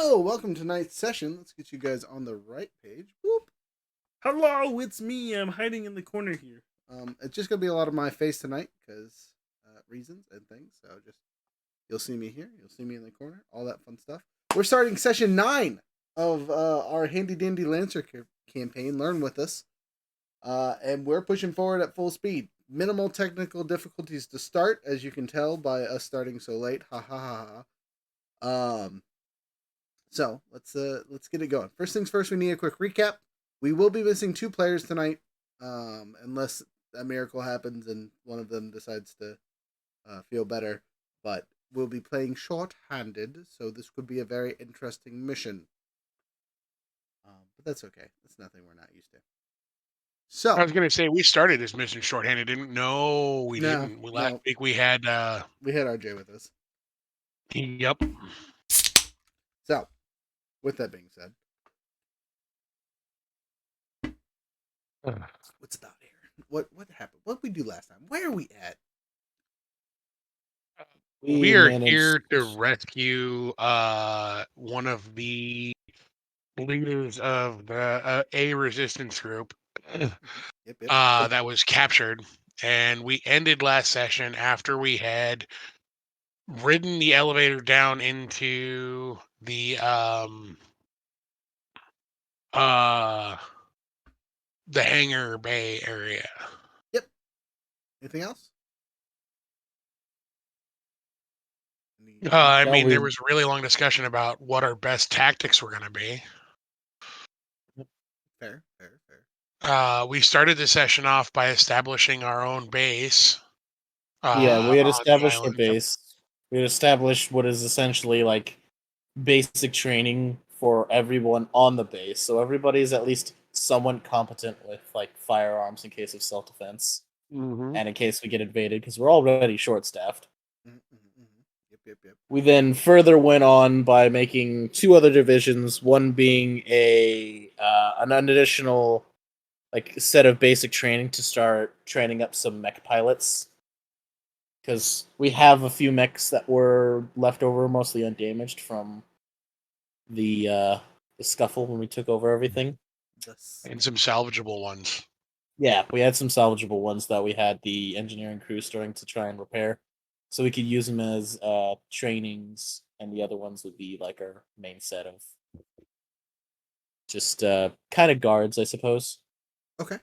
Hello, welcome to tonight's session. Let's get you guys on the right page. Boop. Hello, it's me. I'm hiding in the corner here. It's just gonna be a lot of my face tonight because reasons and things. So just you'll see me here. You'll see me in the corner. All that fun stuff. We're starting session 9 of our handy dandy Lancer campaign. Learn with us, and we're pushing forward at full speed. Minimal technical difficulties to start, as you can tell by us starting so late. Ha ha ha ha. So let's get it going. First things first, we need a quick recap. We will be missing 2 players tonight, unless a miracle happens and one of them decides to feel better. But we'll be playing short-handed, so this could be a very interesting mission. But that's okay. That's nothing we're not used to. So I was gonna say we started this mission shorthanded. Didn't? No, we didn't. Last week we had RJ with us. Yep. So, with that being said, what's about here? What happened? What did we do last time? Where are we at? We are here to rescue one of the leaders of the A resistance group Yep. that was captured, and we ended last session after we had ridden the elevator down into the hangar bay area. Yep. Anything else? I mean, there was a really long discussion about what our best tactics were going to be. Fair. We started the session off by establishing our own base. We had established a base. We had established what is essentially like basic training for everyone on the base, so everybody's at least somewhat competent with like firearms in case of self-defense, and in case we get invaded, because we're already short-staffed. Yep. We then further went on by making 2 other divisions, one being an additional like set of basic training to start training up some mech pilots, because we have a few mechs that were left over, mostly undamaged from the scuffle when we took over everything, and some salvageable ones. Yeah, we had some salvageable ones that we had the engineering crew starting to try and repair, so we could use them as trainings, and the other ones would be like our main set of just kind of guards, I suppose. Okay.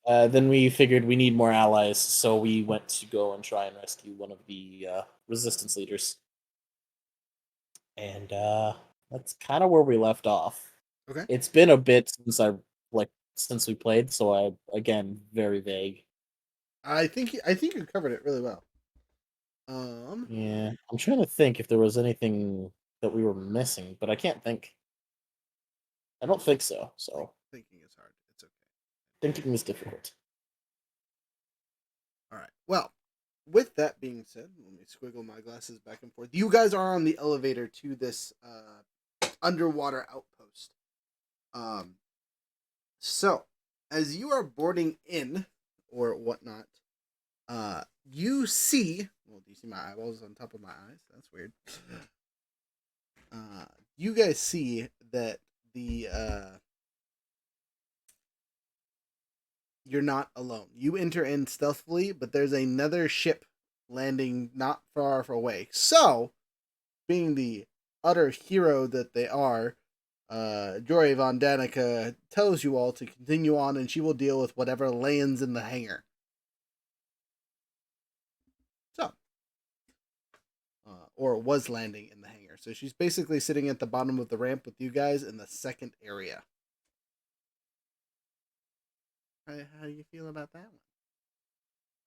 Then we figured we need more allies, so we went to go and try and rescue one of the resistance leaders. And that's kind of where we left off. Okay. It's been a bit since we played, so I again very vague. I think you covered it really well. Yeah, I'm trying to think if there was anything that we were missing, but I can't think. I don't think so. So thinking is hard. It's okay. Thinking is difficult. All right. Well, with that being said, let me squiggle my glasses back and forth. You guys are on the elevator to this underwater outpost. So as you are boarding in or whatnot, you see. Well, do you see my eyeballs on top of my eyes? That's weird. You guys see that the you're not alone. You enter in stealthily, but there's another ship landing not far away. So, being the utter hero that they are, Jory Von Danica tells you all to continue on, and she will deal with whatever lands in the hangar. So, or was landing in the hangar. So she's basically sitting at the bottom of the ramp with you guys in the second area. How do you feel about that one?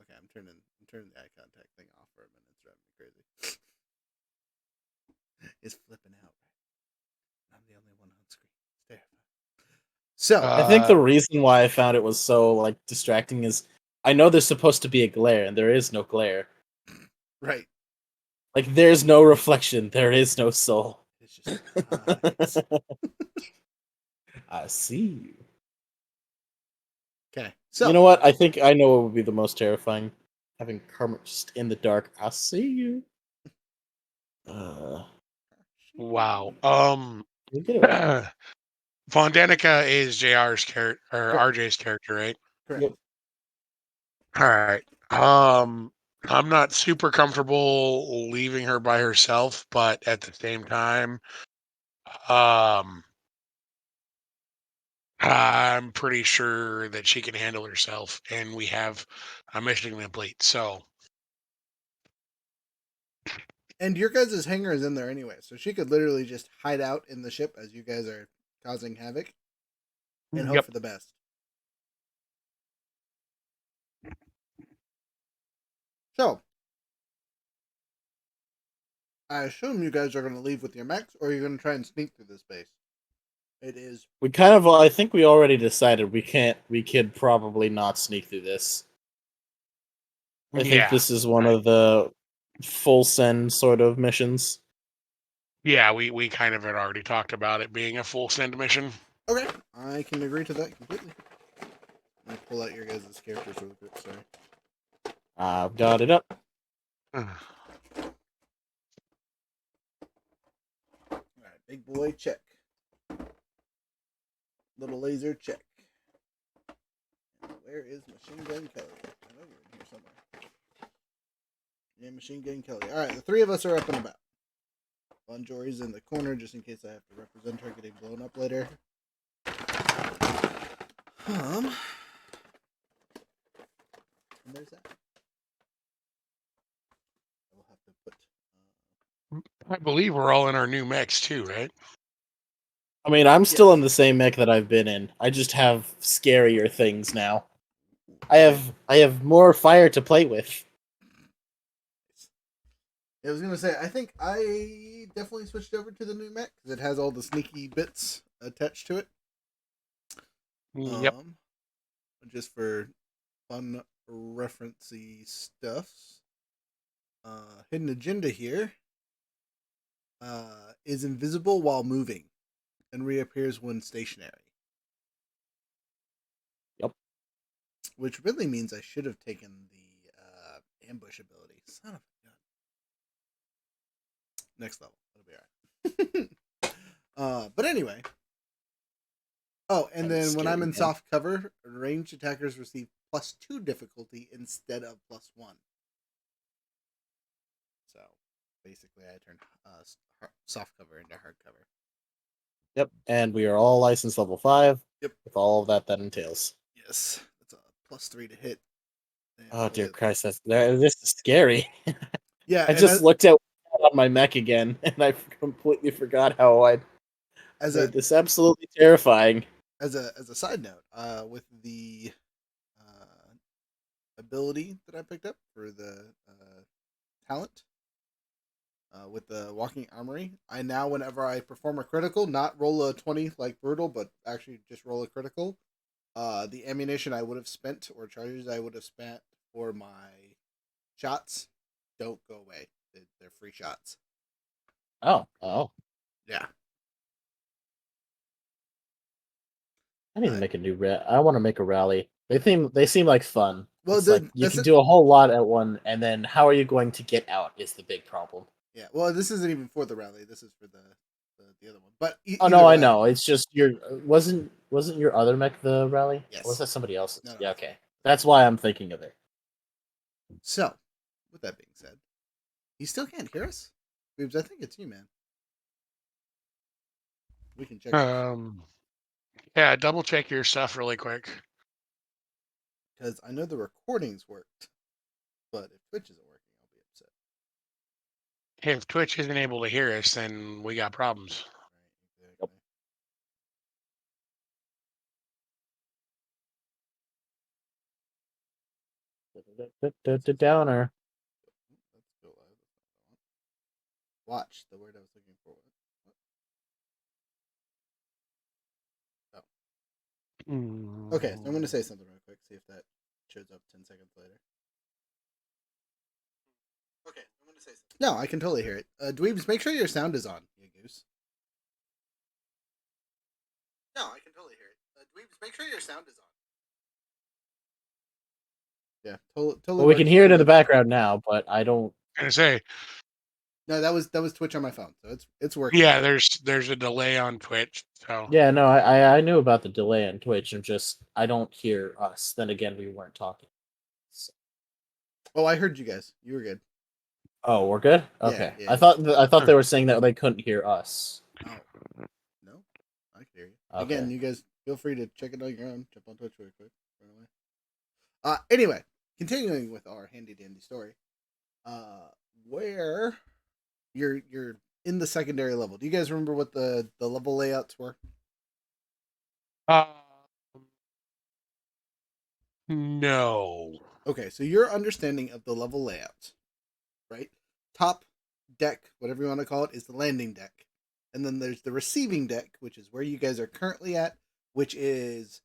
Okay, I'm turning the eye contact thing off for a minute. It's driving me crazy. It's flipping out. I'm the only one on screen. It's terrifying. So I think the reason why I found it was so like distracting is I know there's supposed to be a glare, and there is no glare. Right. Like there's no reflection. There is no soul. It's just eyes. I see you. Okay. So you know what? I think I know what would be the most terrifying. Having Kermit just in the dark. I see you. Wow. We get it. Vondanica is JR's character or Correct. RJ's character, right? Correct. Yep. All right. I'm not super comfortable leaving her by herself, but at the same time, um, I'm pretty sure that she can handle herself, and we have a mission complete. So, And your guys' hangar is in there anyway, so she could literally just hide out in the ship as you guys are causing havoc and hope yep. for the best. So, I assume you guys are going to leave with your mechs, or you're going to try and sneak through this base. It is. We kind of. I think we already decided we can't. We could probably not sneak through this. I think Yeah. this is one of the full send sort of missions. Yeah, we kind of had already talked about it being a full send mission. Okay, I can agree to that completely. Let me pull out your guys' characters real quick, sorry. I've got it up. Alright, big boy, check. Little laser, check. And where is Machine Gun Kelly? Right over in here somewhere. Yeah, Machine Gun Kelly. Alright, the three of us are up and about. Bunjory's in the corner just in case I have to represent her getting blown up later. And there's that. I will have to put. I believe we're all in our new mechs too, right? I mean, I'm still Yes. in the same mech that I've been in. I just have scarier things now. I have more fire to play with. I was gonna say, I think I definitely switched over to the new mech because it has all the sneaky bits attached to it. Yep. Just for fun referencey stuffs. Hidden agenda here is invisible while moving and reappears when stationary. Yep. Which really means I should have taken the ambush ability. Son of a gun. Next level. It'll be alright. But anyway. Oh, and then when I'm in soft cover, ranged attackers receive +2 difficulty instead of +1. So basically, I turn soft cover into hard cover. Yep, and we are all licensed level 5. Yep. With all of that entails. Yes, that's a +3 to hit. Oh dear Christ, this is scary. Yeah, I just looked at on my mech again, and I completely forgot how I made this absolutely terrifying. As a side note, with the ability that I picked up for the talent, with the walking armory, I now, whenever I perform a critical, not roll a 20 like brutal, but actually just roll a critical, the ammunition I would have spent or charges I would have spent for my shots don't go away. They're free shots. Oh. Yeah. I need to make a new I want to make a rally. They seem like fun. Well, it's like you can do a whole lot at one, and then how are you going to get out is the big problem. Yeah, well, this isn't even for the rally. This is for the other one. But oh no, I know. It's just wasn't your other mech the rally? Yes. Or was that somebody else's? No. Yeah, okay. That's why I'm thinking of it. So, with that being said, you still can't hear us? Boobs, I think it's you, man. We can check. Yeah, double check your stuff really quick. Because I know the recordings worked, but if Twitch isn't working, I'll be upset. If Twitch isn't able to hear us, then we got problems. Right, exactly. Downer. Let's go live. Watch the word I was looking for. Oh. Okay, so I'm going to say something real quick. See if that shows up 10 seconds later. Okay, I'm going to say something. No, I can totally hear it. Dweebs, make sure your sound is on, you goose. No, I can totally hear it. Dweebs, make sure your sound is on. Yeah, totally. Well, we can hear it in the background now, but I don't. I say. No, that was Twitch on my phone, so it's working. Yeah, there's a delay on Twitch. So Yeah, no, I knew about the delay on Twitch, and just I don't hear us. Then again, we weren't talking. So. Oh, I heard you guys. You were good. Oh, we're good. Yeah, Okay, yeah. I thought they were saying that they couldn't hear us. Oh, no, I can hear you. Okay. Again, you guys feel free to check it on your own. Jump on Twitch real quick. Run away. Anyway, continuing with our handy dandy story. Where you're in the secondary level. Do you guys remember what the level layouts were? um, no. Okay, so your understanding of the level layouts, right? Top deck, whatever you want to call it, is the landing deck. And then there's the receiving deck, which is where you guys are currently at, which is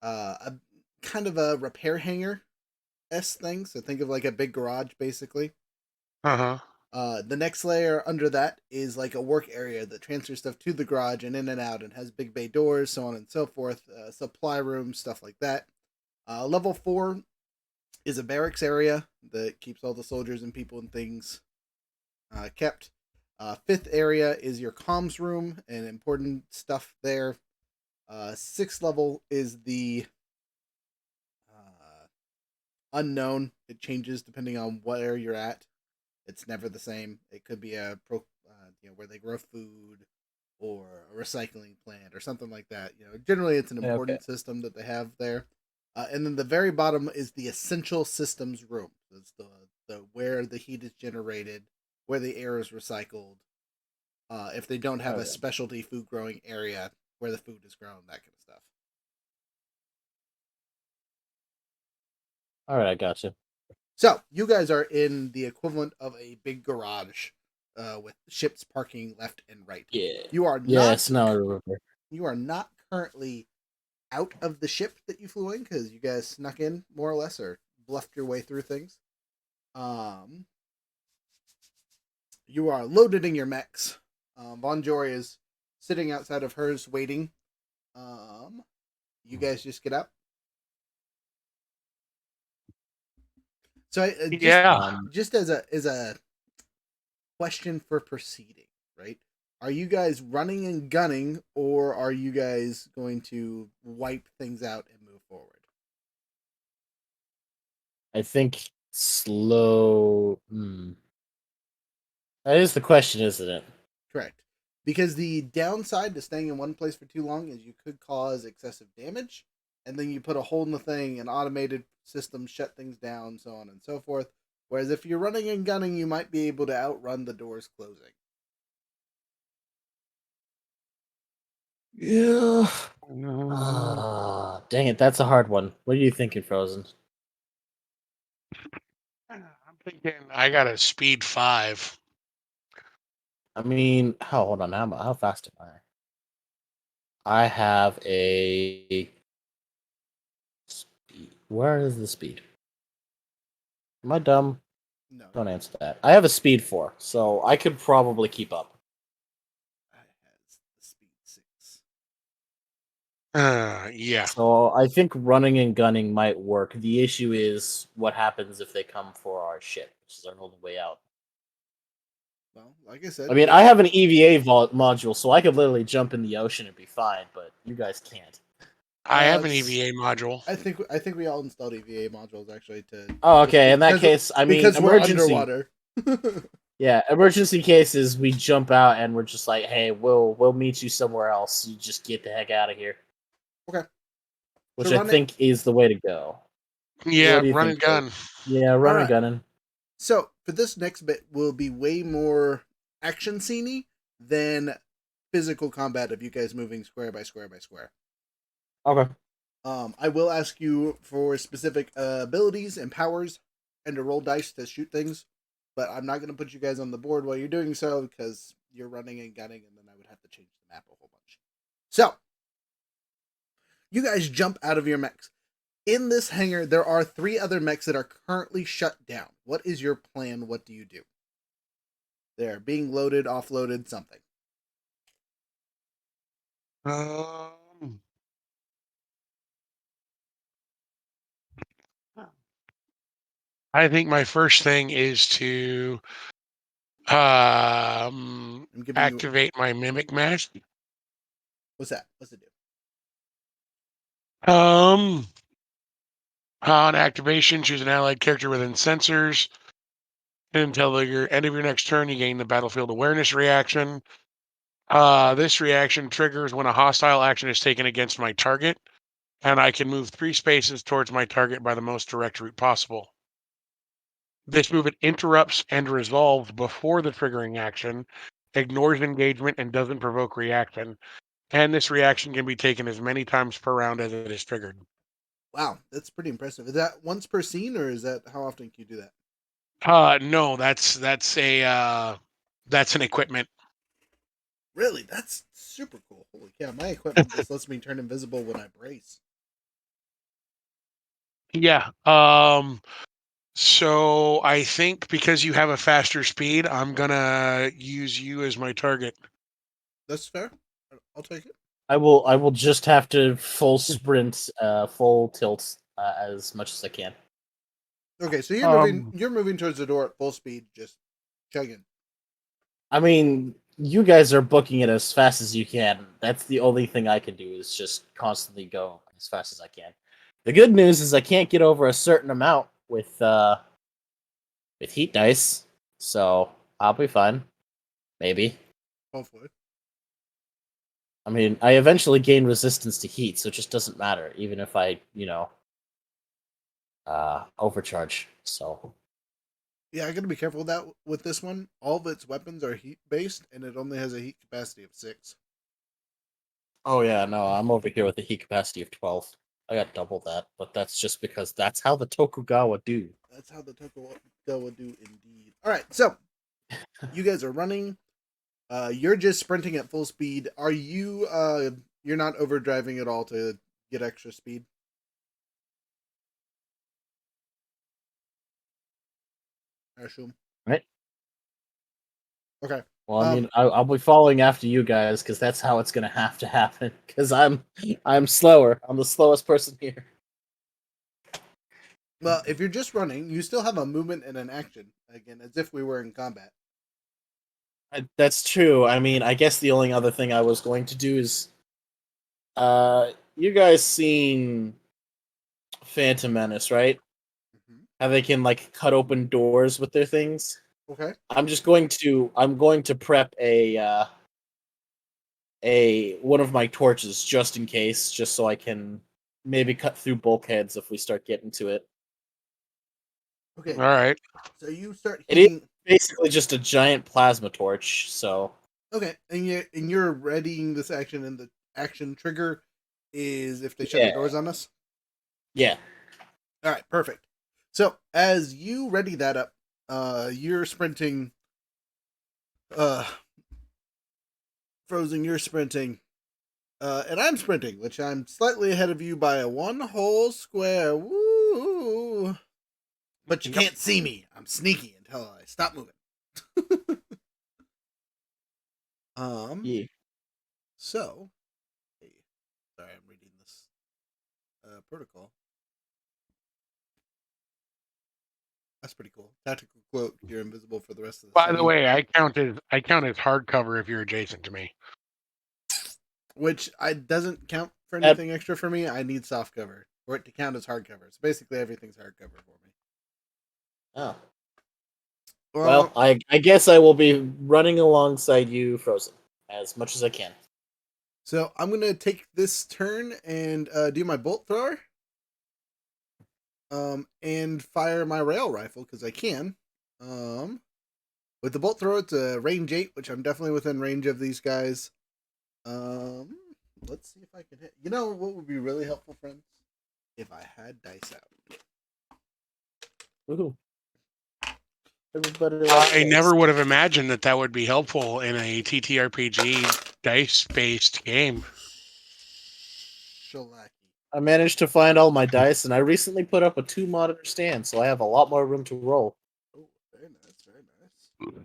a kind of a repair hangar thing. So think of like a big garage, basically. Uh-huh. The next layer under that is like a work area that transfers stuff to the garage and in and out and has big bay doors, so on and so forth, supply rooms, stuff like that. Level 4 is a barracks area that keeps all the soldiers and people and things kept. Fifth area is your comms room and important stuff there. Sixth level is the unknown. It changes depending on where you're at. It's never the same. It could be where they grow food or a recycling plant or something like that. Generally it's an important system that they have there. And then the very bottom is the essential systems room. It's the where the heat is generated, where the air is recycled. If they don't have a specialty food growing area where the food is grown, that kind of stuff. All right, I gotcha. So you guys are in the equivalent of a big garage, with ships parking left and right. Yeah. You are Yes. not. Now I remember. You are not currently out of the ship that you flew in because you guys snuck in more or less or bluffed your way through things. You are loaded in your mechs. Von Jory is sitting outside of hers waiting. You guys just get up. So just as a question for proceeding, right? Are you guys running and gunning, or are you guys going to wipe things out and move forward? I think slow. That is the question, isn't it? Correct. Because the downside to staying in one place for too long is you could cause excessive damage, and then you put a hole in the thing, and automated systems shut things down, so on and so forth. Whereas if you're running and gunning, you might be able to outrun the doors closing. Yeah. Dang it, that's a hard one. What are you thinking, Frozen? I'm thinking I got a speed 5. I mean, hold on, how fast am I? I have a speed. Where is the speed? Am I dumb? No. Don't answer that. I have a speed 4, so I could probably keep up. I has the speed 6. Yeah. So I think running and gunning might work. The issue is what happens if they come for our ship, which is our only way out. Well, like I said, I mean, I have an EVA module, so I could literally jump in the ocean and be fine, but you guys can't. I have an EVA module. I think we all installed EVA modules actually to. Oh, okay. In that case, I mean, because we're emergency. underwater. Yeah, emergency cases, we jump out and we're just like, hey, we'll meet you somewhere else. You just get the heck out of here. Okay. Which I think is the way to go. Yeah, run and gun. Yeah, run and gunning. So for this next bit will be way more action sceney than physical combat of you guys moving square by square by square. Okay. I will ask you for specific abilities and powers and to roll dice to shoot things, but I'm not going to put you guys on the board while you're doing so because you're running and gunning, and then I would have to change the map a whole bunch. So, you guys jump out of your mechs. In this hangar, there are 3 other mechs that are currently shut down. What is your plan? What do you do? They're being loaded, offloaded, something. I think my first thing is to I'm giving you. Activate my mimic mesh. What's that? What's it do? On activation, choose an allied character within sensors. Until the end of your next turn, you gain the battlefield awareness reaction. This reaction triggers when a hostile action is taken against my target, and I can move 3 spaces towards my target by the most direct route possible. This movement interrupts and resolves before the triggering action, ignores engagement, and doesn't provoke reaction. And this reaction can be taken as many times per round as it is triggered. Wow, that's pretty impressive. Is that once per scene, or is that how often can you do that? No, that's an equipment. Really, that's super cool. Holy cow! My equipment just lets me turn invisible when I brace. Yeah. So I think because you have a faster speed, I'm gonna use you as my target. That's fair. I'll take it. I will just have to full sprint, full tilt as much as I can. Okay, so you're moving. Um, You're moving towards the door at full speed, just chugging. I mean, you guys are booking it as fast as you can. That's the only thing I can do is just constantly go as fast as I can. The good news is I can't get over a certain amount with heat dice, so I'll be fine. Maybe. Hopefully. I mean, I eventually gain resistance to heat, so it just doesn't matter, even if I, overcharge. So Yeah, I gotta be careful with that with this one. All of its weapons are heat based, and it only has a heat capacity of 6. oh yeah, no, I'm over here with a heat capacity of 12. I got double that, but that's just because that's how the Tokugawa do. That's how the Tokugawa would do indeed. All right, so you guys are running. You're just sprinting at full speed. Are you? You're not overdriving at all to get extra speed. I assume. Right? Okay. Well, I mean, I'll be following after you guys because that's how it's gonna have to happen. Because I'm slower. I'm the slowest person here. Well, if you're just running, you still have a movement and an action again, as if we were in combat. That's true. I mean, I guess the only other thing I was going to do is, you guys seen Phantom Menace, right? Mm-hmm. How they can like cut open doors with their things. Okay. I'm going to prep a one of my torches just in case, just so I can maybe cut through bulkheads if we start getting to it. Okay. all right. So you start It is heating. basically just a giant plasma torch, so Okay, and you're readying this action, and the action trigger is if they shut the yeah. doors on us. Yeah. All right, perfect. So as you ready that up, you're sprinting. Uh, Frozen, you're sprinting. And I'm sprinting, which I'm slightly ahead of you by a 1 whole square. Woo! But you Yep. can't see me. I'm sneaky until I stop moving. Yeah. So, hey, sorry, I'm reading this protocol. That's pretty cool. Tactical cloak. You're invisible for the rest of the By the scene. way, I count as hardcover if you're adjacent to me. Which I doesn't count for That, anything extra for me. I need soft cover for it to count as hardcover. So basically, everything's hardcover for me. oh. Well, Well, I guess I will be running alongside you, Frozen, as much as I can. so I'm gonna take this turn and do my bolt thrower. And fire my rail rifle because I can. With the bolt thrower, it's a range 8, which I'm definitely within range of these guys. Um, let's see if I can hit. You know what would be really helpful, friends? If I had dice out. Woohoo. Everybody loves I dice. never would have imagined that would be helpful in a TTRPG dice-based game. Shellacking. I managed to find all my dice, and I recently put up a 2 monitor stand, so I have a lot more room to roll. Oh, very nice, very nice.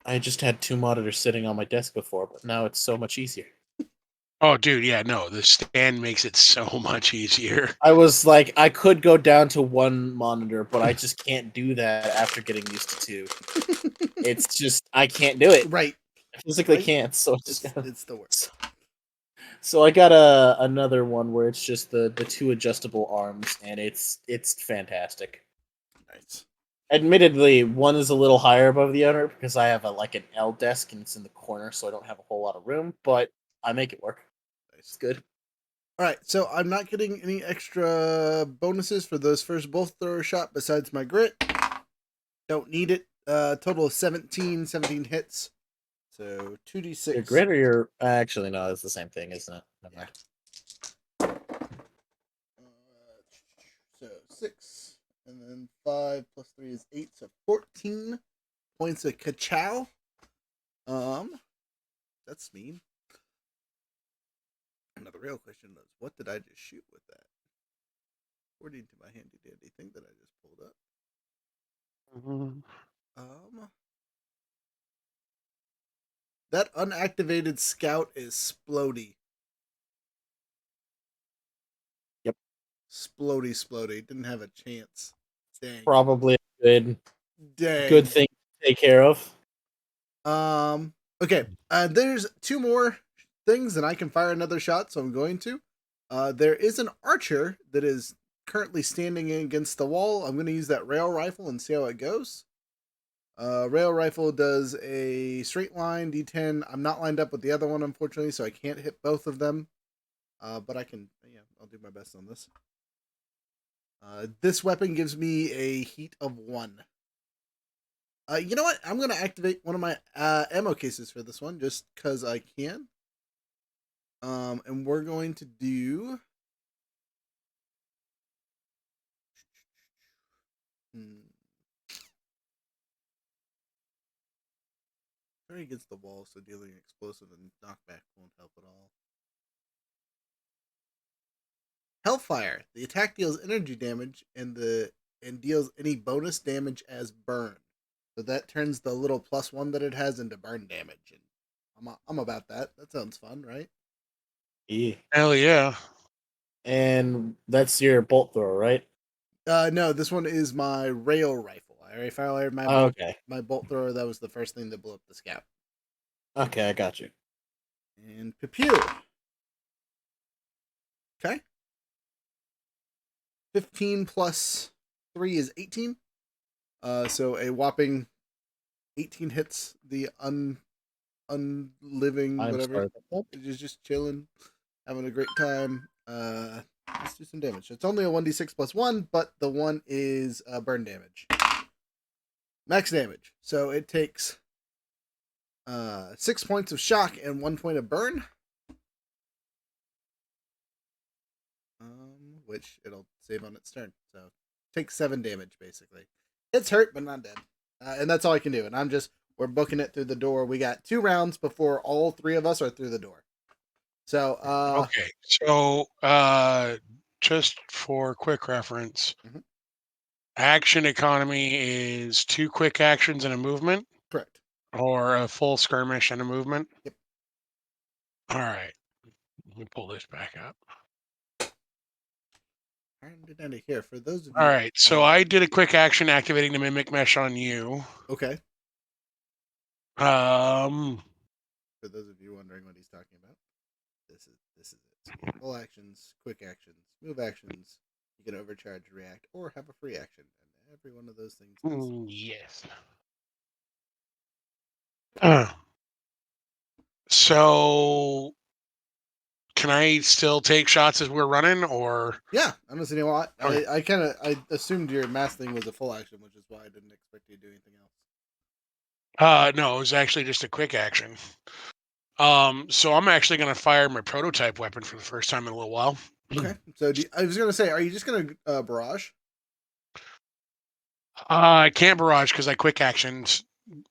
I just had 2 monitors sitting on my desk before, but now it's so much easier. Oh, dude, yeah, no, the stand makes it so much easier. I was like, I could go down to one monitor, but I just can't do that after getting used to two. It's just I can't do it. Right. I physically Right. can't. So it's It's the worst. So I got another one where it's just the two adjustable arms, and it's fantastic. Nice. Admittedly, one is a little higher above the other because I have an L desk and it's in the corner, so I don't have a whole lot of room. But I make it work. It's Nice. good. All right, so I'm not getting any extra bonuses for those first bolt thrower shot besides my grit. Don't need it. Total of 17 hits. So 2d6. Your grit or your actually no, it's the same thing, isn't it? Never mind. So 6, and then 5 plus 3 is 8, so 14 points of ka-chow. That's mean. Now the real question is, what did I just shoot with that? According to my handy dandy thing that I just pulled up. That unactivated scout is Splody. Yep. Splody. Didn't have a chance. Dang. Probably a Dang. good thing to take care of. Okay. There's 2 more things, and I can fire another shot, so I'm going to. There is an archer that is currently standing against the wall. I'm going to use that rail rifle and see how it goes. Rail rifle does a straight line D10. I'm not lined up with the other one, unfortunately, so I can't hit both of them. But I can, yeah, I'll do my best on this. This weapon gives me a heat of 1. You know what? I'm going to activate one of my ammo cases for this one, just because I can. And we're going to do... Very against the wall, so dealing explosive and knockback won't help at all. Hellfire. The attack deals energy damage and deals any bonus damage as burn. So that turns the little +1 that it has into burn damage. And I'm about that. That sounds fun, right? Yeah. Hell yeah. And that's your bolt thrower, right? No, this one is my rail rifle. I already fired my my bolt thrower. That was the first thing that blew up the scout. Okay, I got you. And pew. Okay. 15 plus 3 is 18. So a whopping 18 hits the unliving whatever. It's just chilling, having a great time. Let's do some damage. It's only a 1d6 plus 1, but the 1 is burn damage. Max damage. So it takes 6 points of shock and 1 point of burn. Which it'll save on its turn. So takes 7 damage basically. It's hurt, but not dead. And that's all I can do. And we're booking it through the door. We got 2 rounds before all 3 of us are through the door. So okay. So just for quick reference, action economy is 2 quick actions and a movement. Correct. Or a full skirmish and a movement. Yep. All right. Let me pull this back up. Here for those of you. All right. So I did a quick action activating the mimic mesh on you. Okay. For those of you wondering what he's talking about, this is it. So full actions, quick actions, move actions. You can overcharge, react, or have a free action, and every one of those things is yes. So can I still take shots as we're running, or? Yeah, I don't see any why. I assumed your mass thing was a full action, which is why I didn't expect you to do anything else. No, it was actually just a quick action. So I'm actually going to fire my prototype weapon for the first time in a little while. Okay. So I was going to say, are you just going to barrage? I can't barrage because I quick actioned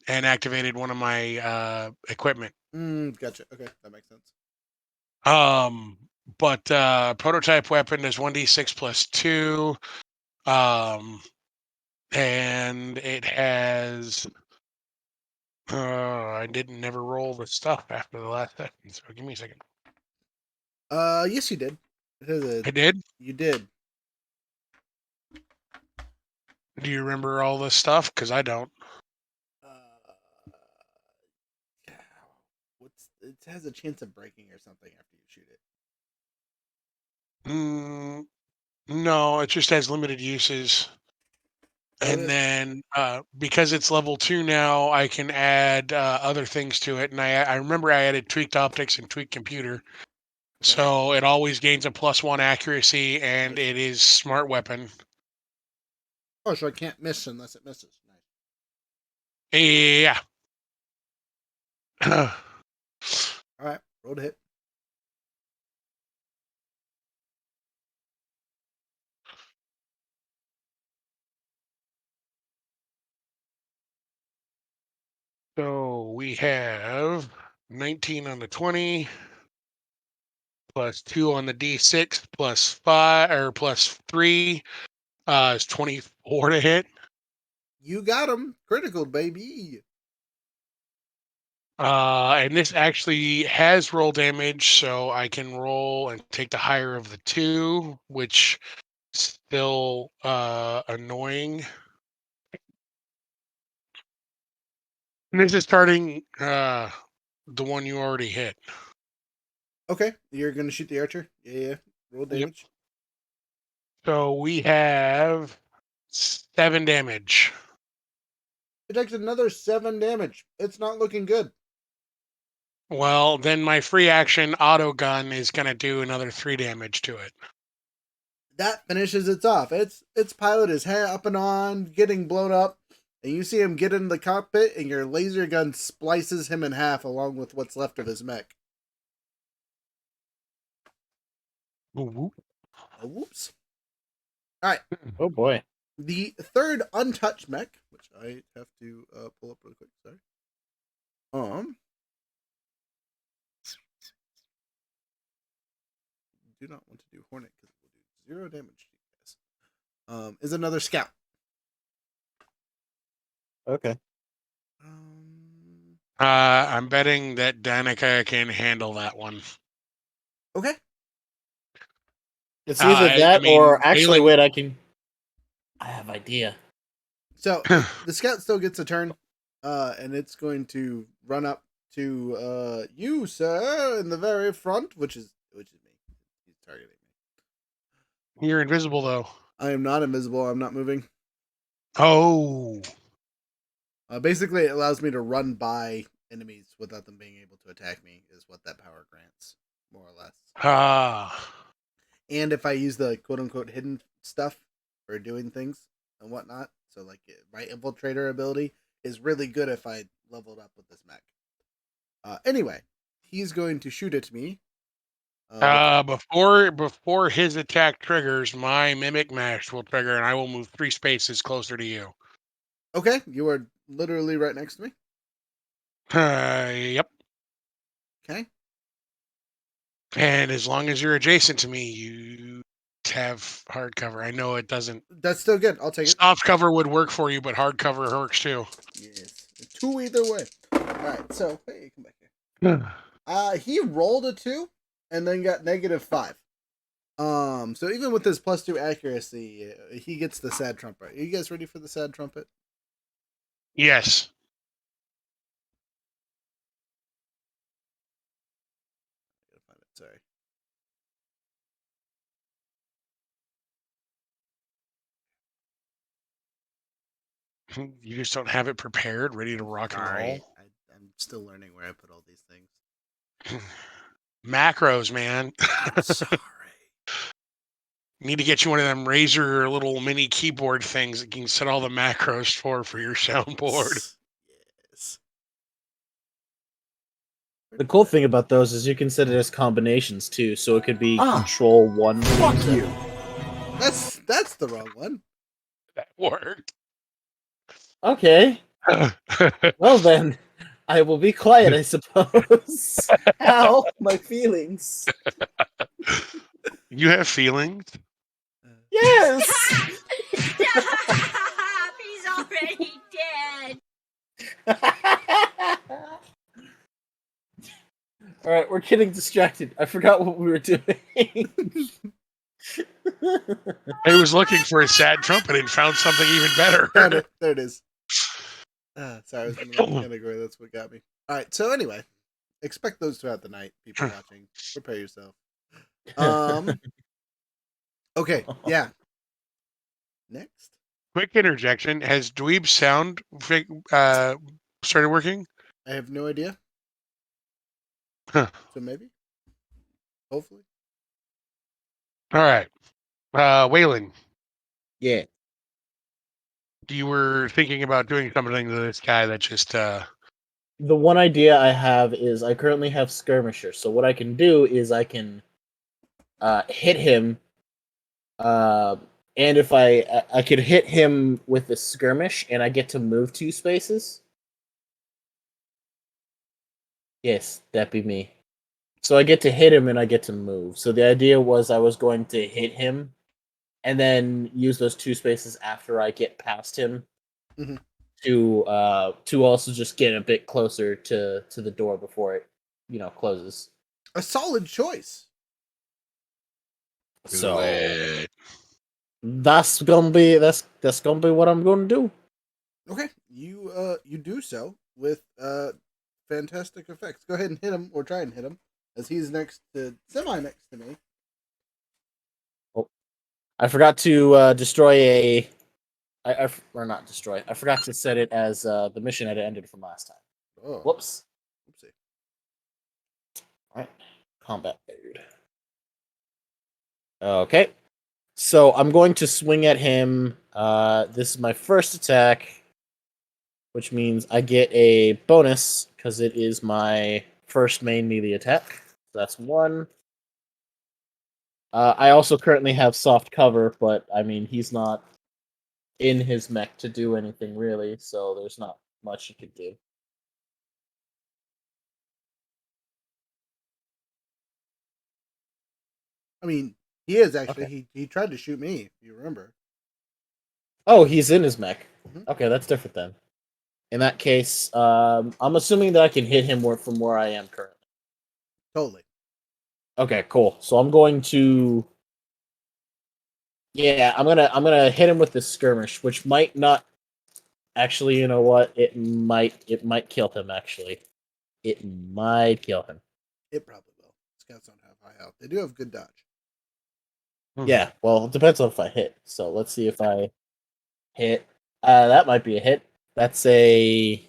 and activated one of my equipment. Gotcha. Okay, that makes sense. But prototype weapon is 1d6 plus 2. And it has I didn't never roll the stuff after the last session, so give me a second. Yes, you did. It has a. I did. You did. Do you remember all this stuff? Because I don't. Uh, what's it has a chance of breaking or something after you shoot it. No, it just has limited uses. And then because it's level 2 now, I can add other things to it. And I remember I added tweaked optics and tweaked computer. Okay. So it always gains a +1 accuracy, and Nice. it is smart weapon. Oh, so I can't miss unless it misses. Nice. Yeah. All right, roll to hit. So we have 19 on the 20, +2 on the D6, +5 or +3 is 24 to hit. You got him. Critical, baby. And this actually has roll damage, so I can roll and take the higher of the two, which still annoying. And this is starting the one you already hit. Okay, you're gonna shoot the archer. Yeah. Roll damage. Yep. So we have 7 damage. It takes another 7 damage. It's not looking good. Well, then my free action auto gun is going to do another 3 damage to it. That finishes it off. Its pilot is up and on, getting blown up, and you see him get in the cockpit, and your laser gun splices him in half along with what's left of his mech. Ooh. Oh, whoops. All right. Oh boy. The third untouched mech, which I have to pull up real quick. Sorry. Do not want to do Hornet because it will do 0 damage to you guys. Is another scout. Okay. I'm betting that Danica can handle that one. Okay. It's either that or actually, wait, I have idea. So the scout still gets a turn, and it's going to run up to you, sir, in the very front, which is me. He's targeting me. You're invisible, though. I am not invisible. I'm not moving. Oh. Basically, it allows me to run by enemies without them being able to attack me, is what that power grants, more or less. And if I use the quote-unquote hidden stuff for doing things and whatnot, so like my infiltrator ability is really good if I leveled up with this mech. Anyway, he's going to shoot at me. Before his attack triggers, my mimic mash will trigger, and I will move 3 spaces closer to you. Okay, you are literally right next to me. Yep. Okay. And as long as you're adjacent to me, you have hard cover. I know it doesn't. That's still good. I'll take it. Soft cover would work for you, but hard cover works too. Yes. 2 either way. Alright, so hey, come back here. He rolled a 2 and then got -5. So even with his +2 accuracy, he gets the sad trumpet. Are you guys ready for the sad trumpet? Yes. I gotta find it, sorry. You just don't have it prepared, ready to rock and roll. I'm still learning where I put all these things. Macros, man. I'm sorry. Need to get you one of them Razer little mini keyboard things that you can set all the macros for your soundboard. Yes. The cool thing about those is you can set it as combinations too, so it could be Control 1. Fuck you. That's the wrong one. That worked. Okay. Well then, I will be quiet, I suppose. Ow, my feelings. You have feelings? Yes! Stop! He's already dead. All right, we're getting distracted. I forgot what we were doing. I was looking for a sad trumpet and found something even better. Found it. There it is. Sorry, I was in the wrong category. That's what got me. All right. So anyway, expect those throughout the night. People watching, prepare yourself. Okay. Yeah. Next. Quick interjection: has Dweeb sound started working? I have no idea. Huh. So maybe. Hopefully. All right, Waylon, Yeah. you were thinking about doing something to this guy that just The one idea I have is I currently have skirmisher. So what I can do is I can hit him, and if I could hit him with the skirmish, and I get to move 2 spaces. Yes, that be me. So I get to hit him and I get to move. So the idea was I was going to hit him and then use those 2 spaces after I get past him Mhm. to also just get a bit closer to the door before it closes. A solid choice. So Lit. that's gonna be what I'm gonna do. Okay. You do so with fantastic effects. Go ahead and hit him, or try and hit him, as he's next to me. I forgot to destroy or not destroy. I forgot to set it as the mission had ended from last time. Oh. Whoops. Oopsie. All right. Combat mode. Okay. So I'm going to swing at him. This is my first attack, which means I get a bonus because it is my first main melee attack. So that's 1. I also currently have soft cover, but I mean he's not in his mech to do anything really, so there's not much you could do. I mean, he is actually. Okay. He tried to shoot me. If you remember. Oh, he's in his mech. Mhm. Okay, that's different then. In that case, I'm assuming that I can hit him from where I am currently. Totally. Okay, cool. So I'm going to, yeah, I'm gonna hit him with this skirmish, which might not actually. You know what? It might kill him. Actually, it might kill him. It probably will. Scouts don't have high health. They do have good dodge. Yeah. Well, it depends on if I hit. So let's see if I hit. That might be a hit. That's a.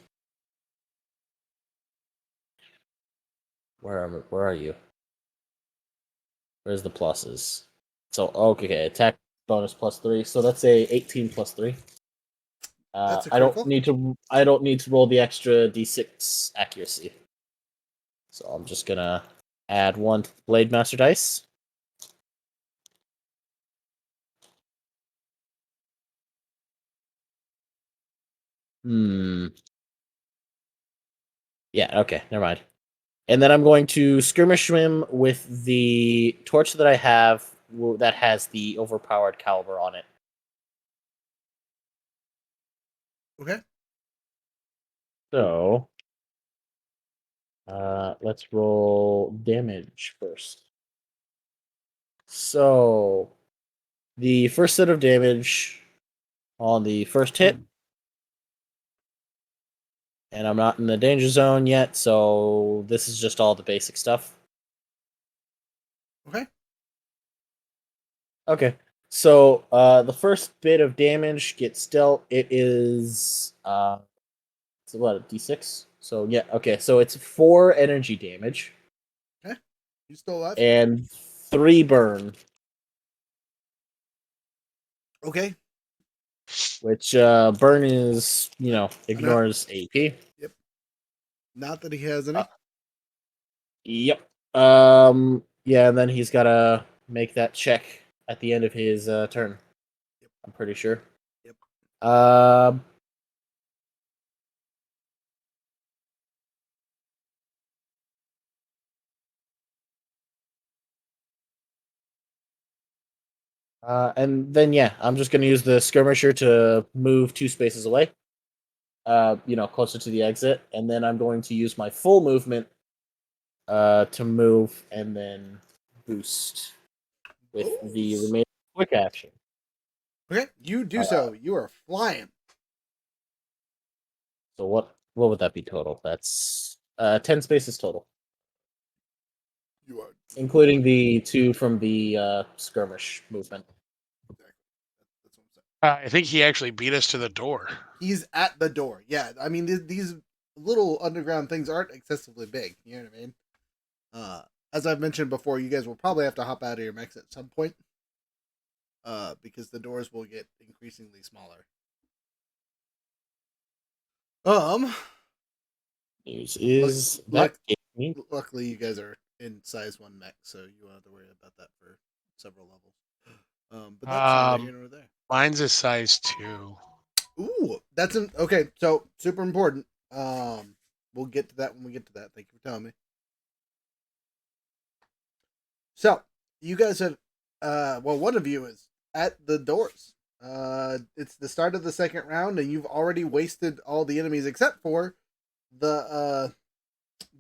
Where are you? Where's the pluses? So okay, attack bonus +3. So that's a 18 +3. That's a I don't critical. need to roll the extra d6 accuracy. So I'm just gonna add 1 to the Blade Master dice. Yeah, okay, never mind. And then I'm going to skirmish him with the torch that I have that has the overpowered caliber on it. Okay. So let's roll damage first. So the first set of damage on the first hit, and I'm not in the danger zone yet, so this is just all the basic stuff. Okay. Okay. So the first bit of damage gets dealt. It is so what, a d6? So yeah, okay. So it's 4 energy damage Okay. You still alive? and 3 burn, Okay. which burn is, ignores AP. Yep. Not that he has any. Yep. Yeah, and then he's got to make that check at the end of his turn. Yep. I'm pretty sure. Yep. And then yeah, I'm just gonna use the skirmisher to move 2 spaces away. Closer to the exit, and then I'm going to use my full movement to move and then boost with the remaining quick action. Okay, you do so. You are flying. So what would that be total? That's 10 spaces total, You are including the 2 from the skirmish movement. exactly. That's what I'm saying. I think he actually beat us to the door. He's at the door. Yeah, I mean these little underground things aren't excessively big. You know what I mean? As I've mentioned before, you guys will probably have to hop out of your mechs at some point. Because the doors will get increasingly smaller. News is Luckily you guys are in size 1 mech, so you won't have to worry about that for several levels. But that's neither here nor there. Mine's a size 2. Ooh, that's okay. So super important. We'll get to that when we get to that. Thank you for telling me. So you guys have, well, one of you is at the doors. It's the start of the second round, and you've already wasted all the enemies except for the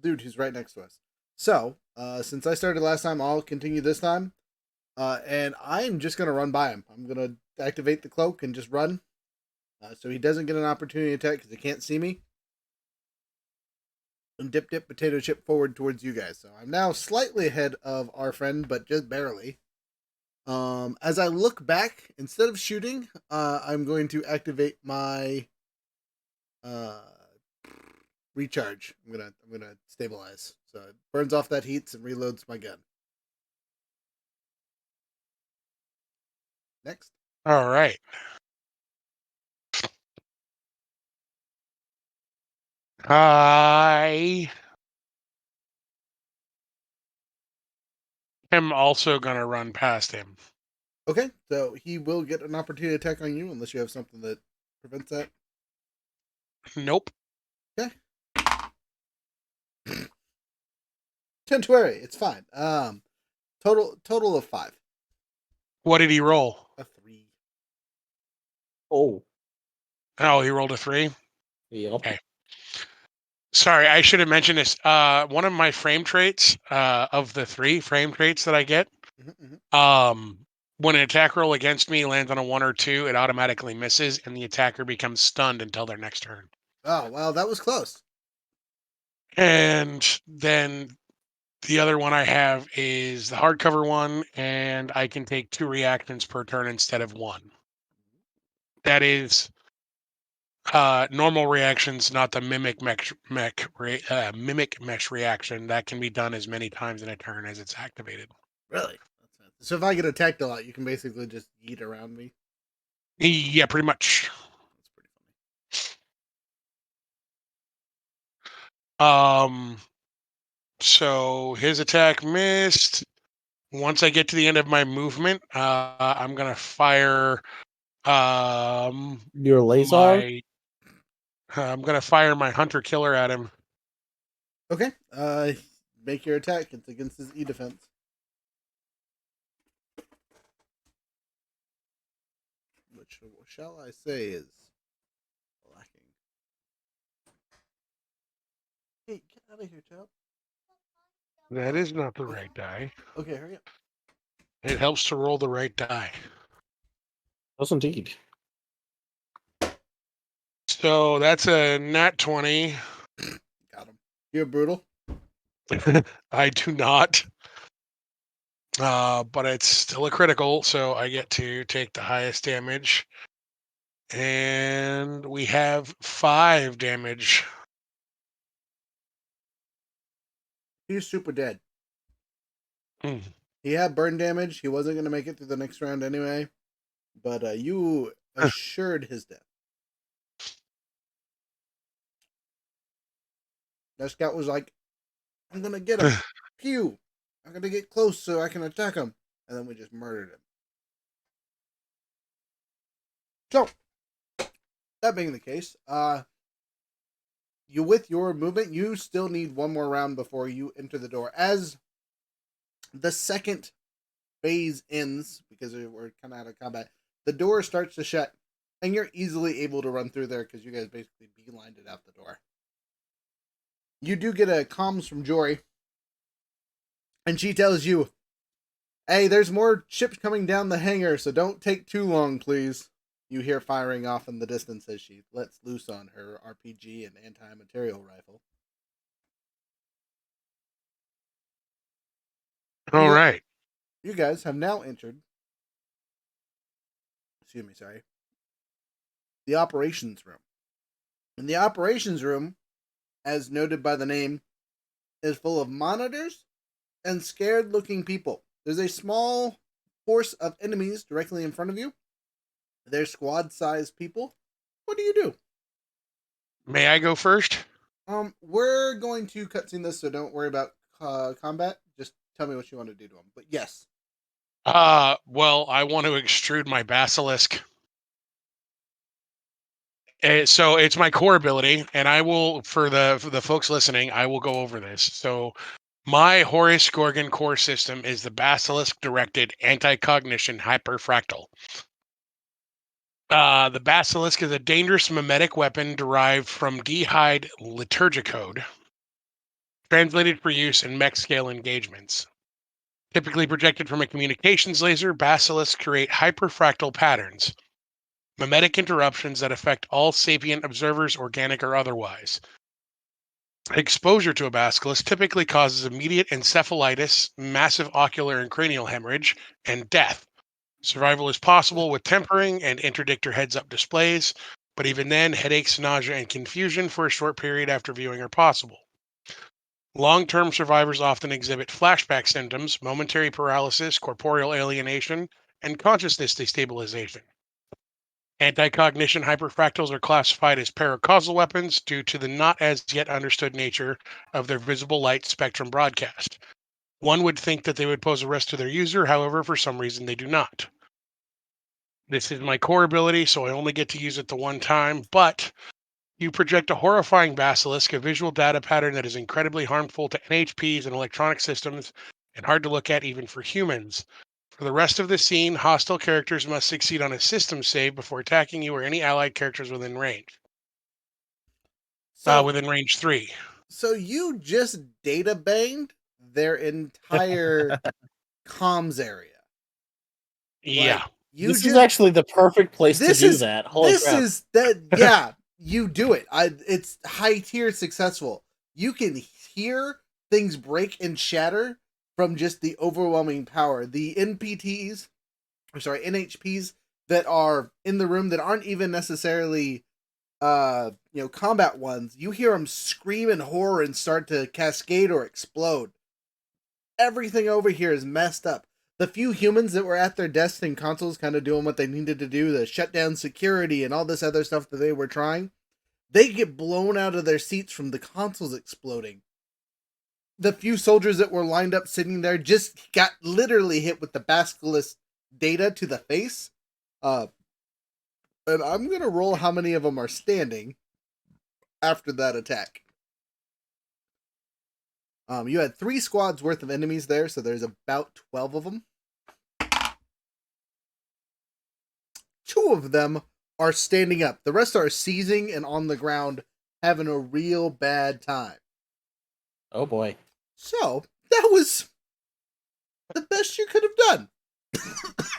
dude who's right next to us. So since I started last time, I'll continue this time. And I'm just gonna run by him. I'm gonna activate the cloak and just run. So he doesn't get an opportunity attack because he can't see me. And dip, potato chip forward towards you guys. So I'm now slightly ahead of our friend, but just barely. As I look back, instead of shooting, I'm going to activate my recharge. I'm gonna stabilize. So it burns off that heat and reloads my gun. Next. All right. I am also going to run past him. Okay, so he will get an opportunity attack on you unless you have something that prevents that. Nope. Okay. Don't worry, it's fine. Total of 5. What did he roll? A 3. Oh, He rolled a 3. yep. Okay. Sorry, I should have mentioned this. One of my frame traits, of the 3 frame traits that I get, when an attack roll against me lands on a 1 or 2, it automatically misses, and the attacker becomes stunned until their next turn. Oh, well, that was close. And then the other one I have is the hardcover one, and I can take 2 reactions per turn instead of 1. That is normal reactions, not the mimic mesh reaction. That can be done as many times in a turn as it's activated. Really? So if I get attacked a lot, you can basically just yeet around me? Yeah, pretty much. That's pretty funny. So his attack missed. Once I get to the end of my movement, I'm gonna fire Your laser? I'm gonna fire my hunter killer at him. Okay. Make your attack. It's against his E defense. Which shall I say is lacking. Hey, get out of here, Chop. That is not the right die. Okay, hurry up. It helps to roll the right die. Yes, indeed. So that's a nat 20. Got him. You're brutal. I do not. But it's still a critical, so I get to take the highest damage. And we have 5 damage. He's super dead. Mm. He had burn damage. He wasn't going to make it through the next round anyway. But you assured his death. That scout was like, I'm going to get him. Pew. I'm going to get close so I can attack him. And then we just murdered him. So, that being the case, you with your movement, you still need one more round before you enter the door. As the second phase ends, because we're kind of out of combat, the door starts to shut, and you're easily able to run through there because you guys basically beelined it out the door. You do get a comms from Jory And she tells you, "Hey, there's more ships coming down the hangar, so don't take too long, please." You hear firing off in the distance as she lets loose on her RPG and anti-material rifle. All right. You guys have now entered, the operations room. And the operations room, as noted by the name, is full of monitors and scared-looking people. There's a small force of enemies directly in front of you. They're squad-sized people. What do you do? May I go first? We're going to cutscene this, so don't worry about combat. Just tell me what you want to do to them. But yes. Well, I want to extrude my basilisk. So it's my core ability, and I will, for the folks listening, I will go over this. So my Horus Gorgon core system is the basilisk directed anti-cognition hyperfractal. The basilisk is a dangerous mimetic weapon derived from d'hide liturgicode, translated for use in mech scale engagements. Typically projected from a communications laser, basilisks create hyperfractal patterns, mimetic interruptions that affect all sapient observers, organic or otherwise. Exposure to a basilisk typically causes immediate encephalitis, massive ocular and cranial hemorrhage, and death. Survival is possible with tempering and interdictor heads-up displays, but even then, headaches, nausea, and confusion for a short period after viewing are possible. Long-term survivors often exhibit flashback symptoms, momentary paralysis, corporeal alienation, and consciousness destabilization. Anti-cognition hyperfractals are classified as paracausal weapons due to the not as yet understood nature of their visible light spectrum broadcast. One would think that they would pose a risk to their user, however, for some reason they do not. This is my core ability, so I only get to use it the one time, but you project a horrifying basilisk, a visual data pattern that is incredibly harmful to NHPs and electronic systems, and hard to look at even for humans. For the rest of the scene, hostile characters must succeed on a system save before attacking you or any allied characters within range. So, Within range 3. so you just data banged their entire comms area. Yeah. Like you This is just actually the perfect place to this do is that. Holy this crap. is that yeah, you do it. It's high tier successful. You can hear things break and shatter from just the overwhelming power. The NHPs that are in the room that aren't even necessarily combat ones. You hear them scream in horror and start to cascade or explode. Everything over here is messed up. The few humans that were at their desks and consoles kind of doing what they needed to do to shut down security and all this other stuff that they were trying, they get blown out of their seats from the consoles exploding. The few soldiers that were lined up sitting there just got literally hit with the basilisk data to the face. And I'm going to roll how many of them are standing after that attack. You had 3 squads worth of enemies there, so there's about 12 of them. 2 of them are standing up. The rest are seizing and on the ground, having a real bad time. Oh boy. So, that was the best you could have done.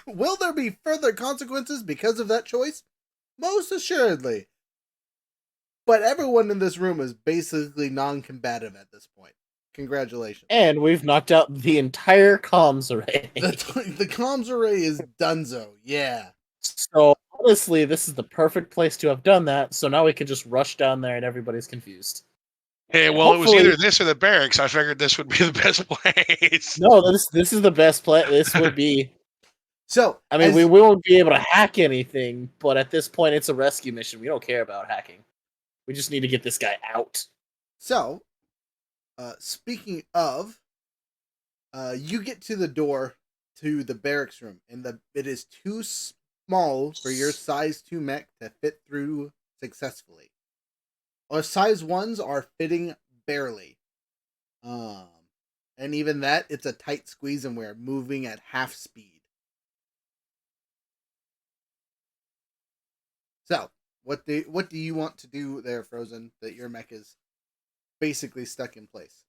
Will there be further consequences because of that choice? Most assuredly. But everyone in this room is basically non-combative at this point. Congratulations. And we've knocked out the entire comms array. The comms array is donezo, yeah. So honestly, this is the perfect place to have done that. So now we can just rush down there and everybody's confused. Hey, well, it was either this or the barracks. I figured this would be the best place. No, this is the best place. This would be. So, I mean, we won't be able to hack anything, but at this point, it's a rescue mission. We don't care about hacking. We just need to get this guy out. So, speaking of, you get to the door to the barracks room, and it is too small for your size 2 mech to fit through successfully. Our size 1s are fitting barely. And even that, it's a tight squeeze, and we're moving at half speed. So, what do you want to do there, Frozen, that your mech is basically stuck in place?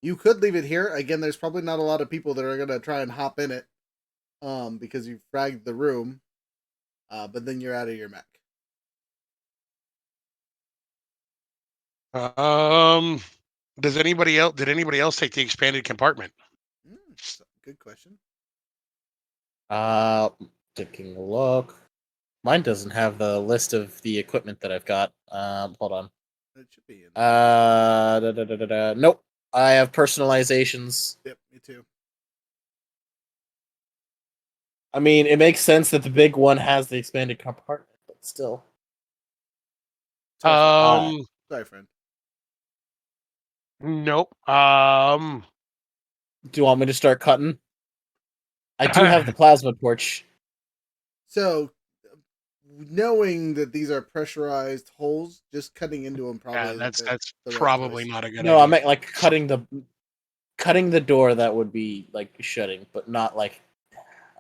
You could leave it here. Again, there's probably not a lot of people that are gonna try and hop in it, because you fragged the room. But then you're out of your mech. Does anybody else? Did anybody else take the expanded compartment? Good question. Taking a look. Mine doesn't have the list of the equipment that I've got. Hold on. It should be in. Nope. I have personalizations. Yep, me too. I mean, it makes sense that the big one has the expanded compartment, but still. Sorry, friend. Nope. Do you want me to start cutting? I do have the plasma torch. So, knowing that these are pressurized holes, just cutting into them probably that's the probably right not a good No, idea. I meant like cutting the door that would be like shutting, but not like.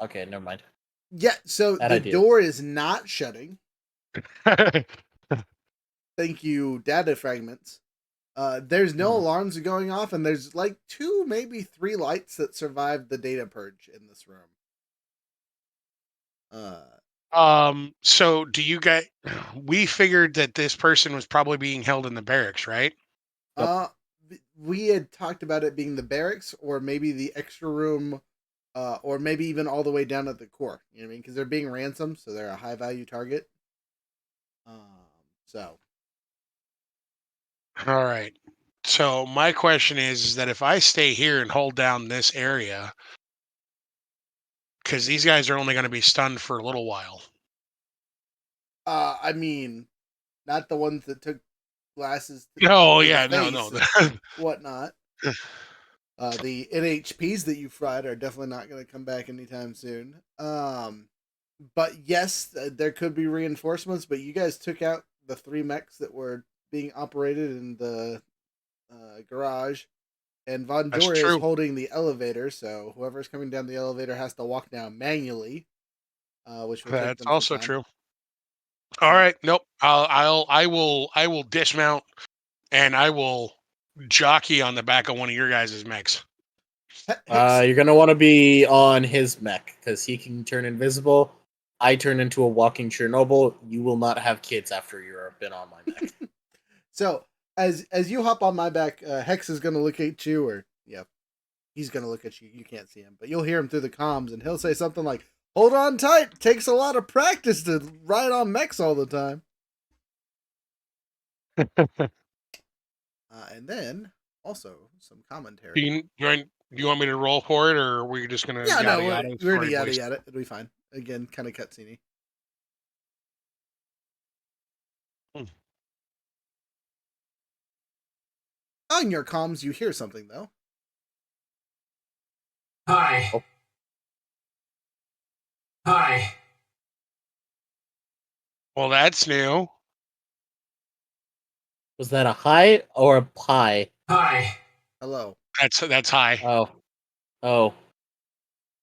Okay, never mind. Yeah, so That the idea. door is not shutting. Thank you, data fragments. There's no alarms going off, and there's like 2, maybe 3 lights that survived the data purge in this room. So do you guys? We figured that this person was probably being held in the barracks, right? Yep. We had talked about it being the barracks, or maybe the extra room, or maybe even all the way down at the core. You know what I mean? Because they're being ransomed, so they're a high value target. So. All right. So my question is that if I stay here and hold down this area, because these guys are only going to be stunned for a little while. I mean, not the ones that took glasses No, to the yeah, face no. and whatnot. The NHPs that you fried are definitely not going to come back anytime soon. But yes, there could be reinforcements. But you guys took out the 3 mechs that were being operated in the garage, and Von That's Joria is true. holding the elevator. So whoever's coming down the elevator has to walk down manually, which will take That's them some also time. true. All right. Nope. I will dismount and I will jockey on the back of one of your guys' mechs. You're gonna want to be on his mech because he can turn invisible. I turn into a walking Chernobyl. You will not have kids after you've been on my mech. So as you hop on my back, Hex is gonna look at you, or he's gonna look at you. You can't see him, but you'll hear him through the comms, and he'll say something like, "Hold on tight. Takes a lot of practice to ride on mechs all the time." And then also some commentary. Do you want me to roll for it, or are we just gonna Yeah, yada no, yada? we're already Story, yada please. yada. It'll be fine. Again, kind of cutscene-y. On your comms, you hear something though. Hi. Oh. Hi. Well, that's new. Was that a hi or a pie? Hi. Hello. That's high. Oh.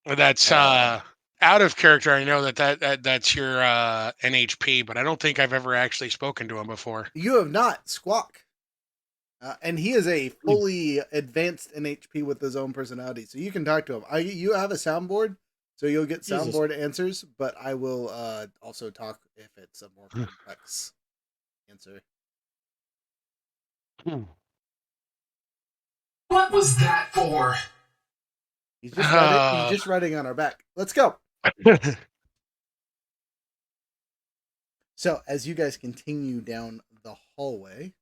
That's out of character. I know that's your NHP, but I don't think I've ever actually spoken to him before. You have not Squawk. And he is a fully advanced NHP with his own personality, so you can talk to him. You have a soundboard, so you'll get Jesus. soundboard answers. But I will also talk if it's a more complex answer. What was that for? He's just riding. He's just riding on our back. Let's go. So as you guys continue down the hallway,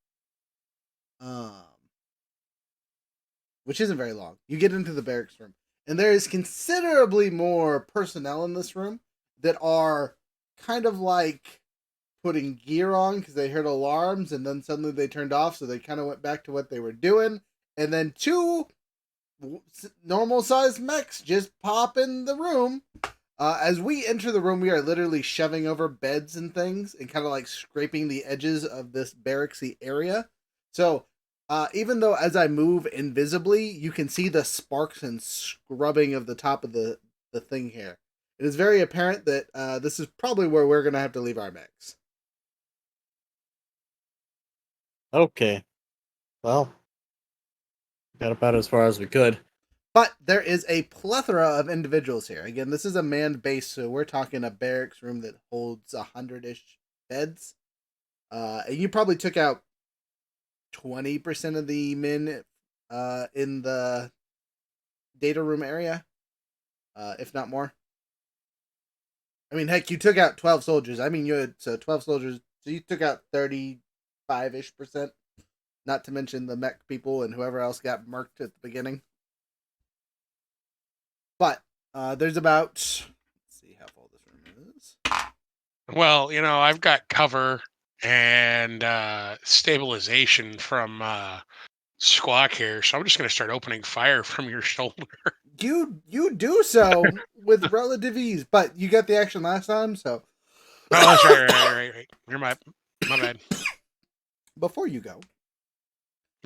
which isn't very long, you get into the barracks room, and there is considerably more personnel in this room that are kind of like putting gear on because they heard alarms, and then suddenly they turned off, so they kind of went back to what they were doing, and then 2 normal sized mechs just pop in the room. As we enter the room, we are literally shoving over beds and things and kind of like scraping the edges of this barracksy area. So, even though as I move invisibly, you can see the sparks and scrubbing of the top of the thing here. It is very apparent that this is probably where we're going to have to leave our mechs. Okay. Well, Got about as far as we could. But there is a plethora of individuals here. Again, this is a manned base, so we're talking a barracks room that holds 100-ish beds. And you probably took out 20% of the men in the data room area, if not more. I mean, heck, you took out 12 soldiers. I mean, you had 12 soldiers, so you took out 35-ish%. Not to mention the mech people and whoever else got murked at the beginning. But there's about, let's see how full this room is. Well, I've got cover and stabilization from Squawk here, so I'm just going to start opening fire from your shoulder. You do so with relative ease, but you got the action last time, so. Oh, that's right. You're my bad. Before you go.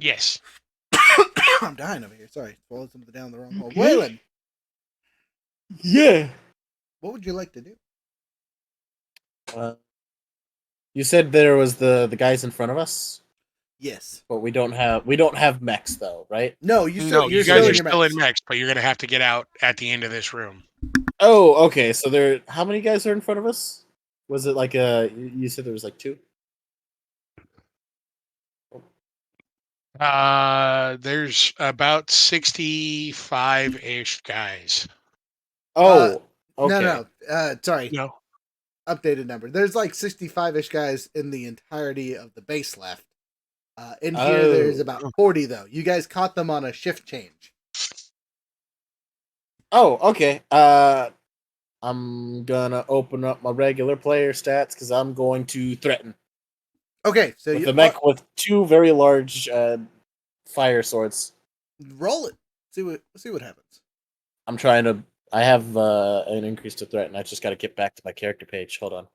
Yes. I'm dying over here. Sorry, swallowed something down the wrong hole. Waylon, Yeah. what would you like to do? You said there was the guys in front of us, Yes. but we don't have mechs though, right? No, You you're guys still are in your still in mechs. mechs, but you're going to have to get out at the end of this room. Oh, okay. So how many guys are in front of us? Was it like you said there was like 2? There's about 65-ish guys. Oh, okay. No. Sorry. No. Updated number. There's like 65-ish guys in the entirety of the base left. In here, there's about 40, though. You guys caught them on a shift change. Oh, okay. I'm gonna open up my regular player stats because I'm going to threaten. Okay, so with the mech with 2 very large fire swords. Roll it. See what happens. I'm trying to. I have an increase to threaten. I just got to get back to my character page. Hold on.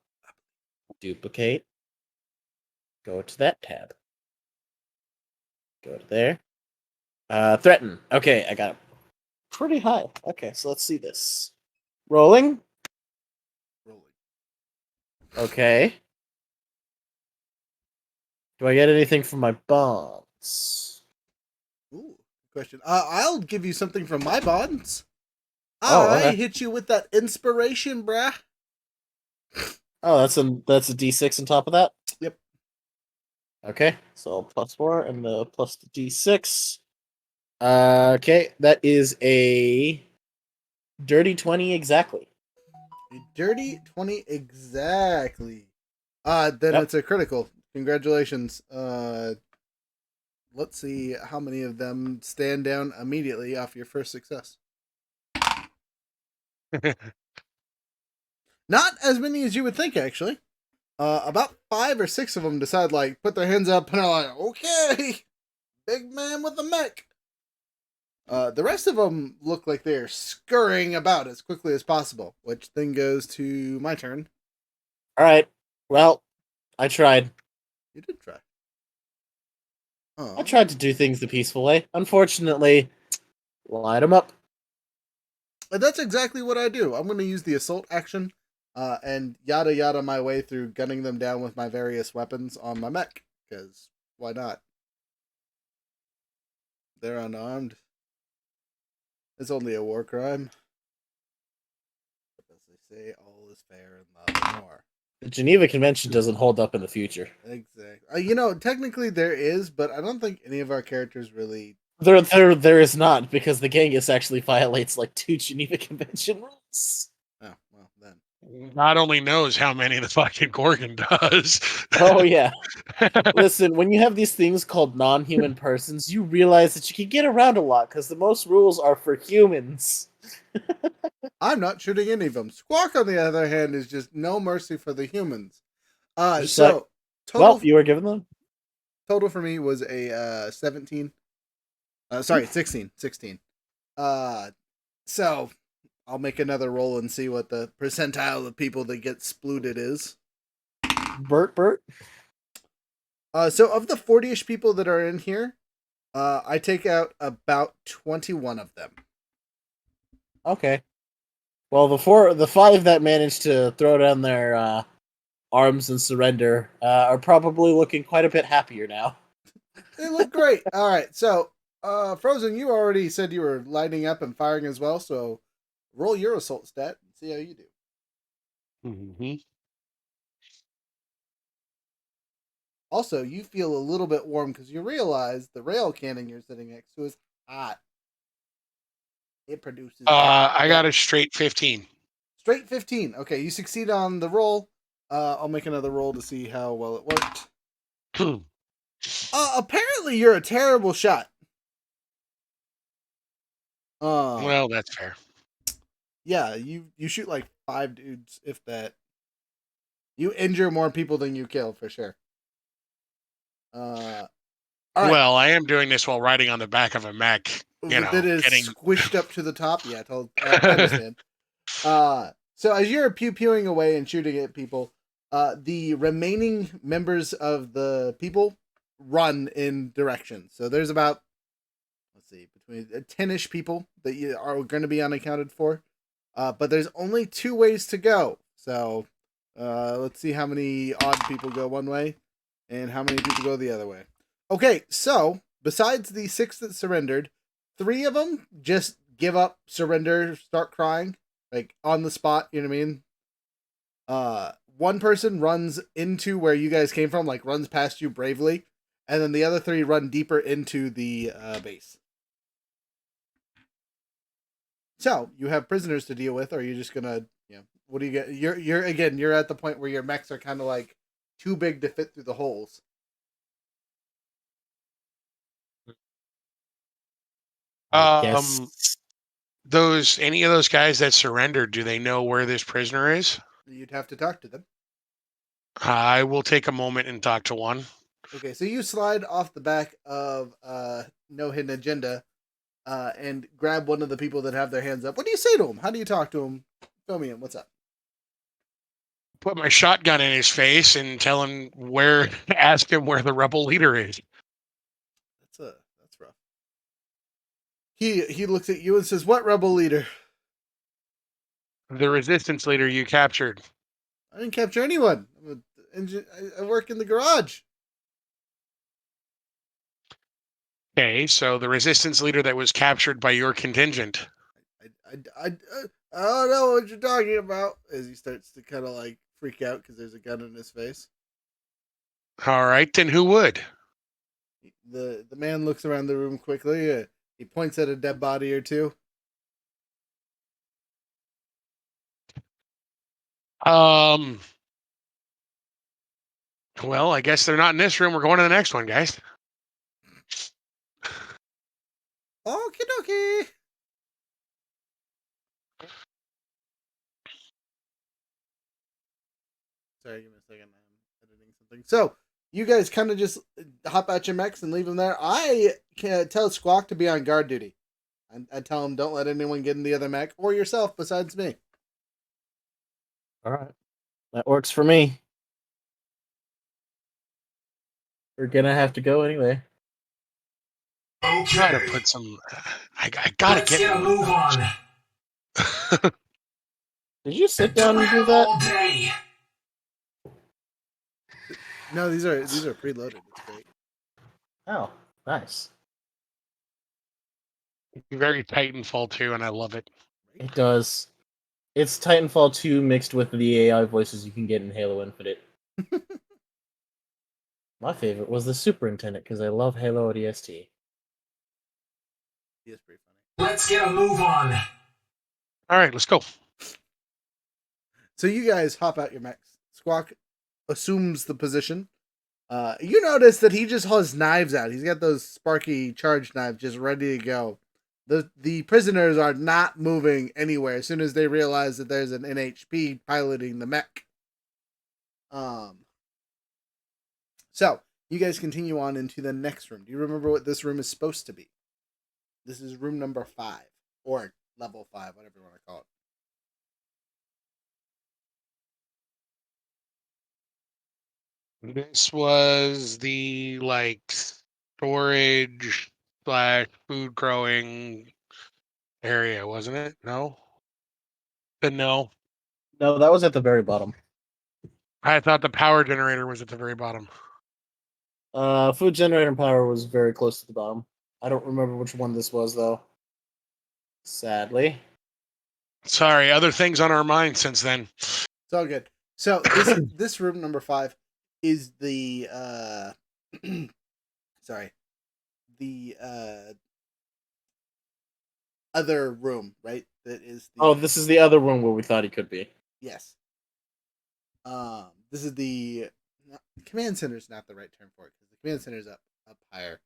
Duplicate. Go to that tab. Go to there. Threaten. Okay, I got it pretty high. Okay, so let's see this. Rolling. Okay. Do I get anything from my bonds? Ooh, question. I'll give you something from my bonds. Oh, I okay. hit you with that inspiration, brah. Oh, that's a D6 on top of that? Yep. Okay, so +4 and the plus the D6. Okay, that is a dirty 20 exactly. A dirty 20 exactly. Then Yep. it's a critical. Congratulations. Let's see how many of them stand down immediately off your first success. Not as many as you would think, actually. About 5 or 6 of them decide, put their hands up and are like, okay, big man with the mech. The rest of them look like they're scurrying about as quickly as possible, which then goes to my turn. All right. Well, I tried. You did try. I tried to do things the peaceful way. Unfortunately, light them up. And that's exactly what I do. I'm going to use the assault action and yada yada my way through gunning them down with my various weapons on my mech. Because why not? They're unarmed. It's only a war crime. As they say, all is fair in love and war. The Geneva Convention doesn't hold up in the future. Exactly. Technically there is, but I don't think any of our characters really... There is not, because the Genghis actually violates 2 Geneva Convention rules. Oh, well, then. Not only knows how many the fucking Gorgon does. Oh, yeah. Listen, when you have these things called non-human persons, you realize that you can get around a lot, because the most rules are for humans. I'm not shooting any of them. Squawk, on the other hand, is just no mercy for the humans. Total, well, you were given them? Total for me was a 17. Sorry, 16. 16. So I'll make another roll and see what the percentile of people that get splooted is. Bert? So of the 40-ish people that are in here, I take out about 21 of them. Okay. Well, the 5 that managed to throw down their arms and surrender are probably looking quite a bit happier now. They look great. All right, so Frozen, you already said you were lighting up and firing as well, so roll your assault stat and see how you do. Mm-hmm. Also, you feel a little bit warm because you realize the rail cannon you're sitting next to is hot. It produces. I got a straight 15. Straight 15. Okay, you succeed on the roll. I'll make another roll to see how well it worked. Apparently you're a terrible shot. Well, that's fair. Yeah, you shoot like 5 dudes, if that. You injure more people than you kill for sure. All right. Well, I am doing this while riding on the back of a mech. You know, that is getting squished up to the top. Yeah, I understand. So as you're pew-pewing away and shooting at people, the remaining members of the people run in directions. So there's about, let's see, between 10-ish people that you are going to be unaccounted for. But there's only 2 ways to go. So let's see how many odd people go one way and how many people go the other way. Okay, so besides the 6 that surrendered, 3 of them just give up, surrender, start crying, like on the spot, you know what I mean? One person runs into where you guys came from, like runs past you bravely, and then the other 3 run deeper into the base. So you have prisoners to deal with, or are you just gonna, what do you get? You're at the point where your mechs are kind of like too big to fit through the holes. I guess. Any of those guys that surrendered, do they know where this prisoner is? You'd have to talk to them. I will take a moment and talk to one. Okay, so you slide off the back of No Hidden Agenda and grab one of the people that have their hands up. What do you say to him? How do you talk to him? Fill me in. What's up? Put my shotgun in his face and tell him ask him where the rebel leader is. That's rough. He looks at you and says, "What rebel leader?" The resistance leader you captured. I didn't capture anyone. I work in the garage. Okay, so the resistance leader that was captured by your contingent. I don't know what you're talking about. As he starts to kind of like freak out because there's a gun in his face. All right, then who would? The man looks around the room quickly. He points at a dead body or 2. Well, I guess they're not in this room. We're going to the next one, guys. Okie dokie. Sorry, give me a second. I'm editing something. So, you guys kind of just hop out your mechs and leave them there. I can tell Squawk to be on guard duty. I tell him don't let anyone get in the other mech or yourself besides me. All right. That works for me. We're gonna have to go anyway. Try to put some. I gotta Let's get a move on. Did you sit down and do that? All day. No, these are preloaded. It's great. Oh, nice. Very Titanfall 2, and I love it. It does. It's Titanfall 2 mixed with the AI voices you can get in Halo Infinite. My favorite was the Superintendent because I love Halo ODST. He is pretty funny. Let's get a move on. All right, let's go. So you guys hop out your mechs. Squawk assumes the position. You notice that he just has knives out. He's got those sparky charge knives just ready to go. The prisoners are not moving anywhere as soon as they realize that there's an NHP piloting the mech. So you guys continue on into the next room. Do you remember what this room is supposed to be? This is room number 5 or level 5, whatever you want to call it. This was the storage / food growing area, wasn't it? No. Then no. No, that was at the very bottom. I thought the power generator was at the very bottom. Food generator and power was very close to the bottom. I don't remember which one this was though. Sadly. Sorry, other things on our mind since then. It's all good. So this room number 5 is the sorry, the other room, right? That is the Oh, this is the other one where we thought he could be. yes. This is the command center is not the right term for it because the command center is up higher.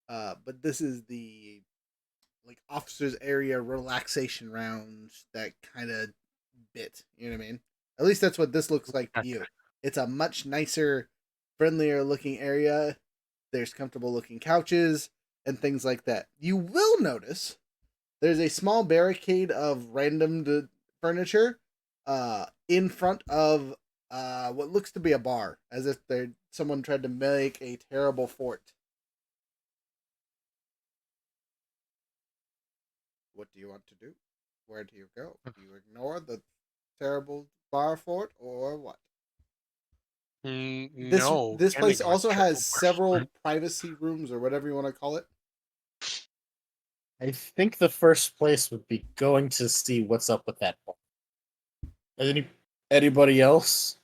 But this is the like officers area relaxation rounds, that kind of bit. You know what I mean? At least that's what this looks like to you. It's a much nicer, friendlier looking area. There's comfortable looking couches and things like that. You will notice there's a small barricade of random furniture in front of what looks to be a bar, as if someone tried to make a terrible fort. What do you want to do? Where do you go? Do you ignore the terrible bar fort or what? No. This can't place ignore also terrible has several person. privacy rooms or whatever you want to call it. I think the first place would be going to see what's up with that bar. Anybody else?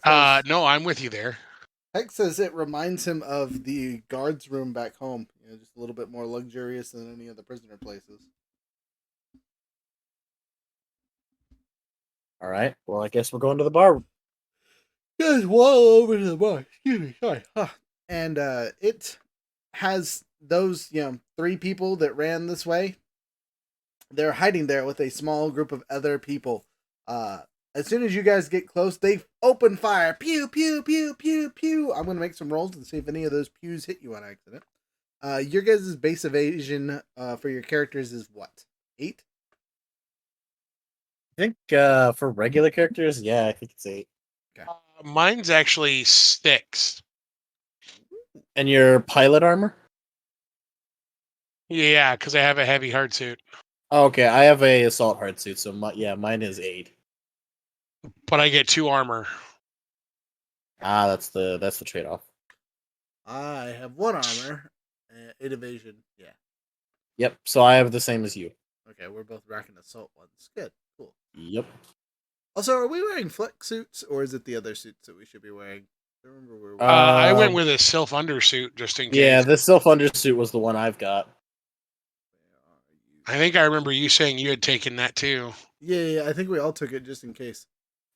No, I'm with you there. Heck says it reminds him of the guards' room back home. You know, just a little bit more luxurious than any of the prisoner places. All right. Well, I guess we're going to the bar. Guys, wall over to the bar. Excuse me, sorry. And it has those 3 people that ran this way. They're hiding there with a small group of other people. As soon as you guys get close, they open fire. Pew, pew, pew, pew, pew. I'm going to make some rolls and see if any of those pews hit you on accident. Your guys' base evasion for your characters is what? 8? I think for regular characters, yeah, I think it's 8. Okay. Mine's actually 6. And your pilot armor? Yeah, because I have a heavy hard suit. Oh, okay, I have a assault hard suit, so mine is 8. But I get 2 armor. Ah, that's the trade off. I have 1 armor, 8 evasion. Yeah. Yep. So I have the same as you. Okay, we're both rocking assault ones. Good, cool. Yep. Also, are we wearing flex suits, or is it the other suits that we should be wearing? I remember where we I went with a self undersuit just in case. Yeah, the self undersuit was the one I've got. I think I remember you saying you had taken that too. Yeah, I think we all took it just in case.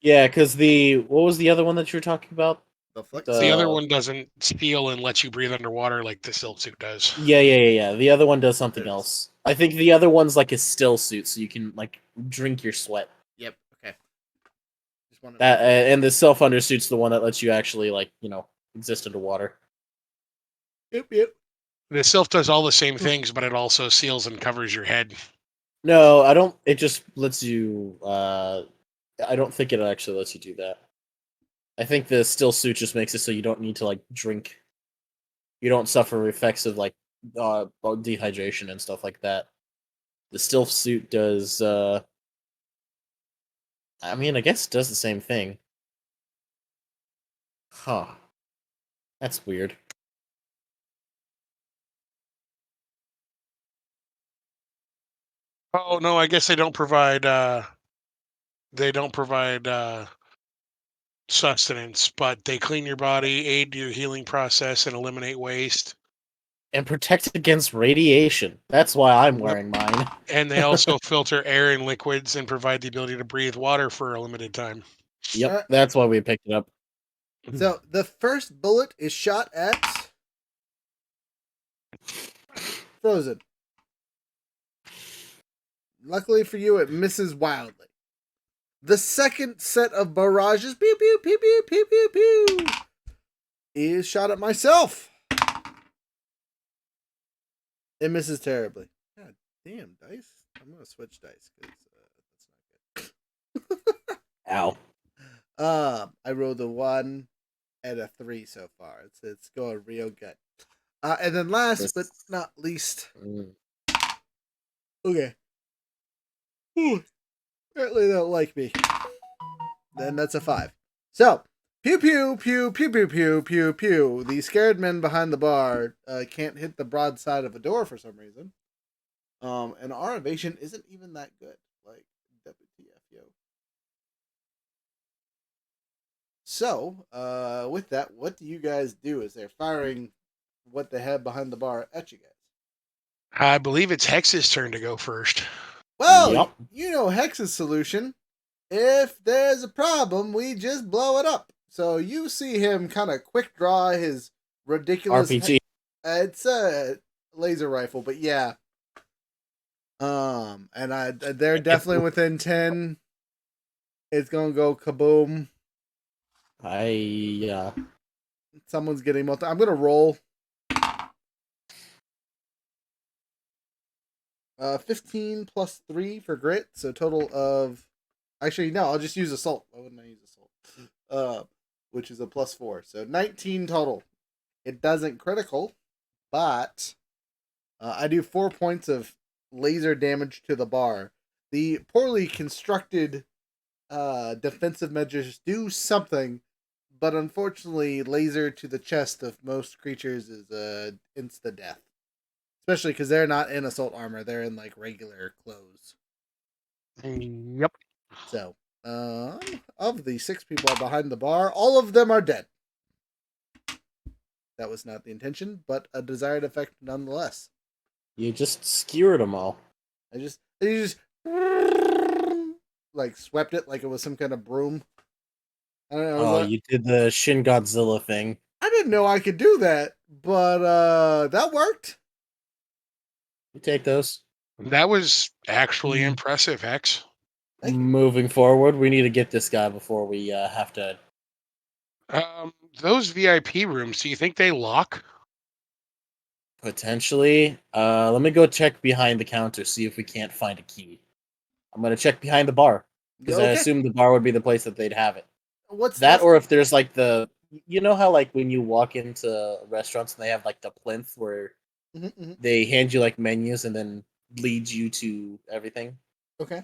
Yeah, because what was the other one that you were talking about? The flex. The other one doesn't steal and let you breathe underwater like the silk suit does. Yeah. The other one does something There it is. else. I think the other one's like a still suit, so you can like drink your sweat. Yep. Okay. Just wanted That and the self undersuit's the one that lets you actually exist underwater. Yep. The self does all the same things, but it also seals and covers your head. No, I don't. It just lets you. I don't think it actually lets you do that. I think the still suit just makes it so you don't need to like drink. You don't suffer effects of like dehydration and stuff like that. The still suit does. I mean, I guess it does the same thing. Huh. That's weird. Oh no, I guess they don't provide. They don't provide sustenance, but they clean your body, aid your healing process, and eliminate waste. And protect against radiation. That's why I'm Yep. wearing mine. And they also filter air and liquids and provide the ability to breathe water for a limited time. Yep, Alright. that's why we picked it up. So the first bullet is shot at Frozen. Luckily for you, it misses wildly. The second set of barrages, pew pew pew pew pew pew pew, is shot at myself. It misses terribly. God damn, dice. I'm gonna switch dice because that's not good. Ow. I rolled a 1 and a 3 so far. It's going real good. And then last but not least, okay. Whew. Apparently they don't like me. Then that's a 5. So, Pew pew pew pew pew pew pew pew. The scared men behind the bar can't hit the broadside of a door for some reason. And our evasion isn't even that good. Like WTF, yo. So, with that, what do you guys do as they're firing what they have behind the bar at you guys? I believe it's Hex's turn to go first. Well, Yup. you know Hex's solution. If there's a problem, we just blow it up. So you see him kind of quick draw his ridiculous RPG. it's a laser rifle, but yeah. And they're definitely within 10. It's gonna go kaboom. Someone's getting multi. I'm gonna roll. 15 plus 3 for grit, so total of. Actually, no, I'll just use assault. Why wouldn't I use assault? Which is a plus 4, so 19 total. It doesn't critical, but I do 4 points of laser damage to the bar. The poorly constructed defensive measures do something, but unfortunately, laser to the chest of most creatures is insta death. Especially because they're not in assault armor; they're in like regular clothes. Yep. So, of the 6 people behind the bar, all of them are dead. That was not the intention, but a desired effect nonetheless. You just skewered them all. You just like swept it like it was some kind of broom. I don't know. Oh, you did the Shin Godzilla thing. I didn't know I could do that, but that worked. You take those. That was actually impressive, Hex. Thank you. Moving forward, we need to get this guy before we have to. Those VIP rooms, do you think they lock? Potentially. Let me go check behind the counter, see if we can't find a key. I'm gonna check behind the bar. Because I assume the bar would be the place that they'd have it. What's that, or if there's like the, you know how like when you walk into restaurants and they have like the plinth where they hand you like menus and then lead you to everything. Okay.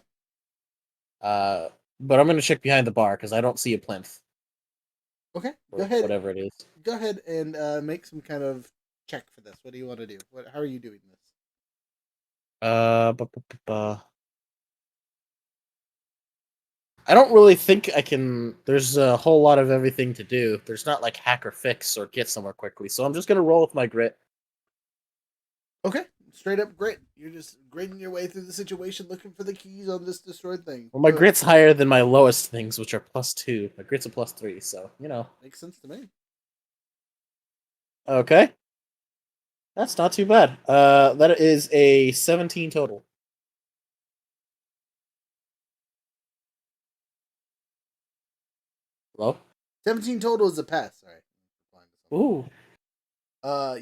But I'm gonna check behind the bar because I don't see a plinth. Okay. Or Go ahead. whatever it is. Go ahead and make some kind of check for this. What do you want to do? How are you doing this? I don't really think I can. There's a whole lot of everything to do. There's not like hack or fix or get somewhere quickly. So I'm just gonna roll with my grit. Okay, straight up grit. You're just gritting your way through the situation, looking for the keys on this destroyed thing. Well, my grit's higher than my lowest things, which are +2. My grit's a +3, so you know. Makes sense to me. Okay, that's not too bad. That is a 17 total. Hello? 17 total is a pass. Sorry. Ooh.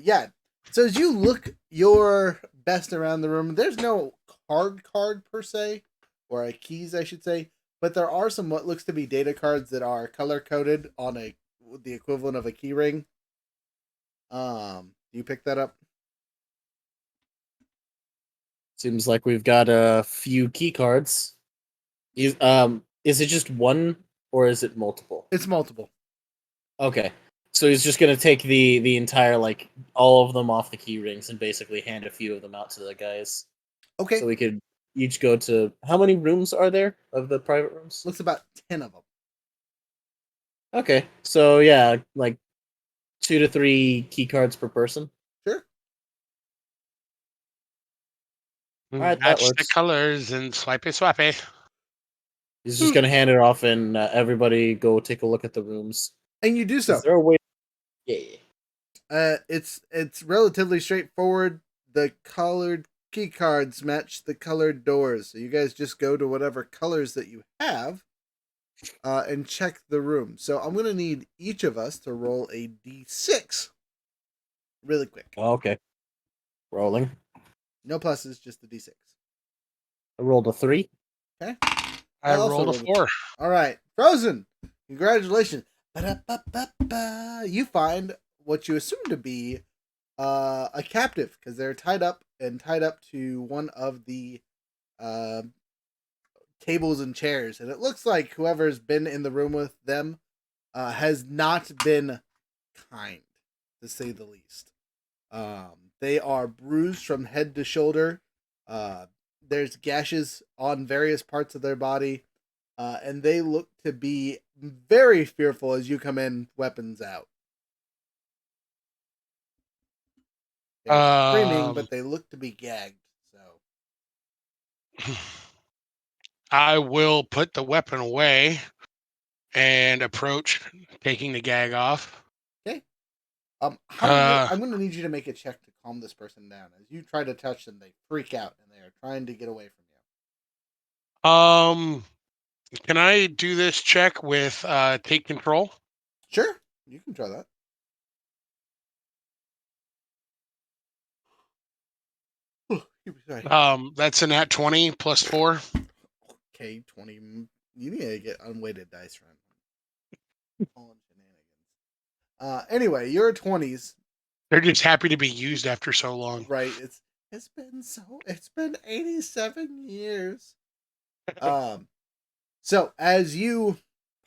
Yeah. So as you look your best around the room, there's no card per se, or keys, I should say, but there are some what looks to be data cards that are color coded on the equivalent of a key ring. Do you pick that up? Seems like we've got a few key cards. Is it just one or is it multiple? It's multiple. Okay. So he's just gonna take the entire, like, all of them off the key rings and basically hand a few of them out to the guys. Okay. So we could each go to, how many rooms are there of the private rooms? Looks about 10 of them. Okay. So yeah, like 2 to 3 key cards per person. Sure. Alright, that Match the works. colors and swipey swappy. He's just gonna hand it off and everybody go take a look at the rooms. And you do so. Is there a way? Yeah. It's relatively straightforward. The colored key cards match the colored doors, so you guys just go to whatever colors that you have, and check the room. So I'm gonna need each of us to roll a d6, really quick. Oh, okay. Rolling. No pluses, just the d6. I rolled a 3. Okay. I also rolled a rolled a 4. All right, Frozen. Congratulations. Ba-da-ba-ba-ba. You find what you assume to be a captive because they're tied up to one of the tables and chairs, and it looks like whoever's been in the room with them has not been kind, to say the least. They are bruised from head to shoulder. There's gashes on various parts of their body, and they look to be very fearful as you come in, weapons out. They're screaming, but they look to be gagged. So I will put the weapon away and approach, taking the gag off. okay. How are you? I'm going to need you to make a check to calm this person down. As you try to touch them, they freak out and they are trying to get away from you. Can I do this check with take control? Sure, you can try that. Sorry. That's a nat 20 plus 4. Okay, 20. You need to get unweighted dice run. Anyway, your 20s. They're just happy to be used after so long. Right. It's been 87 years. So as you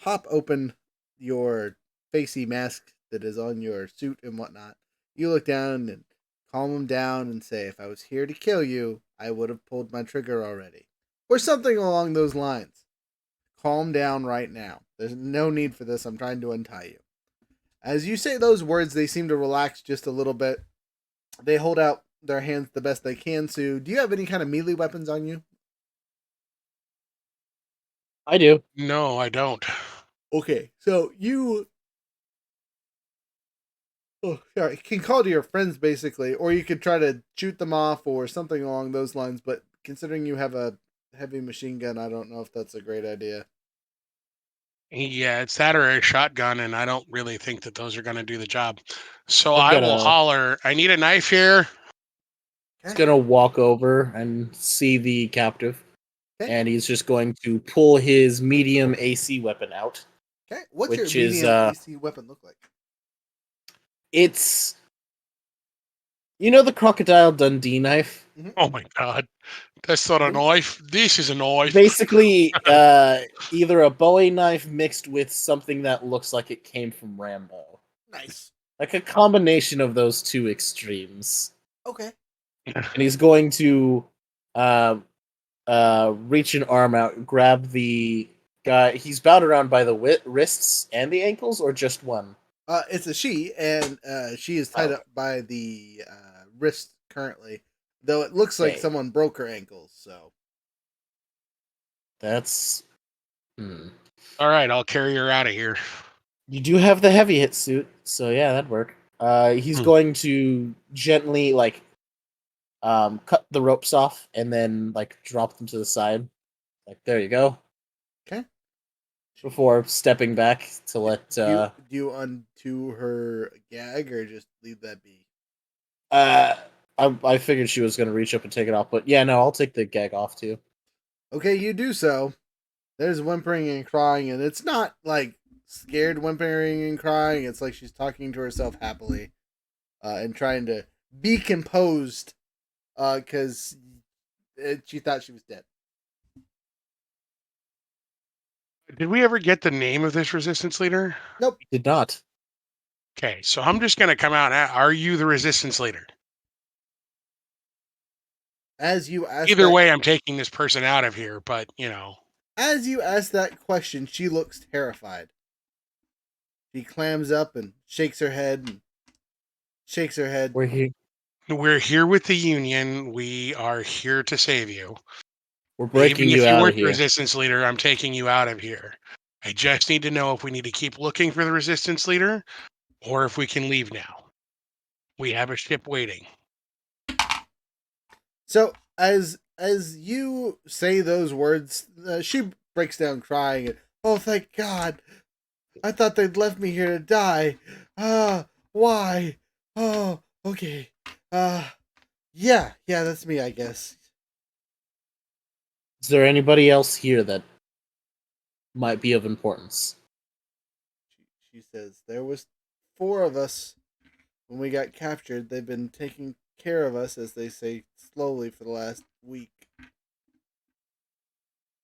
pop open your facey mask that is on your suit and whatnot, you look down and calm them down and say, if I was here to kill you, I would have pulled my trigger already. Or something along those lines. Calm down right now. There's no need for this. I'm trying to untie you. As you say those words, they seem to relax just a little bit. They hold out their hands the best they can. So, do you have any kind of melee weapons on you? I do. No, I don't. Okay, so you can call to your friends basically, or you could try to shoot them off or something along those lines. But considering you have a heavy machine gun, I don't know if that's a great idea. Yeah, it's that or a shotgun, and I don't really think that those are going to do the job. So I've I got will holler, I need a knife here. He's gonna walk over and see the captive, Okay. and he's just going to pull his medium AC weapon out. Okay, what's your Which is, medium AC weapon look like? It's, you know, the Crocodile Dundee knife. Oh my God. That's not a knife. This is a knife. Basically, either a Bowie knife mixed with something that looks like it came from Rambo. Nice. Like a combination of those two extremes. Okay. And he's going to reach an arm out, grab the guy. He's bound around by the wrists and the ankles, or just one? It's a she, and she is tied up by the wrist currently. Though it looks like someone broke her ankles, so that's. All right, I'll carry her out of here. You do have the heavy hit suit, so yeah, that'd work. He's going to gently cut the ropes off and then drop them to the side. Like, there you go. Okay. Before stepping back to let do you undo her gag or just leave that be? I figured she was gonna reach up and take it off, but yeah, no, I'll take the gag off too. Okay, you do so. There's whimpering and crying, and it's not like scared whimpering and crying. It's like she's talking to herself happily, and trying to be composed, because she thought she was dead. Did we ever get the name of this resistance leader? Nope. Did not. Okay, so I'm just going to come out and are you the resistance leader? As you ask Either way, I'm taking this person out of here, but, you know. As you ask that question, she looks terrified. She clams up and shakes her head. We're here. We're here with the Union. We are here to save you. We're breaking Even you if you out weren't of the here. resistance leader, I'm taking you out of here. I just need to know if we need to keep looking for the resistance leader or if we can leave now. We have a ship waiting. So as you say those words, she breaks down crying. And, oh, thank God! I thought they'd left me here to die. Why? Oh, okay. Yeah, that's me, I guess. Is there anybody else here that might be of importance? She says, there was 4 of us when we got captured. They've been taking care of us, as they say, slowly for the last week.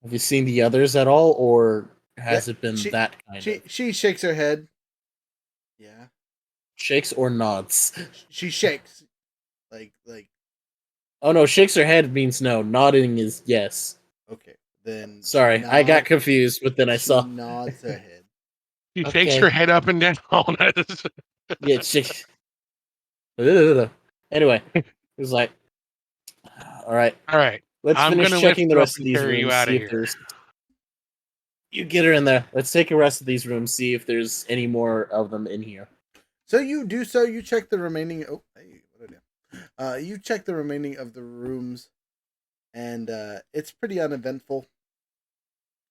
Have you seen the others at all, or has it been she- that kind of? She shakes her head. Yeah. Shakes or nods? She shakes. Like Oh no, shakes her head means no. Nodding is yes. okay. Then Sorry, I got confused, but then I she saw. nods her head. She Okay. shakes her head up and down. Yeah, it shakes. Anyway, it was like, all right, All right. let's I'm finish gonna checking lift the you up rest of and these carry you rooms. out See of if here. there's. You get her in there. Let's take the rest of these rooms. See if there's any more of them in here. So you do so. You check the remaining. Oh, hey, what did I do? You check the remaining of the rooms, and it's pretty uneventful.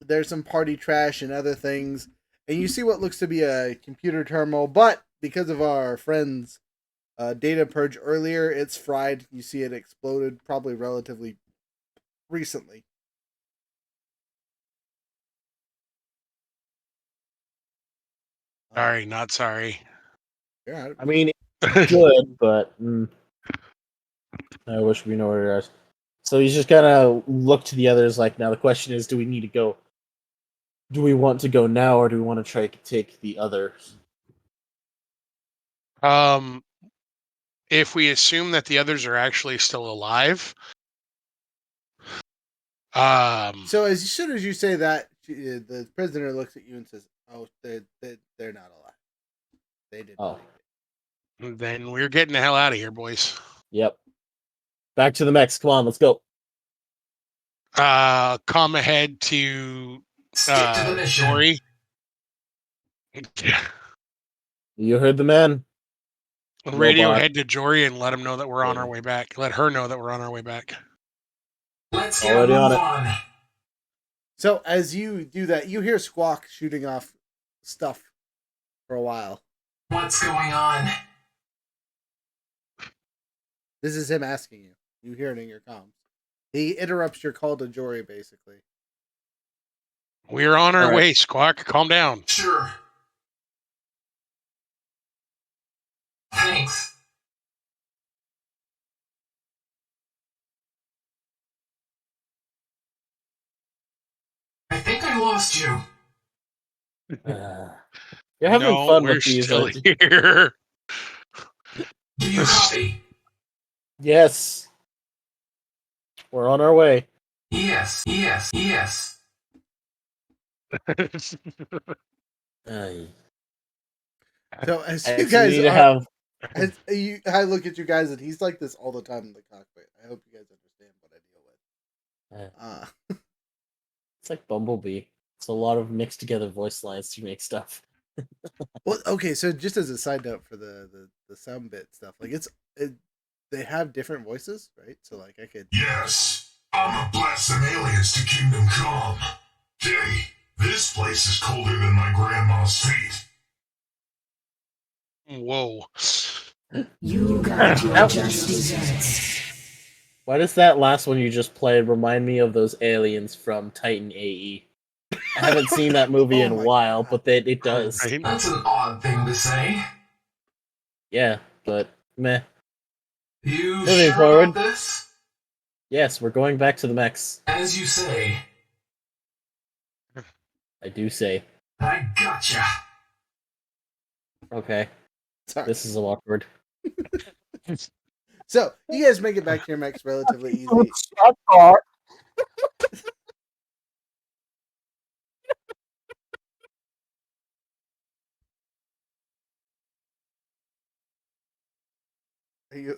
There's some party trash and other things, and you see what looks to be a computer terminal, but because of our friend's data purge earlier, it's fried. You see it exploded probably relatively recently. Sorry, not sorry. Yeah, I mean, it's good, but I wish we know where it is. So he's just gonna look to the others. Like, now the question is, do we need to go? Do we want to go now, or do we want to try to take the others? If we assume that the others are actually still alive, So as soon as you say that, the prisoner looks at you and says, "Oh, they're not alive. They didn't Oh, make it." then we're getting the hell out of here, boys. yep. Back to the mechs. Come on, let's go. Come ahead to Stick to the mission. Jory. You heard the man. Radio Robot. head to Jory and let him know that we're on Yeah. our way back. Let her know that we're on our way back. Let's get Already a on move it. on. So as you do that, you hear Squawk shooting off stuff for a while. What's going on? This is him asking you. You hear it in your comms. He interrupts your call to Jory, basically. We're on our All right. way, Squawk. Calm down. Sure. Thanks. I think I lost you. You're having No, fun we're with these. still here. Do you copy? Yes. We're on our way. Yes. So as I you guys need to are, have. I look at you guys, and he's like this all the time in the cockpit. I hope you guys understand what I deal with. It's like Bumblebee. It's a lot of mixed together voice lines to make stuff. Well, okay. So just as a side note for the sound bit stuff, like they have different voices, right? So like I could. Yes, I'ma blast some aliens to Kingdom Come. Hey, this place is colder than my grandma's feet. Whoa. You got your just desserts. Why does that last one you just played remind me of those aliens from Titan AE? I haven't seen that movie Oh in a my while, God. but it does. Right? That's an odd thing to say. Yeah, but meh. You Moving sure forward. about this? Yes, we're going back to the mechs. As you say. I do say. I gotcha. Okay, Sorry. this is awkward. So you guys make it back to your mechs relatively easy.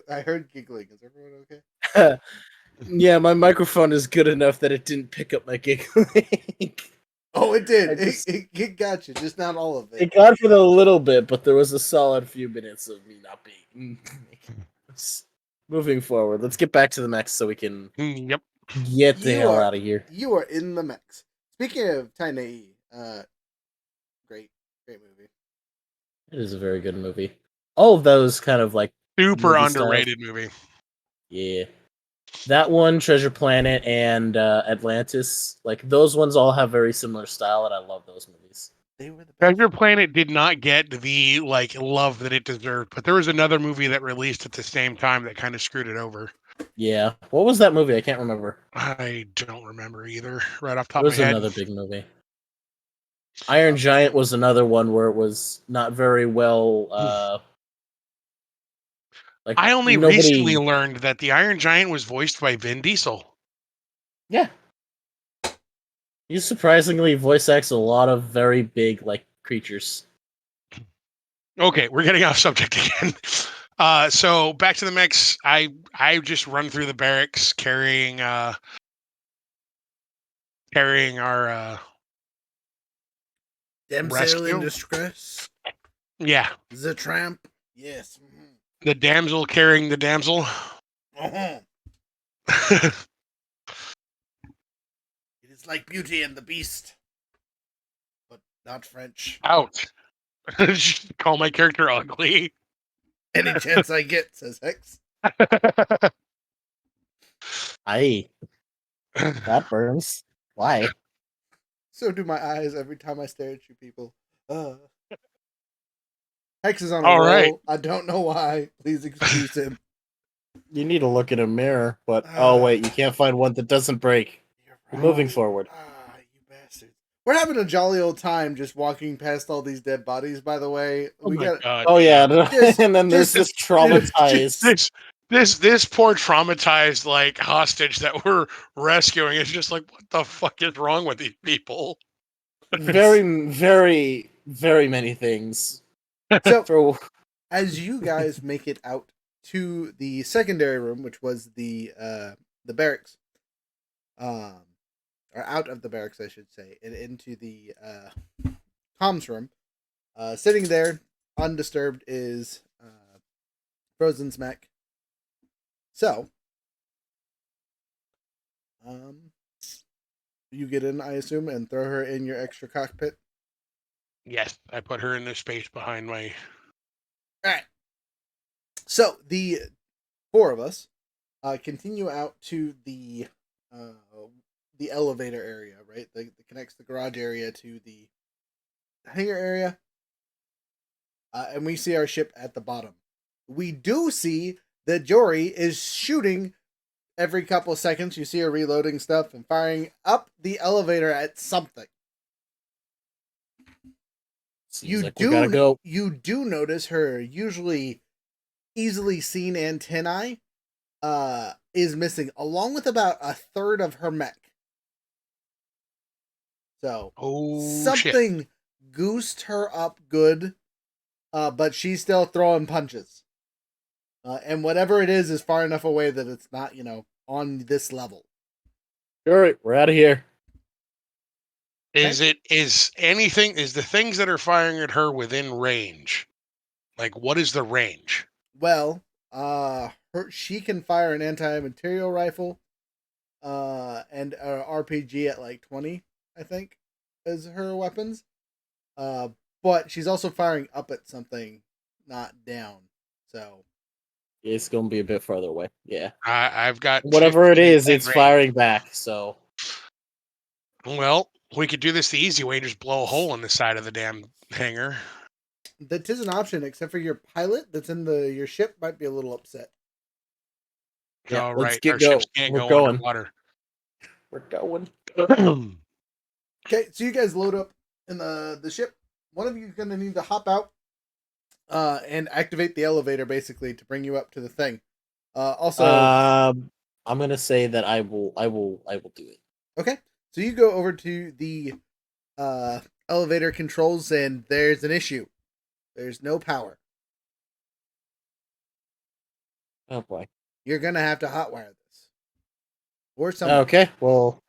I heard giggling. Is everyone okay? Yeah, my microphone is good enough that it didn't pick up my giggling. Oh, it did. I just- It got you, just not all of it. It got it a little bit, but there was a solid few minutes of me not being. Moving forward, let's get back to the mechs so we can Yep. get the You hell are- out of here. You are in the mechs. Speaking of Titan AE, great movie. It is a very good movie. All of those kind of like Super movie styles. underrated movie. Yeah. That one, Treasure Planet, and Atlantis, like those ones all have very similar style, and I love those movies. They were the best. Treasure Planet did not get the love that it deserved, but there was another movie that released at the same time that kind of screwed it over. Yeah. What was that movie? I can't remember. I don't remember either, right off the It top of was my head. another big movie. Iron Giant was another one where it was not very well. Like I only recently nobody. learned that the Iron Giant was voiced by Vin Diesel. Yeah, he surprisingly voice acts a lot of very big like creatures. Okay, we're getting off subject again. So back to the mechs. I just run through the barracks carrying our Damsel in rescue. distress. Yeah, The tramp. Yes. the damsel carrying the damsel. Uh-huh. It is like Beauty and the Beast, but not French. Ouch. Just call my character ugly. Any chance I get, says Hex. Aye, that burns. Why? So do my eyes every time I stare at you people. Hex is on a All roll. right. I don't know why. Please excuse him. You need to look in a mirror, but oh wait, you can't find one that doesn't break. You're We're moving forward. You bastards. We're having a jolly old time just walking past all these dead bodies, by the way. Oh We my got god. Oh yeah, Just- and then there's just- this traumatized. This poor traumatized like hostage that we're rescuing is just like, what the fuck is wrong with these people? very, very, very many things. So For as you guys make it out to the secondary room, which was the barracks, or out of the barracks, I should say, and into the comms room, sitting there undisturbed is Frozen's mech. So, you get in, I assume, and throw her in your extra cockpit. Yes, I put her in the space behind my. All right. So the four of us continue out to the elevator area, right? That connects the garage area to the hangar area, and we see our ship at the bottom. We do see that Jory is shooting every couple of seconds. You see her reloading stuff and firing up the elevator at something. seems like we gotta go. You do notice her usually easily seen antennae is missing, along with about a third of her mech. So something Shit. goosed her up good, but she's still throwing punches. And whatever it is far enough away that it's not, on this level. All right, we're out of here. Is the things that are firing at her within range? Like, what is the range? Well, she can fire an anti-material rifle, and an RPG at like 20, I think, is her weapons. But she's also firing up at something, not down. So It's gonna be a bit farther away. Yeah, I've got whatever it 15 is, in it's range. firing back. So, Well, we could do this the easy way: just blow a hole in the side of the damn hangar. that is an option, except for your pilot that's in your ship might be a little upset. yeah, All let's right, get our go. ships can't We're go going. underwater. We're going. Okay, so you guys load up in the ship. One of you is gonna need to hop out, and activate the elevator basically to bring you up to the thing. Also, I'm gonna say that I will do it. okay, so you go over to the elevator controls, and there's an issue. There's no power. Oh boy. You're gonna have to hotwire this, or something. Okay, well,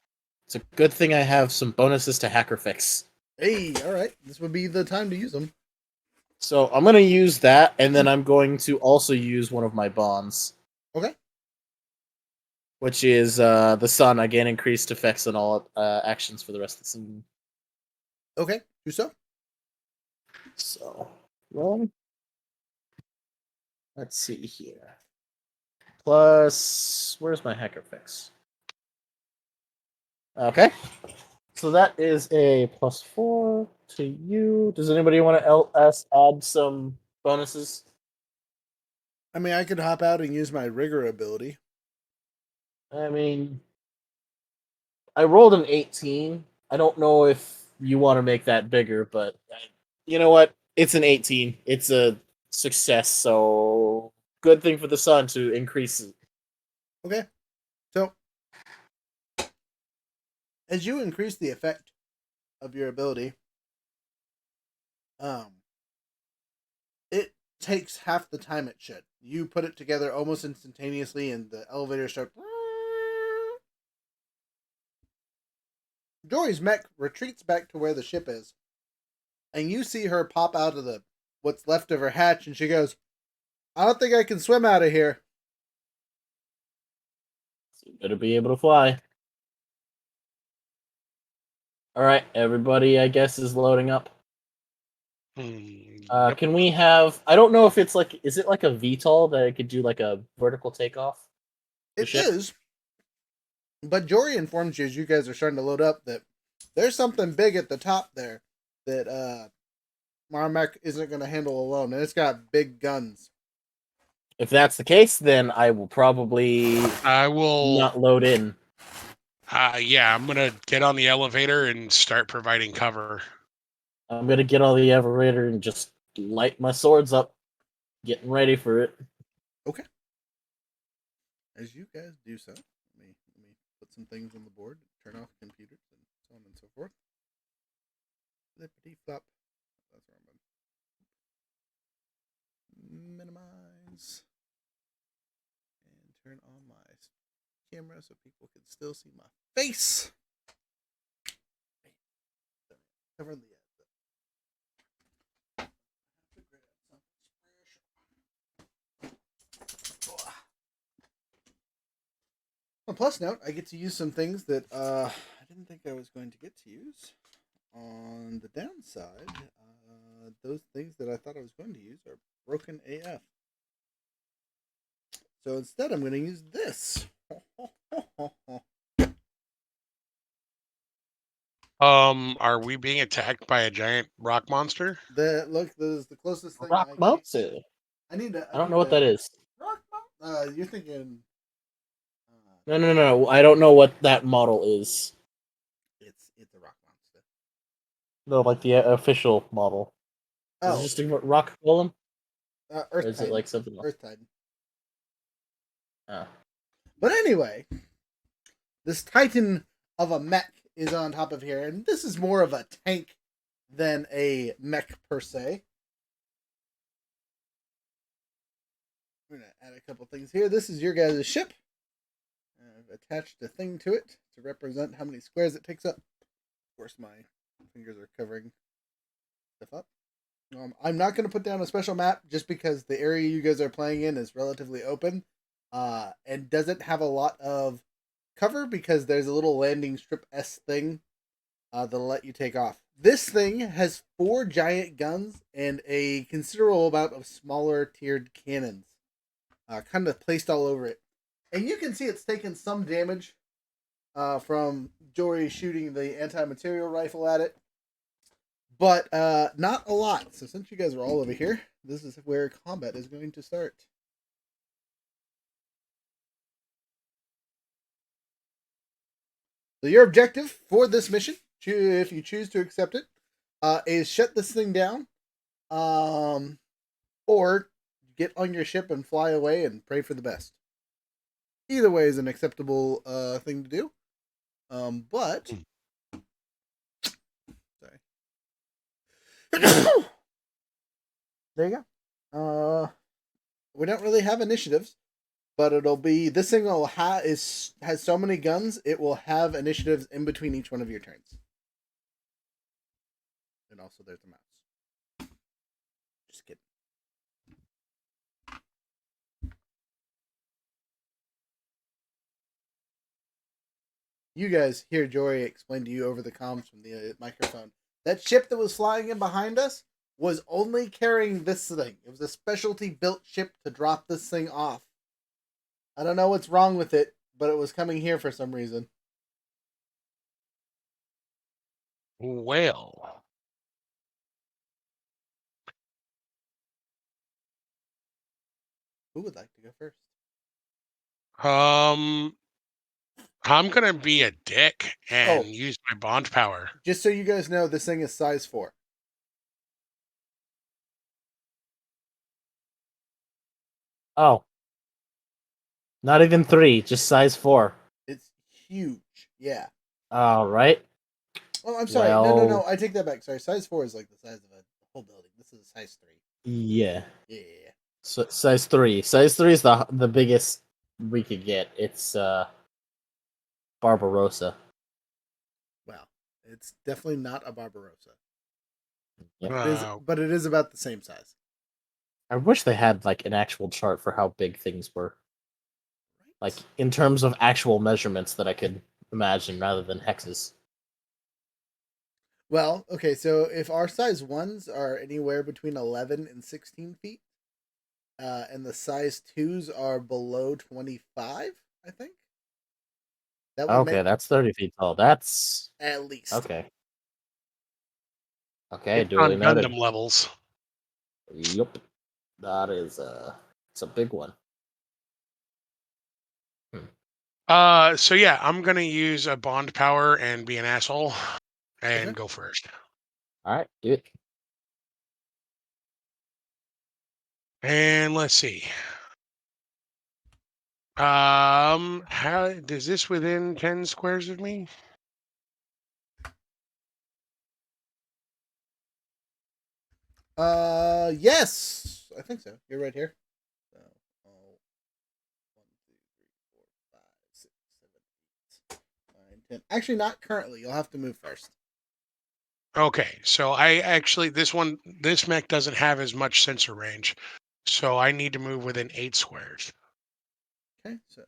it's a good thing I have some bonuses to hacker fix. Hey, all right, this would be the time to use them. So I'm gonna use that, and then I'm going to also use one of my bonds, Okay. which is the sun. I gain increased effects on all actions for the rest of the scene. Okay, do so. So, well, let's see here. Plus, where's my hacker fix? Okay, so that is a +4 to you. Does anybody want to add some bonuses? I mean, I could hop out and use my rigor ability. I mean, I rolled an 18. I don't know if you want to make that bigger, but you know what? It's an 18. It's a success, so good thing for the sun to increase it. Okay. So, as you increase the effect of your ability, it takes half the time it should. You put it together almost instantaneously, and the elevator starts. Jory's mech retreats back to where the ship is, and you see her pop out of the what's left of her hatch, and she goes, "I don't think I can swim out of here." So you better be able to fly. All right, everybody, I guess, is loading up. Yep. Can we have? I don't know if it's like, is it like a VTOL that it could do like a vertical takeoff? The It ship? is, but Jory informs you as you guys are starting to load up that there's something big at the top there that Marmac isn't going to handle alone, and it's got big guns. If that's the case, then I will probably I will. not load in. Yeah, I'm gonna get on the elevator and start providing cover. I'm gonna get on the elevator and just light my swords up, getting ready for it. Okay. As you guys do so, let me put some things on the board, turn off computers, and so on and so forth. Flippity flop. That's wrong button. Minimize. And turn on my camera so people can still see my face. Cover the On a plus note, I get to use some things that I didn't think I was going to get to use. On the downside, those things that I thought I was going to use are broken AF. So instead, I'm going to use this. Are we being attacked by a giant rock monster? Look, this is the closest thing Rock I monster. I need to. I don't know what that is. Rock you're thinking. No. I don't know what that model is. It's a rock monster. No, like the official model. Is it just a rock golem? Earth Or is it Titan. like something else? Earth Titan. Oh. But anyway, this Titan of a mech is on top of here, and this is more of a tank than a mech per se. I'm gonna add a couple things here. This is your guys' ship. I've attached a thing to it to represent how many squares it takes up. Of course, my fingers are covering stuff up. I'm not going to put down a special map just because the area you guys are playing in is relatively open and doesn't have a lot of cover because there's a little landing strip S thing that'll let you take off. This thing has 4 giant guns and a considerable amount of smaller tiered cannons kind of placed all over it. And you can see it's taken some damage from Jory shooting the anti-material rifle at it. But not a lot. So since you guys are all over here, this is where combat is going to start. So your objective for this mission, if you choose to accept it, is shut this thing down, or get on your ship and fly away and pray for the best. Either way is an acceptable thing to do. But sorry. There you go. We don't really have initiatives, but it'll be this thing will has so many guns. It will have initiatives in between each one of your turns. And also, there's a mouse. Just kidding. You guys hear Jory explain to you over the comms from the microphone. That ship that was flying in behind us was only carrying this thing. It was a specialty built ship to drop this thing off. I don't know what's wrong with it, but it was coming here for some reason. Well, Who would like to go first? I'm gonna be a dick and Oh. use my bond power. Just so you guys know, this thing is size 4. Oh. Not even 3, just size 4. It's huge. Yeah. All right. Oh, I'm sorry. No. Well- I take that back. Sorry. Size 4 is like the size of a whole building. This is a size 3. Yeah. Yeah. So, size 3. Size 3 is the biggest we could get. It's Barbarossa. Wow. It's definitely not a Barbarossa. Yeah. But it is about the same size. I wish they had like an actual chart for how big things were. Right? Like in terms of actual measurements that I could imagine rather than hexes. Well, okay, so if our size 1s are anywhere between 11 and 16 feet, and the size 2s are below 25, I think. That would Okay, make that's 30 feet tall. That's at least. okay. Okay, It's duly on noted. Gundam levels. Yup. That is it's a big one. So yeah, I'm gonna use a bond power and be an asshole and Okay. go first. Alright, do it. And let's see. How is this within 10 squares of me? Yes, I think so. You're right here. So, 1, 2, 3, 4, 5, 6, 7, 8, 9, 10. Actually, not currently. You'll have to move first. Okay, so I actually this mech doesn't have as much sensor range, so I need to move within 8 squares. Okay, so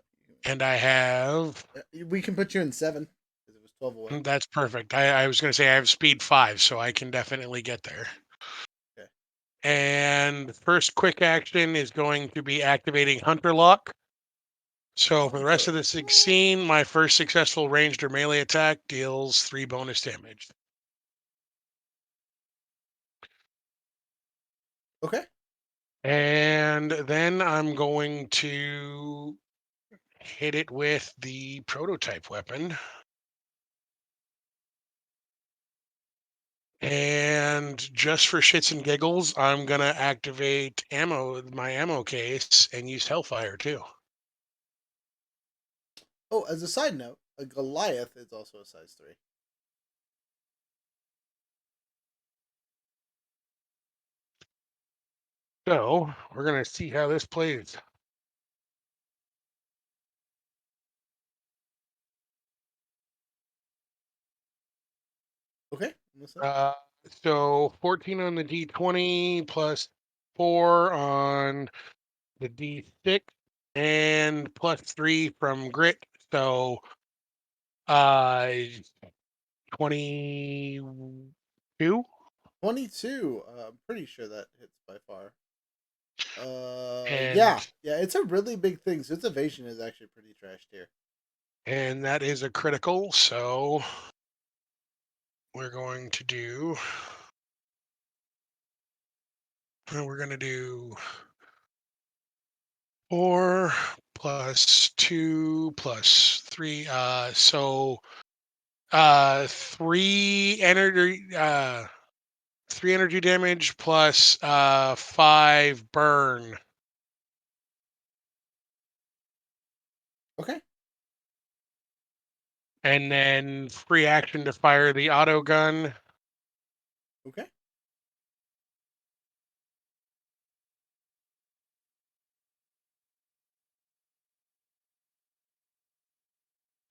And I have we can put you in 7 because it was 12 away. that's perfect. I was gonna say I have speed 5, so I can definitely get there. Okay. And first quick action is going to be activating Hunter Lock. So for the rest of the 16, my first successful ranged or melee attack deals 3 bonus damage. Okay. And then I'm going to hit it with the prototype weapon. And just for shits and giggles, I'm going to activate my ammo case, and use Hellfire too. Oh, as a side note, a Goliath is also a size 3. So we're going to see how this plays. Okay. I'm listening. So 14 on the D20 plus 4 on the D6 and plus 3 from grit. So 22. 22. I'm pretty sure that hits by far. And Yeah. It's a really big thing. So its evasion is actually pretty trashed here. and that is a critical. So we're going to do. We're going to do 4 plus 2 plus 3. So 3 energy damage plus 5 burn. Okay. And then free action to fire the auto gun. Okay.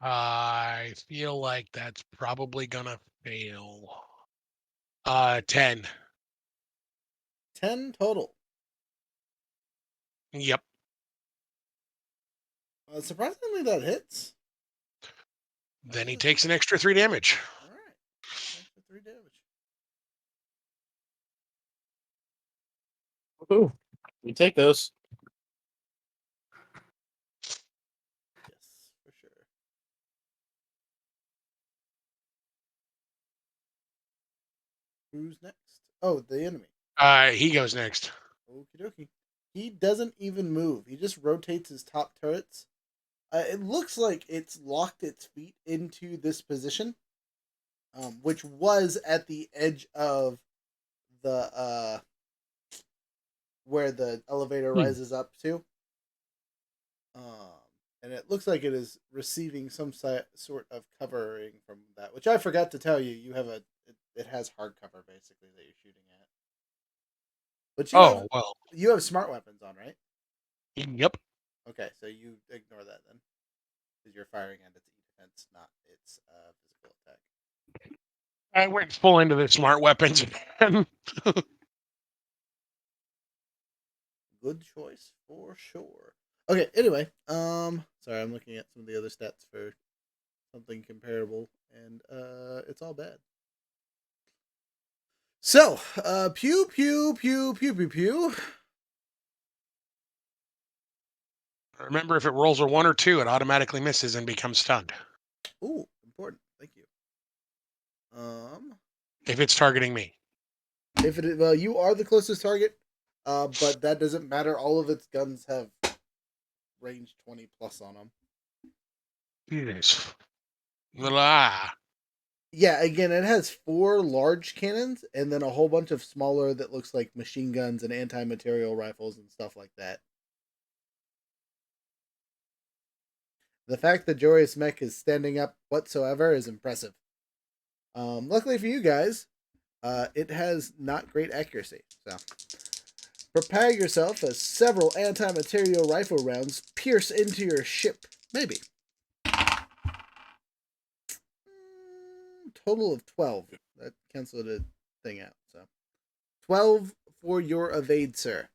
I feel like that's probably gonna fail. 10. 10 total. Yep. Surprisingly, that hits. Then he takes an extra 3 damage. All right. Extra 3 damage. Ooh, we take those. Yes, for sure. Who's next? Oh, the enemy. He goes next. Okie dokie. He doesn't even move. He just rotates his top turrets It looks like it's locked its feet into this position, which was at the edge of the where the elevator rises up to. And it looks like it is receiving some sort of covering from that, which I forgot to tell you. You have it has hard cover basically that you're shooting at. But Well. You have smart weapons on, right? Yep. Okay, so you ignore that then, because you're firing at its defense, not its physical attack. I went full into the smart weapons again. Good choice for sure. Okay, anyway, sorry, I'm looking at some of the other stats for something comparable, and it's all bad. So, pew pew pew pew pew pew. Remember, if it rolls a 1 or 2, it automatically misses and becomes stunned. Ooh, important. Thank you. If it's targeting me. If it well, you are the closest target, but that doesn't matter. All of its guns have range 20 plus on them. Yes. Blah. Yeah, again, it has 4 large cannons and then a whole bunch of smaller that looks like machine guns and anti-material rifles and stuff like that. The fact that Jory's mech is standing up whatsoever is impressive. Luckily for you guys, it has not great accuracy. So, prepare yourself as several anti-material rifle rounds pierce into your ship. Maybe. Total of 12. That canceled a thing out. So, 12 for your evade, sir.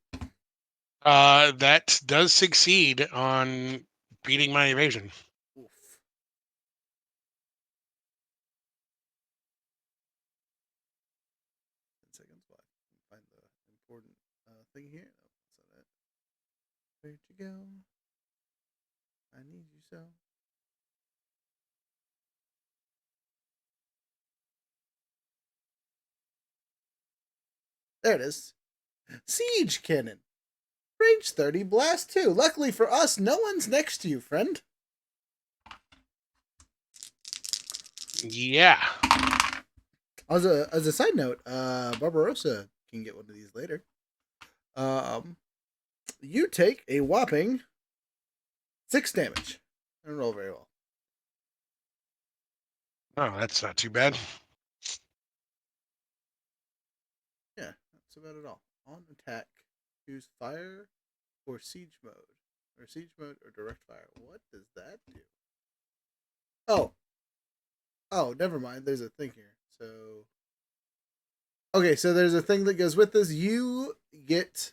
That does succeed on beating my evasion. Oof. Seconds. Well, I can find the important thing here. So that. Where'd you go? I need you so. There it is. Siege cannon. Range 30, blast 2. Luckily for us, no one's next to you, friend. Yeah. As a side note, Barbarossa can get one of these later. You take a whopping 6 damage. I don't roll very well. Oh, that's not too bad. Yeah, that's about it all. On attack, choose fire or siege mode. Or siege mode or direct fire. What does that do? Oh, never mind. There's a thing here. So, okay, so there's a thing that goes with this. You get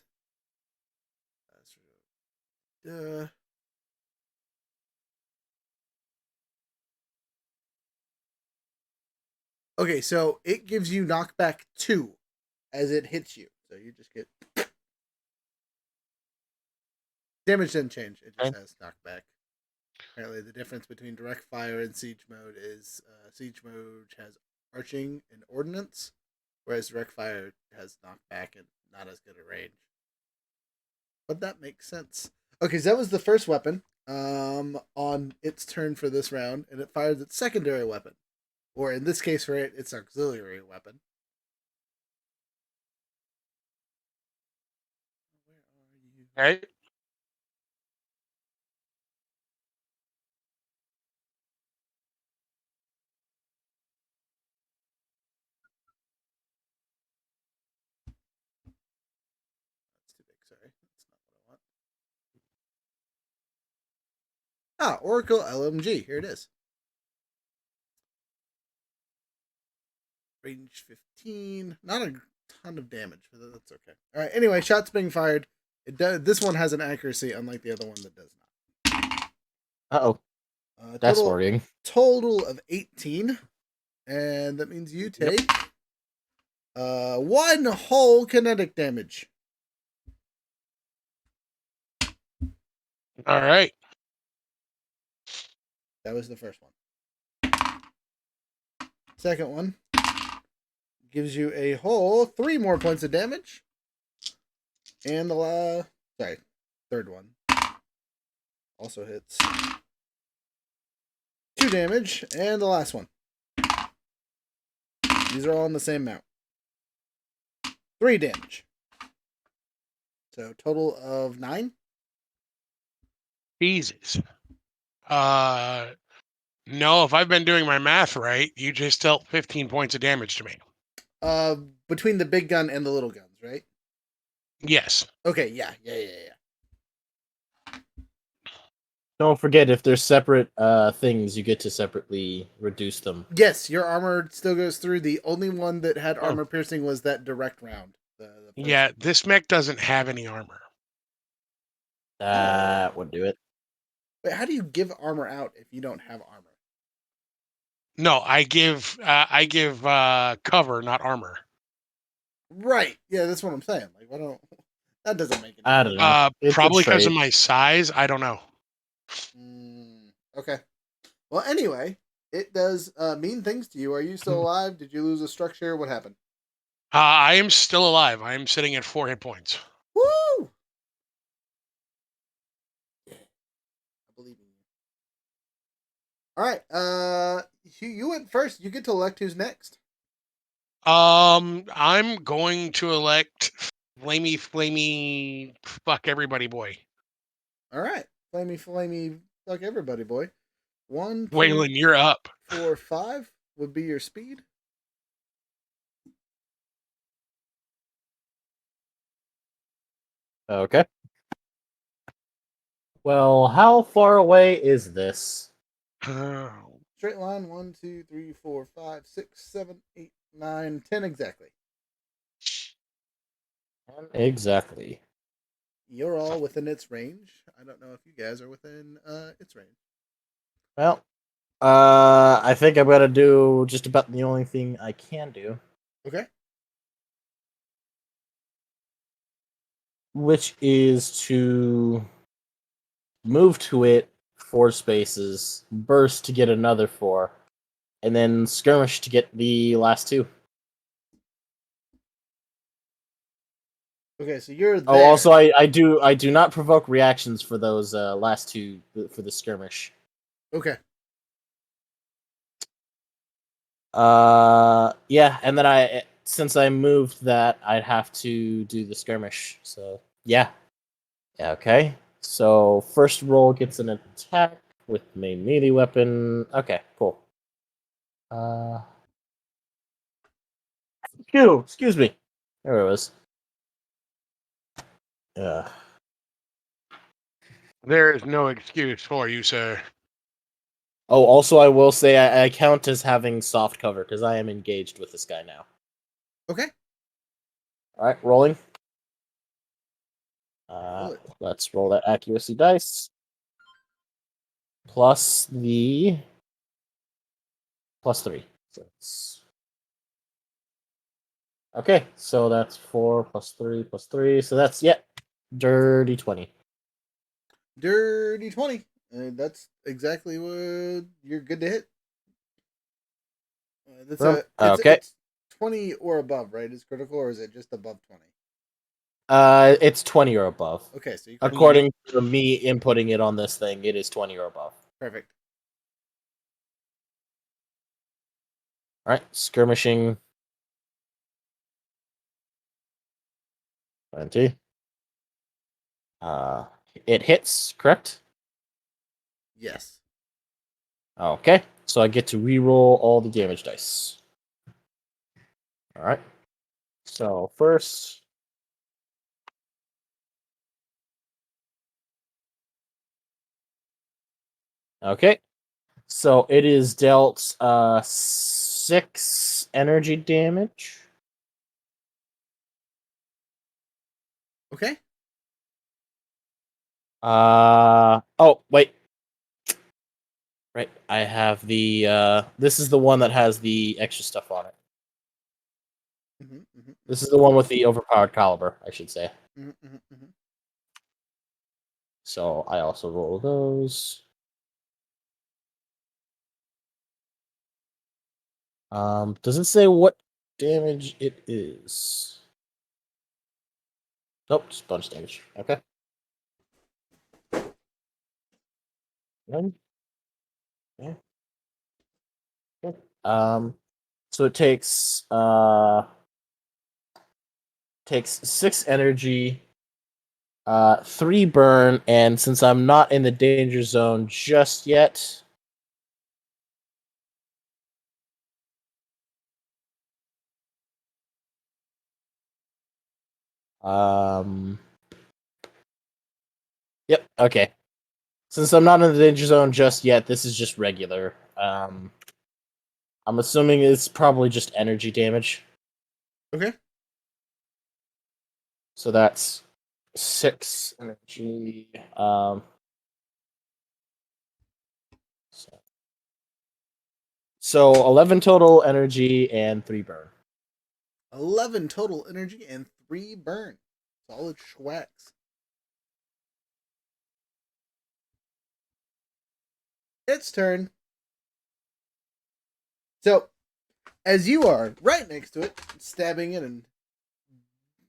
okay, so it gives you knockback 2 as it hits you. So you just get damage doesn't change. It just has knockback. Apparently, the difference between direct fire and siege mode is siege mode has arching and ordnance, whereas direct fire has knockback and not as good a range. But that makes sense. Okay, so that was the first weapon on its turn for this round, and it fires its secondary weapon. Or in this case for it, its auxiliary weapon. Where are you? Right? That's too big, sorry. That's not what I want. Oracle LMG. Here it is. Range 15. Not a ton of damage, but that's okay. Alright, anyway, shots being fired. This one has an accuracy, unlike the other one that does not. Uh-oh. That's worrying. Total of 18. And that means you take 1 whole kinetic damage. All right. That was the first one. Second one gives you a whole 3 more points of damage. And the third one also hits. 2 damage, and the last one. These are all on the same mount. 3 damage. So total of 9. Jesus. No, if I've been doing my math right, you just dealt 15 points of damage to me. Between the big gun and the little guns, right? Yes. Okay, yeah. Don't forget, if they're separate things, you get to separately reduce them. Yes, your armor still goes through. The only one that had Oh. armor piercing was that direct round. The first Yeah, one. this mech doesn't have any armor. That would do it. But how do you give armor out if you don't have armor? No, I give cover, not armor. Right. Yeah, that's what I'm saying. Like, why don't that doesn't make any I don't know. It's a Probably because of trait. my size. I don't know. Okay. Well, anyway, it does mean things to you. Are you still alive? Did you lose a structure? What happened? I am still alive. I am sitting at 4 hit points. Woo! I believe in you. All right. You went first. You get to elect who's next. I'm going to elect flamey, fuck everybody boy. All right. Flamey, fuck everybody, boy. 1, 2, Waylon, you're up. 4, 5 would be your speed. Okay. Well, how far away is this? Straight line 1, 2, 3, 4, 5, 6, 7, 8, 9, 10 exactly. Exactly. You're all within its range. I don't know if you guys are within its range. Well, I think I'm gonna do just about the only thing I can do, Okay. which is to move to it 4 spaces, burst to get another 4, and then skirmish to get the last 2. Okay, so you're there. Oh, also, I do not provoke reactions for those last 2 for the skirmish. Okay. Yeah, and then since I moved that, I'd have to do the skirmish. So yeah, okay. So first roll gets an attack with main melee weapon. Okay, cool. Excuse me. There it was. Yeah. There is no excuse for you, sir. Oh, also, I will say I count as having soft cover because I am engaged with this guy now. Okay. All right, rolling. Roll it. Let's roll that accuracy dice. Plus the +3. So okay, so that's 4 plus 3 plus 3. So that's dirty 20. Dirty 20. That's exactly what you're good to hit. It's 20 or above, right? Is critical, or is it just above 20? It's 20 or above. Okay, so you According to me inputting it on this thing, it is 20 or above. perfect. All right, skirmishing. 20. It hits, correct? Yes. Okay, so I get to re-roll all the damage dice. All right. So first, okay. So it is dealt 6 energy damage. Okay. Oh, wait. Right, I have the this is the one that has the extra stuff on it. This is the one with the overpowered caliber, I should say. So I also roll those. Does it say what damage it is? Nope, just bonus damage. Okay. One. Yeah. So it takes 6 energy, 3 burn, and since I'm not in the danger zone just yet, yep, okay. Since I'm not in the danger zone just yet, this is just regular. I'm assuming it's probably just energy damage. Okay. So that's 6 energy. So 11 total energy and 3 burn. 11 total energy and 3 burn. Solid schwacks. Its turn. So, as you are right next to it, stabbing it and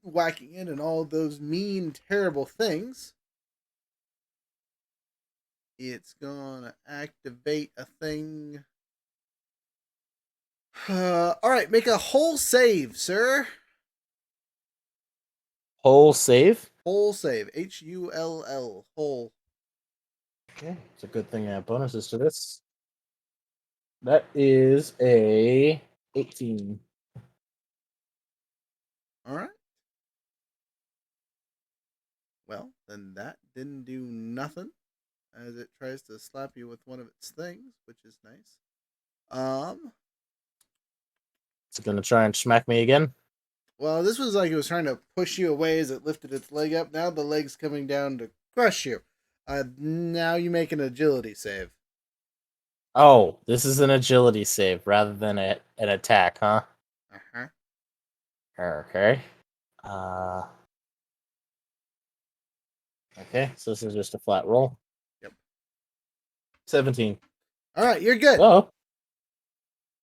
whacking it and all those mean, terrible things, it's gonna activate a thing. Alright, make a whole save, sir. Whole save? Whole save. Hull. Whole. Okay, it's a good thing I have bonuses to this. That is a 18. Alright. Well, then that didn't do nothing, as it tries to slap you with one of its things, which is nice. It's gonna try and smack me again. Well, this was like it was trying to push you away as it lifted its leg up. Now the leg's coming down to crush you. Now you make an agility save. Oh, this is an agility save rather than an attack, huh? Uh-huh. Okay. Okay, so this is just a flat roll. Yep. 17. Alright, you're good. Oh.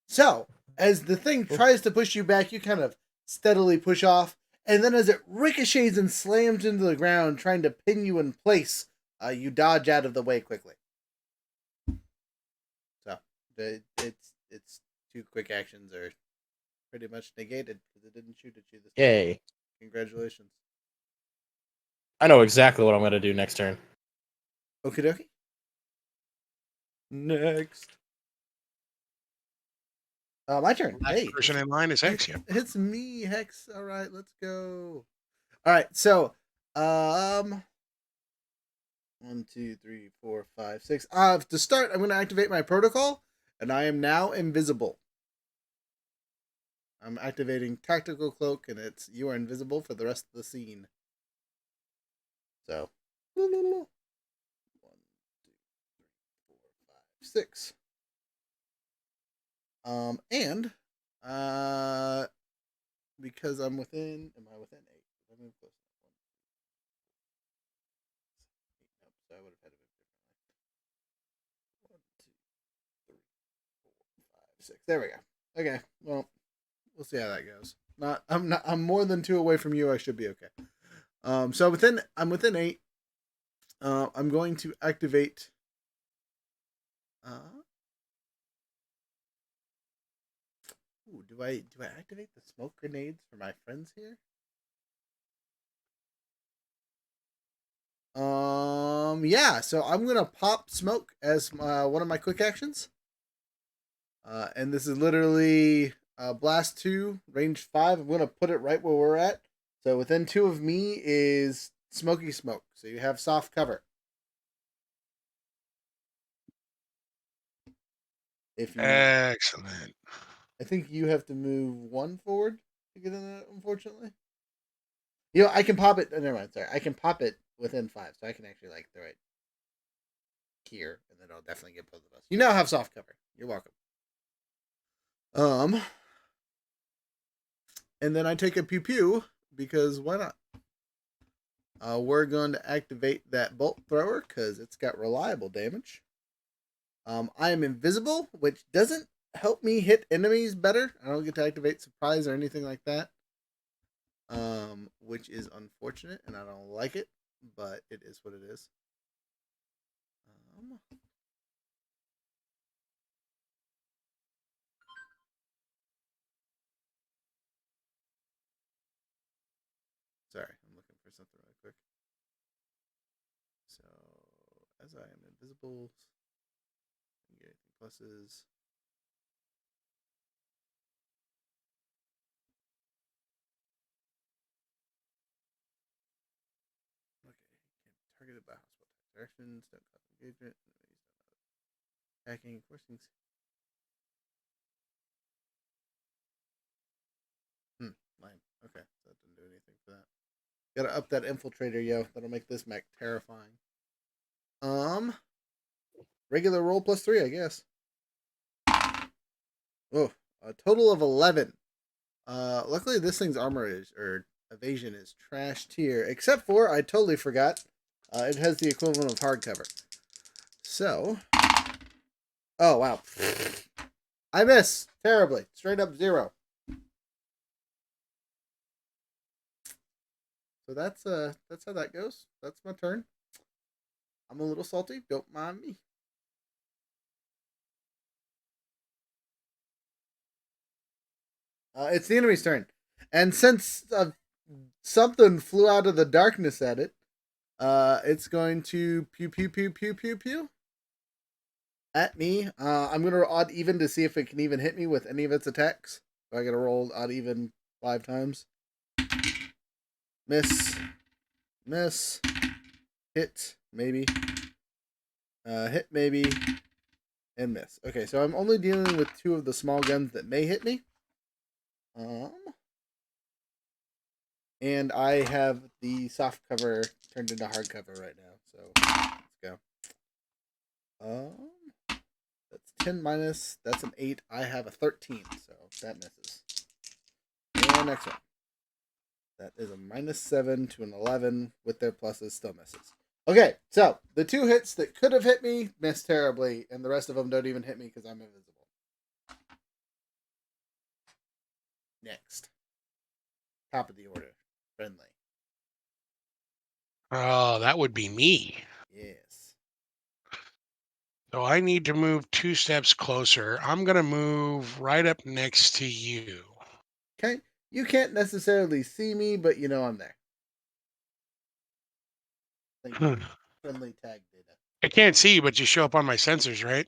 So, as the thing tries to push you back, you kind of steadily push off, and then as it ricochets and slams into the ground, trying to pin you in place, you dodge out of the way quickly. So, its 2 quick actions are pretty much negated because it didn't shoot at you this time. Yay. Congratulations. I know exactly what I'm gonna do next turn. Okie dokie. Next. My turn. Last Hey, person in line is Hex. Yeah. it's me, Hex. All right, let's go. All right, so 1, 2, 3, 4, 5, 6. To start, I'm going to activate my protocol, and I am now invisible. I'm activating tactical cloak, and it's you are invisible for the rest of the scene. So 1, 2, 3, 4, 5, 6. And because I'm within, am I within 8? I move close enough. 1, 2, 8. Nope, so I would have had it differently. 1, 2, 3, 4, 5, 6. There we go. Okay, well, we'll see how that goes. I'm more than 2 away from you. I should be okay. So I'm within 8. I'm going to activate. Do I activate the smoke grenades for my friends here? Yeah. So I'm gonna pop smoke as one of my quick actions. And this is literally blast 2, range 5. I'm gonna put it right where we're at. So within 2 of me is smoky smoke. So you have soft cover. If you, Excellent. I think you have to move 1 forward to get in that, unfortunately. You know, I can pop it. Never mind. Sorry, I can pop it within 5, so I can actually like throw it here, and then I'll definitely get both of us. You now have soft cover. You're welcome. And then I take a pew pew because why not? We're going to activate that bolt thrower because it's got reliable damage. I am invisible, which doesn't help me hit enemies better. I don't get to activate surprise or anything like that. Which is unfortunate, and I don't like it, but it is what it is. Sorry, I'm looking for something really quick. So, as I am invisible, get anything pluses. Okay, targeted by hostile directions, don't cause engagement, attacking, forcing. Lame. Okay, so that didn't do anything for that. Gotta up that infiltrator, yo. That'll make this mech terrifying. Regular roll +3, I guess. Oh, a total of 11. Luckily this thing's armor is, or evasion is trash tier, except for, I totally forgot, it has the equivalent of hardcover. So, oh wow. I miss terribly. Straight up 0. So that's how that goes. That's my turn. I'm a little salty. Don't mind me. It's the enemy's turn, and since something flew out of the darkness at it, it's going to pew pew pew pew pew pew at me. I'm gonna roll odd even to see if it can even hit me with any of its attacks. So I gotta roll odd even 5 times. Miss, miss, hit maybe, hit maybe, and miss. Okay, so I'm only dealing with 2 of the small guns that may hit me. And I have the soft cover turned into hard cover right now. So let's go. That's 10 minus. That's an 8. I have a 13, so that misses. And next one. That is a -7 to an 11 with their pluses, still misses. Okay, so the 2 hits that could have hit me missed terribly, and the rest of them don't even hit me because I'm invisible. Next. Top of the order. Friendly. Oh, that would be me. Yes. So I need to move 2 steps closer. I'm going to move right up next to you. Okay. You can't necessarily see me, but you know I'm there. Thank you. Friendly tag data. I can't see you, but you show up on my sensors, right?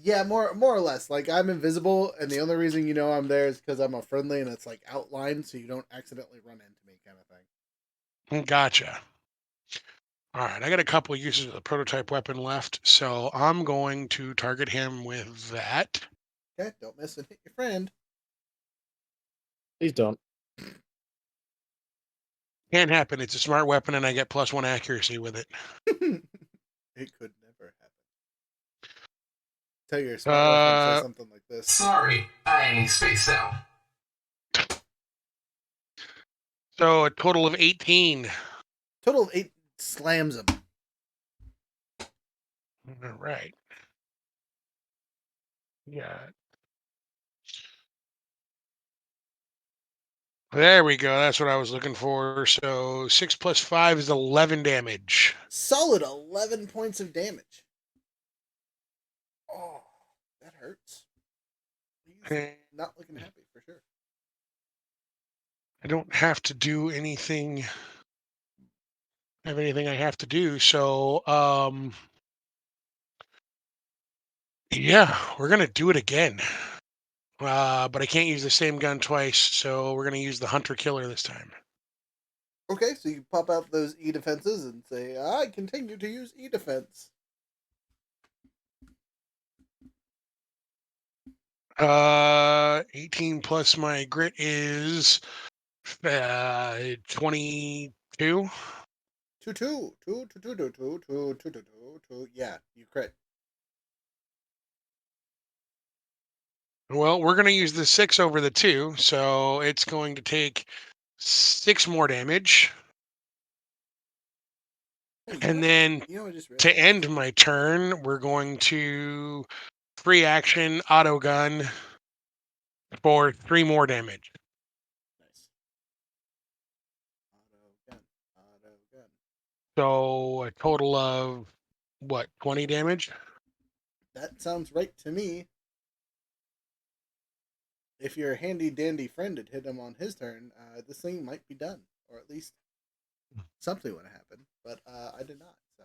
Yeah, more or less. Like I'm invisible, and the only reason you know I'm there is because I'm a friendly, and it's like outlined, so you don't accidentally run into me, kind of thing. Gotcha. All right, I got a couple of uses of the prototype weapon left, so I'm going to target him with that. Okay, don't miss and hit your friend. Please don't. Can't happen. It's a smart weapon, and I get +1 accuracy with it. It could never happen. Tell your smart weapon to say something like this. Sorry, I spaced out. So a total of 18. Total of 8 slams him. All right. Yeah. There we go. That's what I was looking for. So 6 + 5 is 11 damage. Solid 11 points of damage. Oh, that hurts. He's Okay. not looking happy for sure. I don't have to do anything. Have anything I have to do. So, yeah, we're gonna do it again. But I can't use the same gun twice, so we're gonna use the hunter killer this time. Okay, so you pop out those E defenses and say, I continue to use E defense. 18 plus my grit is 22. 2-2. 2. Yeah, you crit. Well, we're gonna use the 6 over the 2, so it's going to take 6 more damage. Hey, And then I just to realized. end my turn, we're going to free action auto gun for 3 more damage. Nice. Auto gun. So a total of what, 20 damage? That sounds right to me. If your handy dandy friend had hit him on his turn, this thing might be done, or at least something would have happened, but I did not. So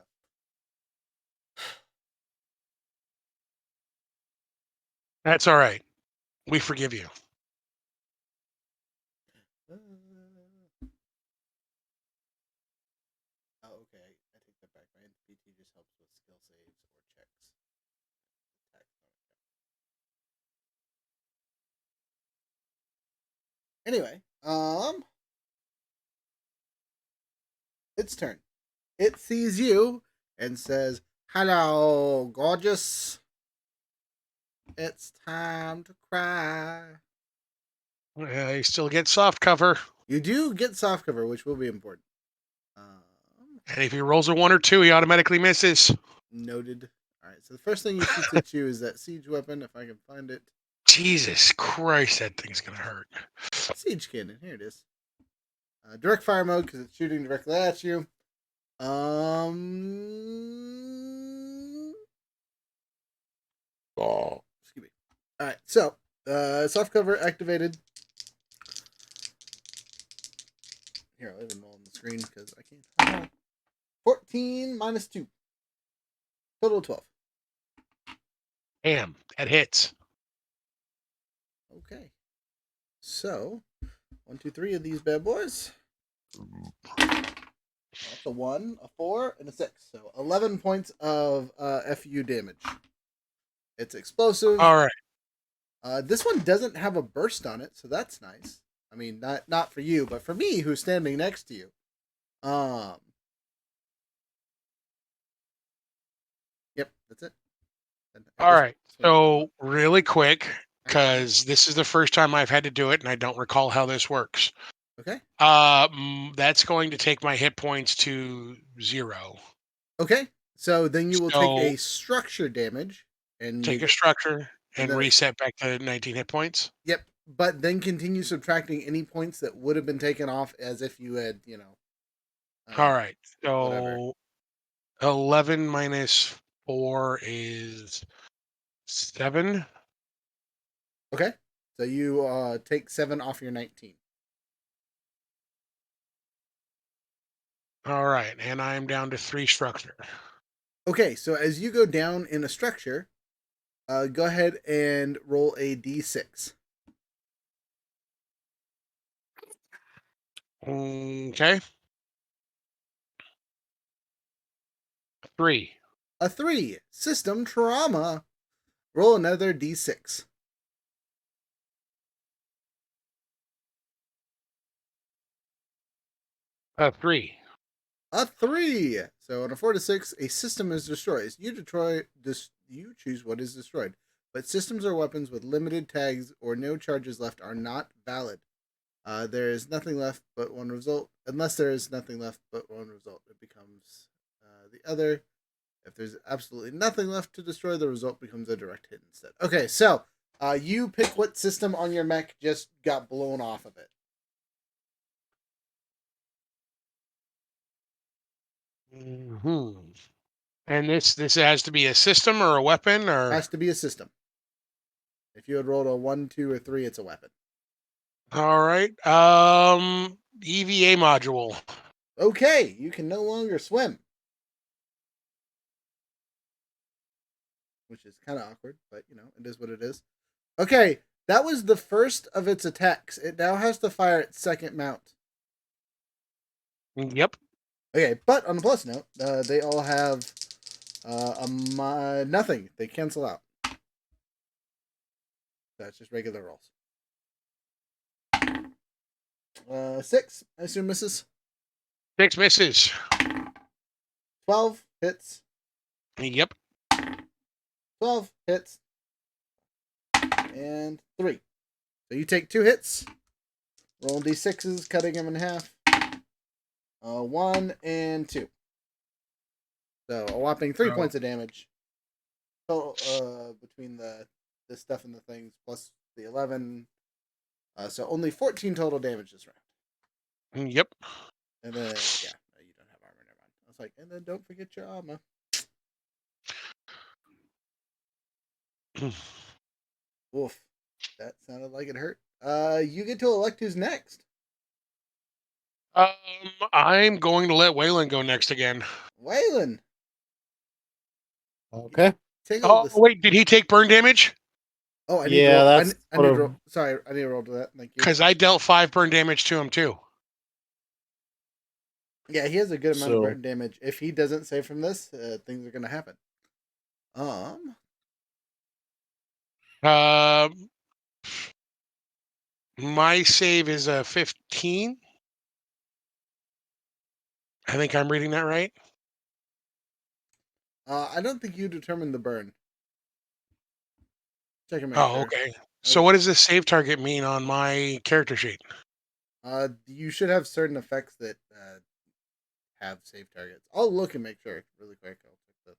That's all right. We forgive you. Oh, okay. I take that back. My NPT just helps with skill saves or checks. Anyway, its turn. It sees you and says, "Hello, gorgeous. It's time to cry." You still get soft cover. You do get soft cover, which will be important. And if he rolls a 1 or 2, he automatically misses. Noted. All right. So the first thing he shoots at you is that siege weapon, if I can find it. Jesus Christ, that thing's going to hurt. Siege cannon. Here it is. Direct fire mode because it's shooting directly at you. Excuse me. All right. So soft cover activated. Here, I'll even roll on the screen because I can't. 14 minus 2. Total 12. Damn, that hits. Okay. So, 1, 2, 3 of these bad boys. That's a 1, a 4, and a 6. So 11 points of FU damage. It's explosive. All right. This one doesn't have a burst on it, so that's nice. I mean, not for you, but for me, who's standing next to you. Yep, that's it. All right. So really quick, because this is the first time I've had to do it, and I don't recall how this works. Okay. That's going to take my hit points to 0. Okay. So then you will take So- a structure damage and Take a structure and then- reset back to 19 hit points. Yep. But then continue subtracting any points that would have been taken off as if you had, All right. So whatever. 11 minus 4 is 7. Okay. So you take 7 off your 19. All right. And I'm down to 3 structure. Okay, so as you go down in a structure, go ahead and roll a d6. Okay. 3. A 3. System trauma. Roll another d6. A 3. A 3. So on a 4 to 6, a system is destroyed. You choose what is destroyed. But systems or weapons with limited tags or no charges left are not valid. There is nothing left but one result. Unless there is nothing left but one result, it becomes the other. If there's absolutely nothing left to destroy, the result becomes a direct hit instead. Okay, so you pick what system on your mech just got blown off of it. Mm-hmm. And this has to be a system or a weapon, or Has to be a system. If you had rolled a 1, 2, or 3, it's a weapon. all right. EVA module. Okay, you can no longer swim. Which is kind of awkward, but it is what it is. Okay, that was the first of its attacks. It now has to fire its second mount. Yep. Okay, but on the plus note, they all have nothing. They cancel out. That's just regular rolls. 6, I assume misses. 6 misses. 12 hits. Yep. 12 hits. And 3. So you take 2 hits. Roll d6s, cutting them in half. 1 and 2. So a whopping 3 points of damage. Total, between the stuff and the things plus the 11. So only 14 total damage this round. Yep. And then no, you don't have armor. Never mind. I was like, and then don't forget your armor. Oof, that sounded like it hurt. You get to elect who's next. I'm going to let Waylon go next again. Waylon, Okay. Tingle Oh, this. wait, did he take burn damage? Oh, I need to Yeah, roll. that's I what need a- to roll. Sorry, I need to roll to that. Thank you. Because I dealt 5 burn damage to him, too. Yeah, he has a good amount of So- burn damage. If he doesn't save from this, things are gonna happen. My save is a 15. I think I'm reading that right. I don't think you determined the burn. Check and make Oh, sure. okay. So what does this save target mean on my character sheet? You should have certain effects that have save targets. I'll look and make sure really quick. I'll check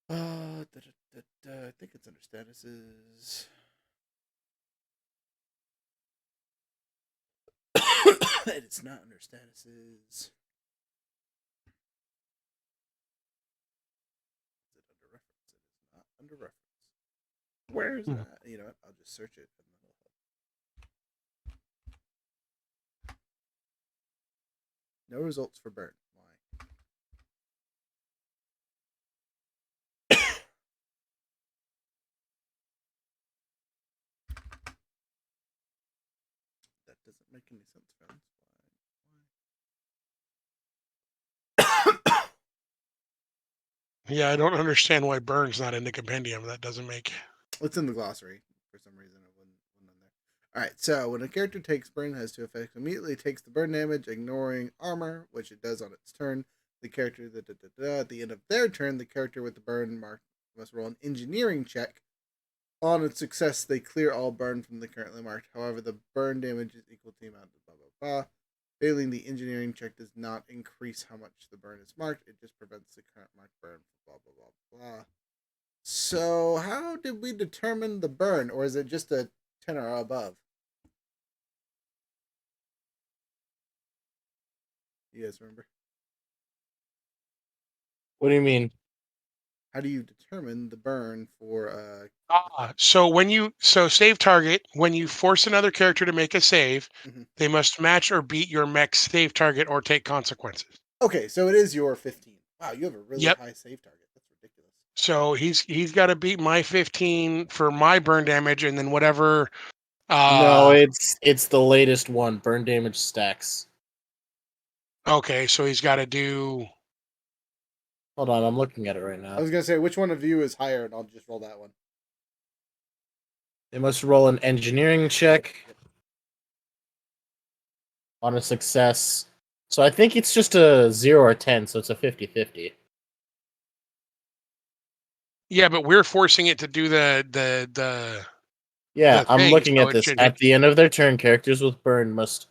the thing. I think it's under statuses. It's not under statuses. Is it under reference? It is not under reference. Where is that? You know what? I'll just search it. No results for burn. Why? That doesn't make any sense, friends. Why? Yeah, I don't understand why burn's not in the compendium. That doesn't make... It's in the glossary. For some reason, it wasn't in there. Alright, so when a character takes burn, has two effects. Immediately takes the burn damage, ignoring armor, which it does on its turn. The character, at the end of their turn, the character with the burn mark must roll an engineering check. On its success, they clear all burn from the currently marked. However, the burn damage is equal to the amount of blah blah blah. Failing the engineering check does not increase how much the burn is marked. It just prevents the current marked burn. Blah blah blah blah. So, how did we determine the burn, or is it just a 10 or above? You guys remember? What do you mean? How do you determine the burn for So save target, when you force another character to make a save, Mhm. they must match or beat your mech's save target or take consequences. Okay, so it is your 15. Wow, you have a really Yep. high save target. That's ridiculous. So he's got to beat my 15 for my burn damage, and then whatever. No, it's the latest one. Burn damage stacks. Okay, so he's got to do. Hold on, I'm looking at it right I now. was gonna say which one of you is higher, and I'll just roll that one. They must roll an engineering check on a success. So I think it's just a 0 or 10, so it's a 50-50. Yeah, but we're forcing it to do the Yeah, the I'm thing, looking so at it this. should At hit. the end of their turn, characters with burn must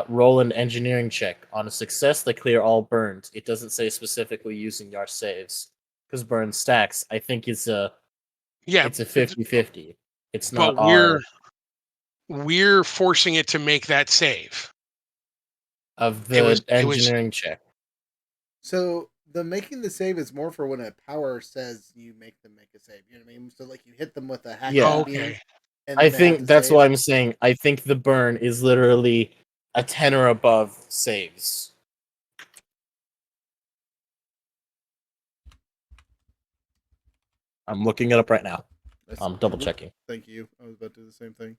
roll an engineering check. On a success, they clear all burns. It doesn't say specifically using your saves. Because burn stacks, I think it's a Yeah, 50-50. It's but not our we're forcing it to make that save. of It the was engineering check. So the making the save is more for when a power says you make them make a save. You know what I mean? So like you hit them with a hack Yeah. beam, okay. and I then they have think to that's save. what I'm saying. I think the burn is literally a 10 or above saves. I'm looking it up right now. I'm double checking. Thank you. I was about to do the same thing.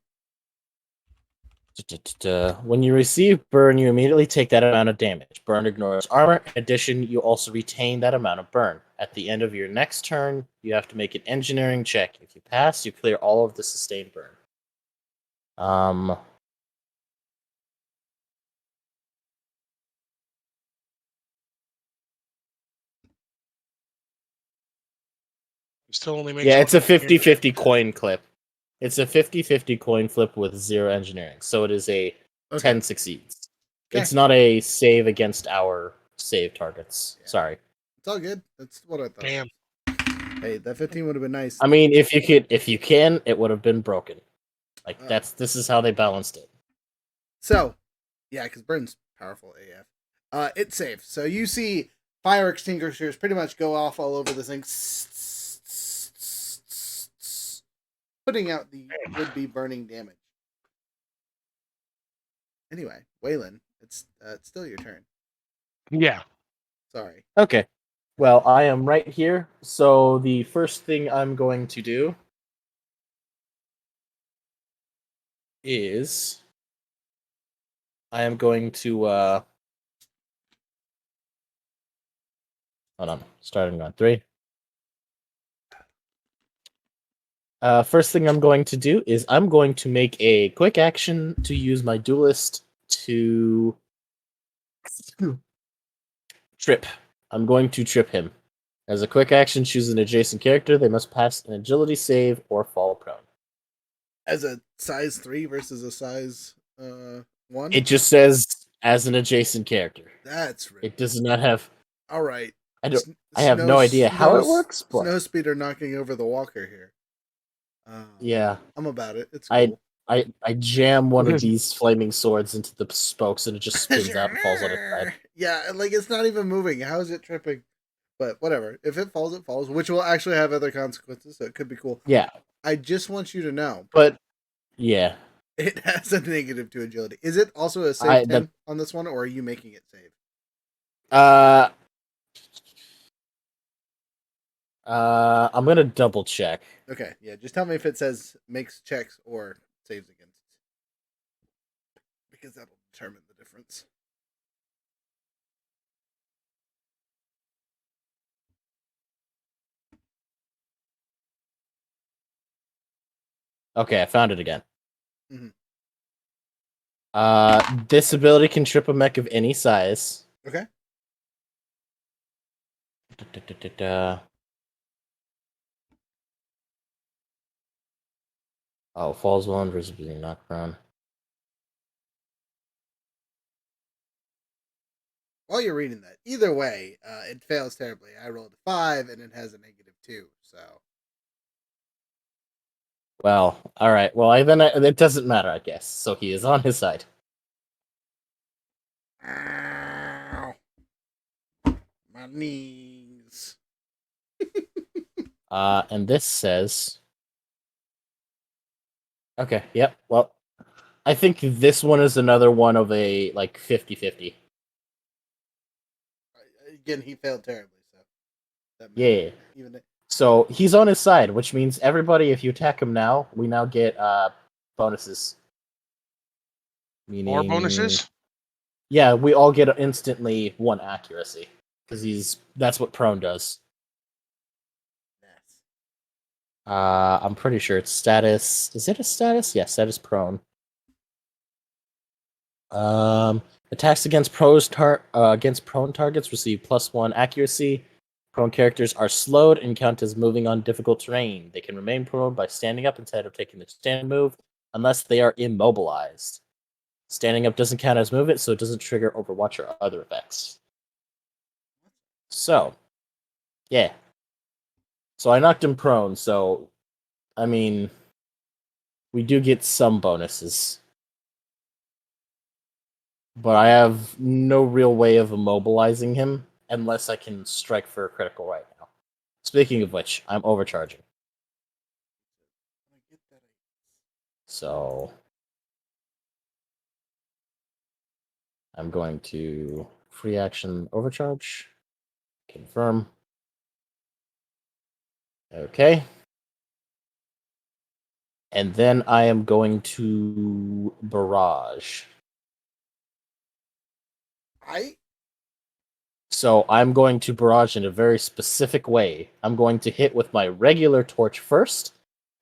When you receive burn, you immediately take that amount of damage. Burn ignores armor. In addition, you also retain that amount of burn. At the end of your next turn, you have to make an engineering check. If you pass, you clear all of the sustained burn. Still only makes Yeah, it's a one engineering 50-50 coin clip. It's a 50-50 coin flip with 0 engineering. So it is a 10 succeeds. Okay. It's not a save against our save targets. Yeah. Sorry. It's all good. That's what I thought. Damn. Hey, that 15 would have been nice. I mean, if you can, it would have been broken. Like this is how they balanced it. So, yeah, because burn's powerful AF. It saves. So you see fire extinguishers pretty much go off all over this thing, putting out the would-be burning damage. Anyway, Waylon, it's still your turn. Yeah. Sorry. Okay. Well, I am right here. So the first thing I'm going to do is I am going to hold on, starting on 3. First thing I'm going to do is I'm going to make a quick action to use my duelist to trip. I'm going to trip him. As a quick action, choose an adjacent character. They must pass an agility save or fall prone. As a size 3 versus a size 1? It just says as an adjacent character. That's rude. It does not have. All right. I have no idea how it works, but Snow speeder knocking over the walker here. yeah, I'm about it. It's cool. I jam one of these flaming swords into the spokes and it just spins out and falls on its side. Yeah, like it's not even moving. How is it tripping? But whatever. If it falls, it falls, which will actually have other consequences, so it could be cool. Yeah, I just want you to know but yeah, it has a negative to agility. Is it also a save 10 on this one, or are you making it save? I'm gonna double check. Okay, yeah. Just tell me if it says makes checks or saves against, because that'll determine the difference. Okay, I found it again. Mm-hmm. This ability can trip a mech of any size. Okay. Oh, falls while invisibly knocked prone. While you're reading that, either way, it fails terribly. I rolled a 5 and it has a -2, so. Well, all right. Well, it doesn't matter, I guess. So he is on his side. Ow. My knees. And this says. Okay. Yep. Well, I think this one is another one of a like 50-50. Again, he failed terribly, so. Yeah. Even So he's on his side, which means everybody, if you attack him now, we now get bonuses. Meaning, More bonuses? Yeah, we all get instantly 1 accuracy because that's what prone does. Yes. I'm pretty sure it's status. Is it a status? Yeah, status prone. Attacks against against prone targets receive +1 accuracy. Prone characters are slowed and count as moving on difficult terrain. They can remain prone by standing up instead of taking the stand move, unless they are immobilized. Standing up doesn't count as movement, so it doesn't trigger Overwatch or other effects. So, yeah. So I knocked him prone, so, I mean, we do get some bonuses. But I have no real way of immobilizing him unless I can strike for a critical right now. Speaking of which, I'm overcharging. So I'm going to free action overcharge. Confirm. Okay. And then I am going to barrage. So I'm going to barrage in a very specific way. I'm going to hit with my regular torch first,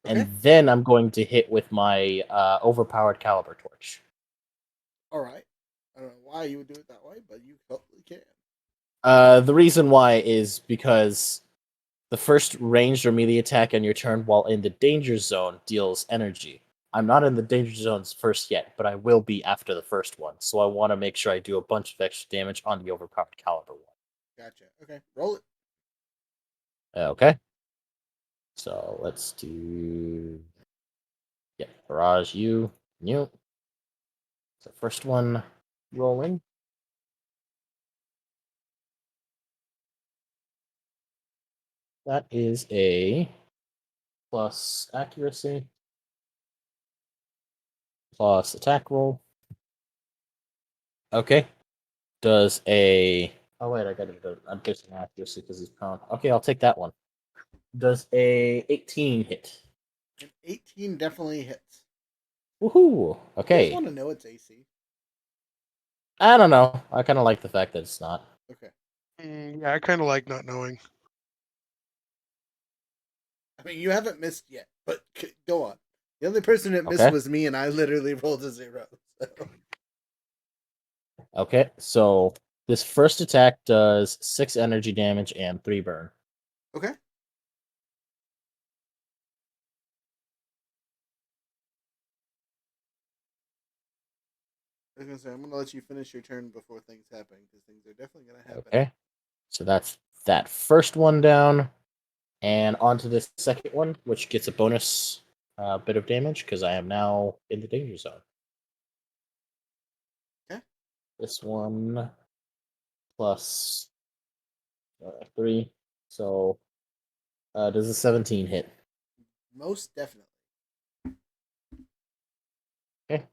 and then I'm going to hit with my overpowered caliber torch. All right. I don't know why you would do it that way, but you totally can. The reason why is because the first ranged or melee attack on your turn while in the danger zone deals energy. I'm not in the danger zones first yet, but I will be after the first one, so I want to make sure I do a bunch of extra damage on the overpowered caliber one. Gotcha. Okay, roll it. Okay. So let's do. Yeah, barrage you. So first one rolling. That is a plus accuracy plus attack roll. Okay. Does a... Oh, wait, I got to do I'm guessing accuracy because he's prone. Okay, I'll take that one. Does a 18 hit? An 18 definitely hits. Woohoo! You guys Okay. want to know its AC? I don't know. I kind of like the fact that it's not. Okay. Yeah, I kind of like not knowing. I mean, you haven't missed yet, but go on. The only person that missed Okay. was me, and I literally rolled a 0. So. Okay, so this first attack does 6 energy damage and 3 burn. Okay. I was gonna say I'm gonna let you finish your turn before things happen because things are definitely gonna happen. Okay. So that's that first one down. And on to this second one, which gets a bonus bit of damage because I am now in the danger zone. Okay. This one plus 3. So does a 17 hit? Most definitely. Okay.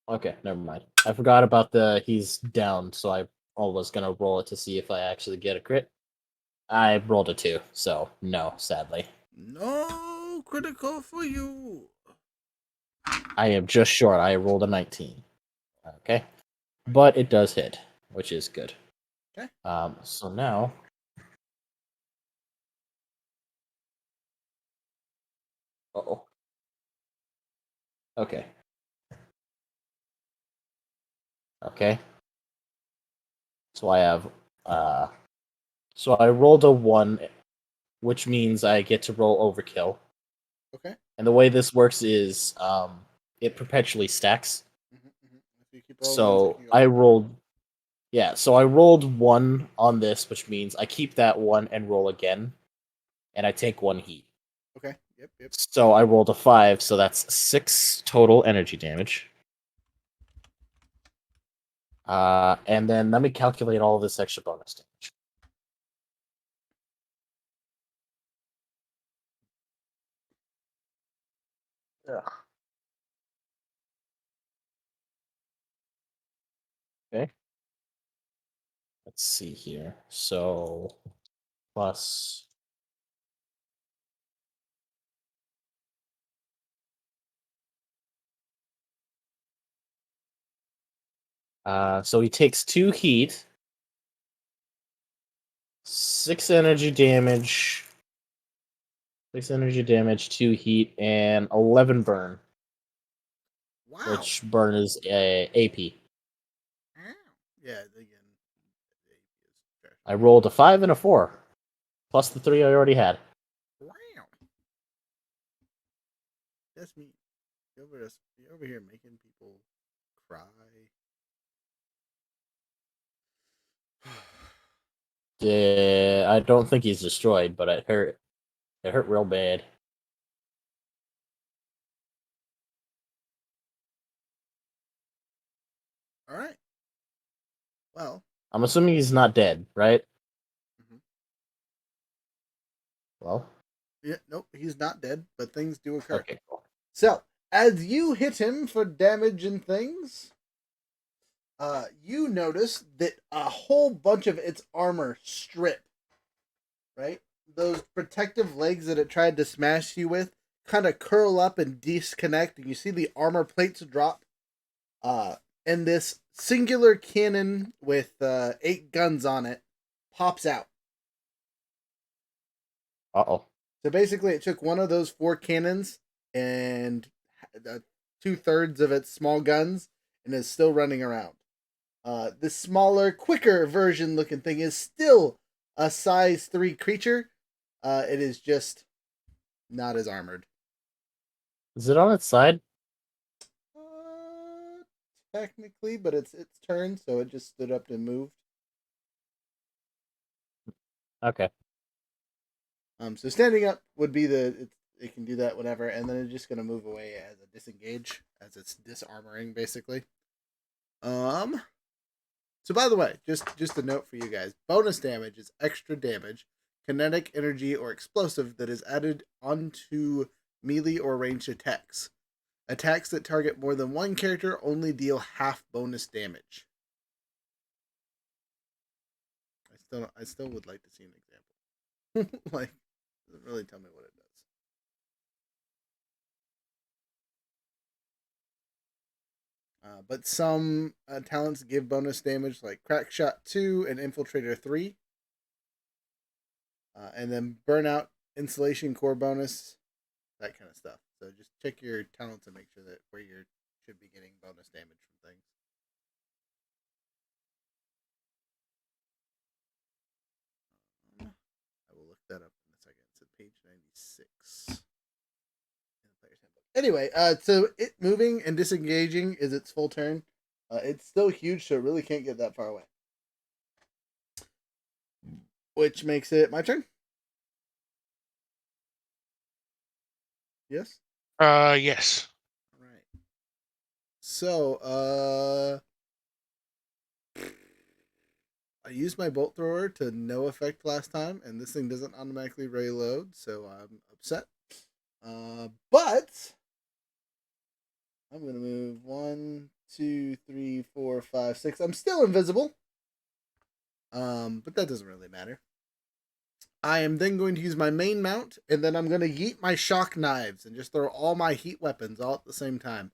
Okay, never mind. I forgot about the he's down, so I was gonna roll it to see if I actually get a crit. I rolled a 2, so no, sadly. No critical for you. I am just short. I rolled a 19. Okay. But it does hit, which is good. Okay. So now uh-oh. Okay. Okay. So I have so I rolled a 1, which means I get to roll overkill. Okay. And the way this works is it perpetually stacks. If you keep rolling So ones, I rolled so I rolled 1 on this, which means I keep that 1 and roll again, and I take 1 heat. Okay. Yep. So I rolled a 5, so that's 6 total energy damage. And then let me calculate all of this extra bonus damage. Ugh. Okay. Let's see here. So plus so he takes 2 heat, 6 energy damage, 2 heat, and 11 burn, Wow. which burn is AP. Yeah. Again. I rolled a 5 and a 4, plus the 3 I already had. Wow. That's me. You're over here making people cry. Yeah, I don't think he's destroyed, but it hurt. It hurt real bad. All right. Well. I'm assuming he's not dead, right? Mm-hmm. Well, Yeah. Nope. He's not dead, but things do occur. okay, cool. So as you hit him for damage and things, you notice that a whole bunch of its armor strip. Right? Those protective legs that it tried to smash you with kind of curl up and disconnect, and you see the armor plates drop. And this singular cannon with 8 guns on it pops out. Uh-oh. So basically, it took one of those 4 cannons and 2/3 of its small guns, and is still running around. This smaller, quicker version looking thing is still a size 3 creature. It is just not as armored. Is it on its side? Technically, but it's turn, so it just stood up and moved. Okay. So standing up would be it can do that whenever, and then it's just gonna move away as a disengage, as it's disarmoring basically. So by the way, just a note for you guys: bonus damage is extra damage, kinetic energy, or explosive that is added onto melee or ranged attacks. Attacks that target more than one character only deal half bonus damage. I still would like to see an example. Like, doesn't really tell me what it does. But some talents give bonus damage, like Crack Shot 2 and Infiltrator 3. And then Burnout, Insulation Core bonus, that kind of stuff. So just check your talents and make sure that where you should be getting bonus damage from things. I will look that up in a second. It's at page 96. Anyway, so it moving and disengaging is its full turn. It's still huge, so it really can't get that far away. Which makes it my turn. Yes? Yes. All right. So, I used my bolt thrower to no effect last time, and this thing doesn't automatically reload, so I'm upset. But I'm gonna move 1, 2, 3, 4, 5, 6. I'm still invisible. But that doesn't really matter. I am then going to use my main mount, and then I'm going to yeet my shock knives and just throw all my heat weapons all at the same time.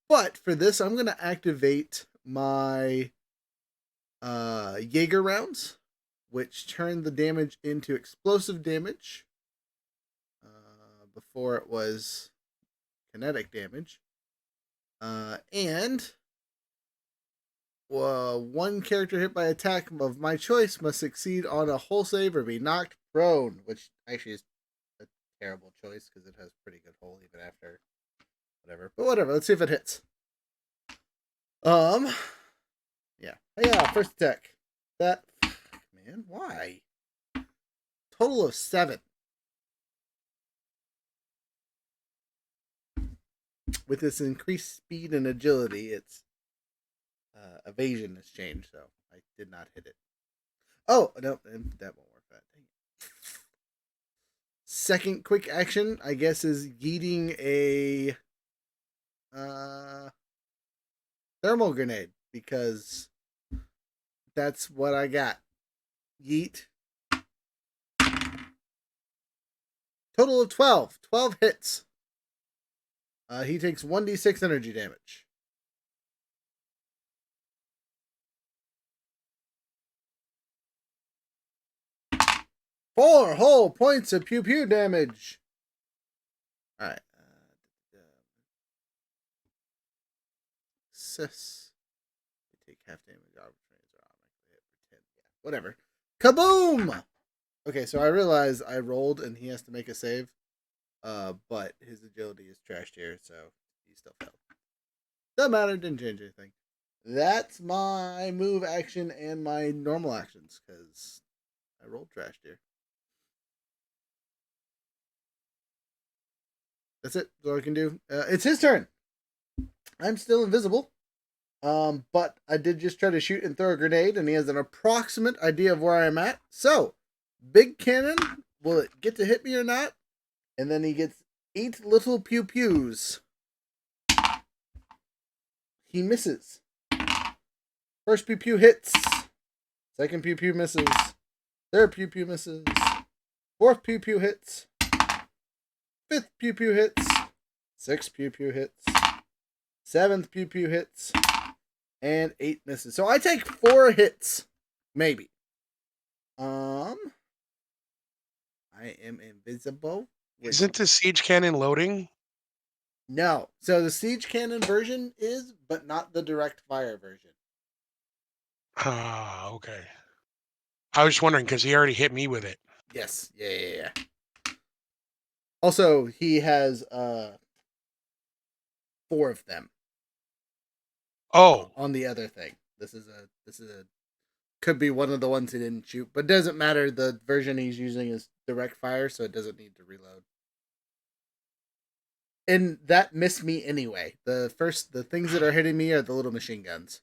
But for this, I'm going to activate my Jaeger rounds, which turn the damage into explosive damage. Before it was kinetic damage. And one character hit by attack of my choice must succeed on a hull save or be knocked prone, which actually is a terrible choice because it has pretty good hull even after whatever. But whatever, let's see if it hits. Yeah, first attack. That, man, why? Total of 7. With this increased speed and agility, its evasion has changed, so I did not hit it. Oh, no, that won't work. That dang it. Second quick action, I guess, is yeeting a thermal grenade, because that's what I got. Yeet. Total of 12. 12 hits. He takes 1d6 energy damage. Four whole points of pew pew damage. Alright. Success. They take half damage. Opportunities are automatically hit for 10. Yeah, whatever. Kaboom! Okay, so I realize I rolled and he has to make a save. But his agility is trashed here, so he still failed. Doesn't matter, didn't change anything. That's my move action and my normal actions, because I rolled trashed here. That's it. That's all I can do. It's his turn. I'm still invisible. But I did just try to shoot and throw a grenade, and he has an approximate idea of where I'm at. So, big cannon, will it get to hit me or not? And then he gets 8 little pew pews. He misses. First pew pew hits. Second pew pew misses. Third pew pew misses. Fourth pew pew hits. Fifth pew pew hits. Sixth pew pew hits. Seventh pew pew hits. And 8 misses. So I take 4 hits. Maybe. I am invisible. Isn't the siege cannon loading? No. So the siege cannon version is, but not the direct fire version. Ah, okay. I was just wondering because he already hit me with it. Yes. Yeah. Also, he has 4 of them. Oh, On the other thing. This is a could be one of the ones he didn't shoot, but doesn't matter. The version he's using is direct fire, so it doesn't need to reload. And that missed me anyway. The things that are hitting me are the little machine guns.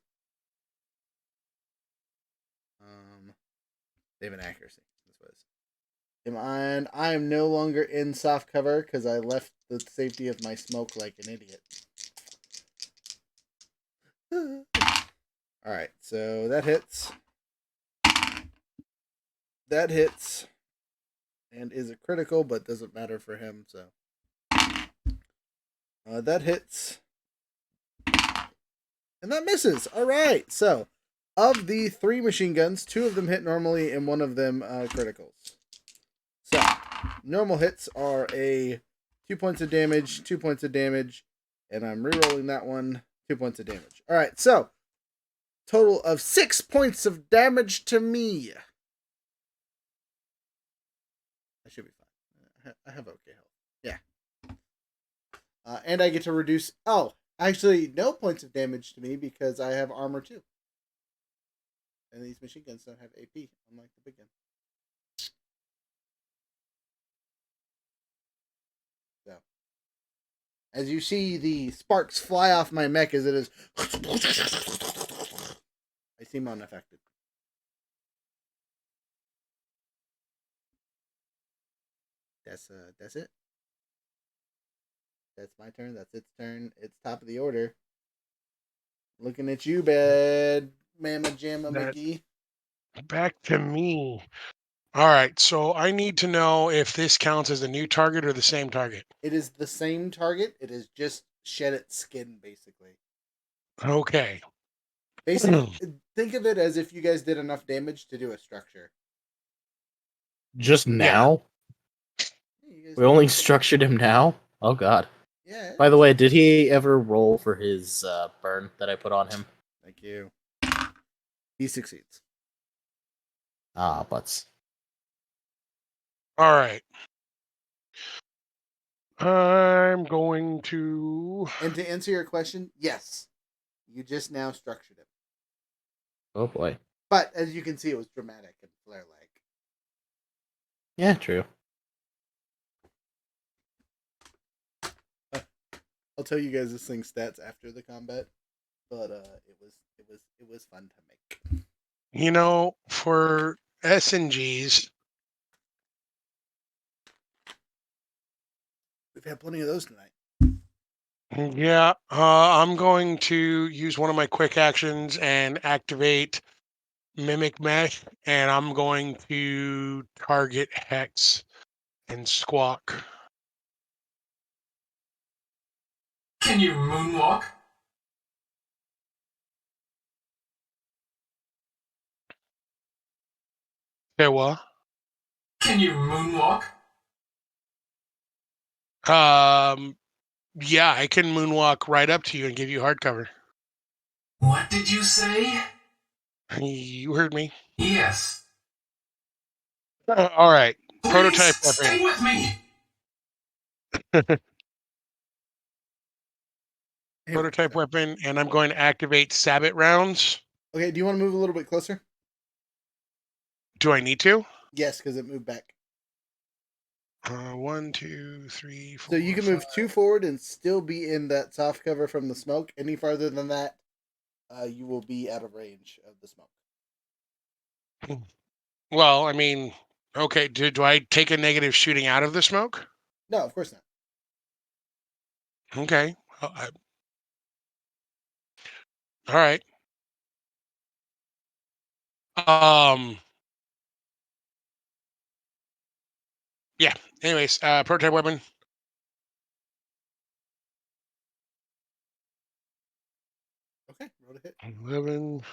They have an accuracy. This was. And I am no longer in soft cover because I left the safety of my smoke like an idiot. Alright, so that hits. That hits. And is a critical, but doesn't matter for him, so. That hits. And that misses. Alright, so. Of the 3 machine guns, 2 of them hit normally and 1 of them criticals. So, normal hits are a 2 points of damage, 2 points of damage, and I'm rerolling that one, 2 points of damage. Alright, so, total of 6 points of damage to me. I should be fine. I have okay health. Yeah. And I get to reduce... Oh, actually, no points of damage to me because I have armor too. And these machine guns don't have AP, unlike the big gun. So, as you see the sparks fly off my mech as it is... I seem unaffected. That's it. That's my turn. That's its turn. It's top of the order. Looking at you, bad Mama Jamma McGee. Back to me. All right, so I need to know if this counts as a new target or the same target. It is the same target. It is just shed its skin, basically. Okay. Basically, think of it as if you guys did enough damage to do a structure. Just now? Yeah, We only structured him now? Oh god. Yeah. By the way, did he ever roll for his burn that I put on him? Thank you. He succeeds. Ah, butts. All right. I'm going to... And to answer your question, yes. You just now structured him. Oh boy. But as you can see, it was dramatic and flare-like. Yeah, true. I'll tell you guys this thing's stats after the combat, but it was fun to make. You know, for SNGs, We've had plenty of those tonight. yeah, I'm going to use one of my quick actions and activate Mimic Mesh, and I'm going to target Hex and Squawk. Can you moonwalk? Okay, what? Can you moonwalk? Yeah, I can moonwalk right up to you and give you hard cover. What did you say? You heard me. Yes. All right. Please Prototype stay weapon. with me. Prototype weapon, and I'm going to activate Sabot rounds. Okay, do you want to move a little bit closer? Do I need to? Yes, because it moved back. 1, 2, 3, 4. So you can move 2 forward and still be in that soft cover from the smoke. Any farther than that, you will be out of range of the smoke. Well, I mean, okay. Do I take a negative shooting out of the smoke? No, of course not. Okay. All right. Yeah. Anyways, prototype weapon. Okay, roll to hit. 11.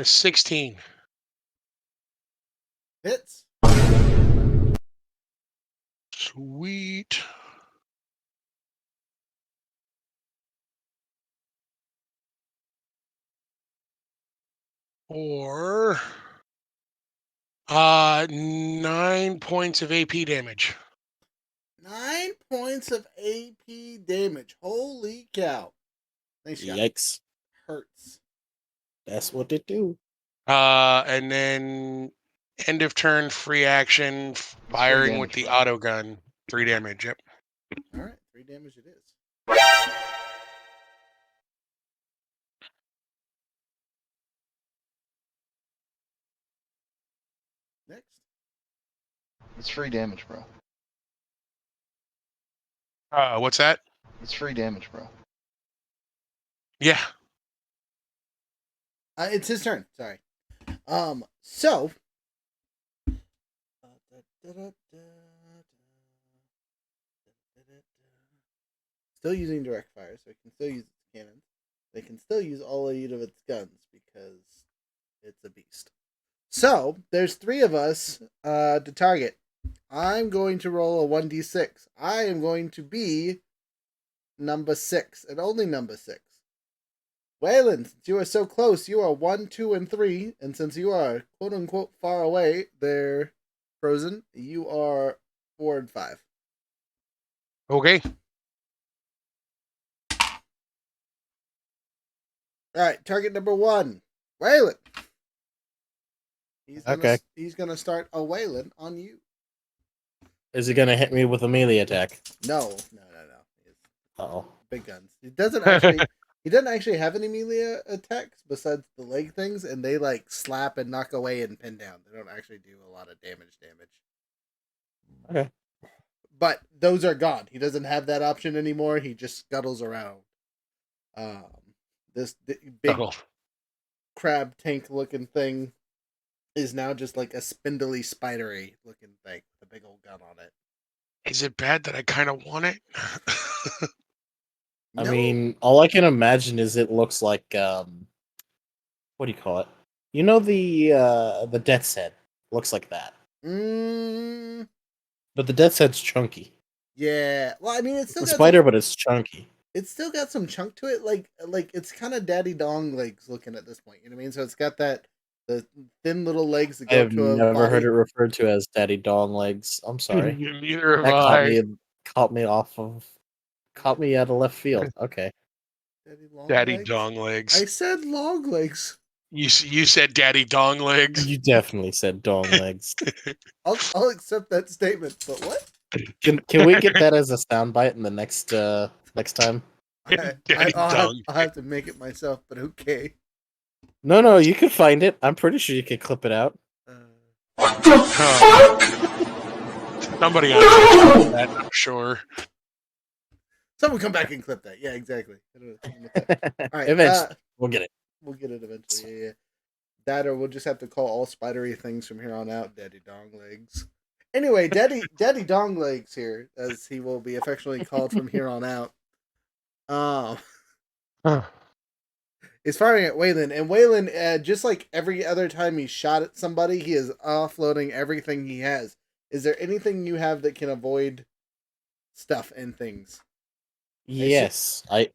16. Hits. Sweet. Or 9 points of AP damage. 9 points of AP damage. Holy cow. Thanks, Scott. Yikes. Hurts. That's what it do. And then end of turn free action firing with the auto gun. 3 damage. Yep. All right, 3 damage it is. Next. It's free damage, bro. What's that? It's free damage, bro. Yeah. It's his turn. Sorry. So. Still using direct fire, so it can still use its cannons. They can still use all 8 of its guns because it's a beast. So there's 3 of us to target. I'm going to roll a 1d6. I am going to be number 6 and only number 6. Waylon, since you are so close, you are 1, 2, and 3, and since you are quote unquote far away, they're frozen. You are 4 and 5. Okay. All right, target number 1, Waylon. He's gonna start a Waylon on you. Is he gonna hit me with a melee attack? No. Oh. Big guns. He doesn't actually have any melee attacks besides the leg things, and they like slap and knock away and pin down. They don't actually do a lot of damage. Okay. But those are gone. He doesn't have that option anymore. He just scuttles around. This big crab tank looking thing is now just like a spindly, spidery looking thing with a big old gun on it. Is it bad that I kind of want it? I mean, all I can imagine is it looks like what do you call it? You know the death's head looks like that. But the death's head's chunky. Yeah. Well, I mean, it's still a spider, but it's chunky. It's still got some chunk to it. Like it's kind of daddy dong legs looking at this point. You know what I mean? So it's got the thin little legs that go I have to a never body. heard it referred to as daddy dong legs. I'm sorry. Neither have That I. caught me out of left field. Okay. Daddy dong legs. I said long legs. You said daddy dong legs. You definitely said dong legs. I'll accept that statement, but what? Can we get that as a soundbite in the next time? I'll have to make it myself, but okay. No, you can find it. I'm pretty sure you can clip it out. What the fuck? Somebody on that, I'm sure. Someone come back and clip that. Yeah, exactly. All right, eventually, we'll get it. We'll get it eventually. Yeah. That, or we'll just have to call all spidery things from here on out Daddy Dong Legs. Anyway, Daddy Dong Legs here, as he will be affectionately called from here on out. Is firing at Waylon, and Waylon, just like every other time he shot at somebody, he is offloading everything he has. Is there anything you have that can avoid stuff and things? Yes, I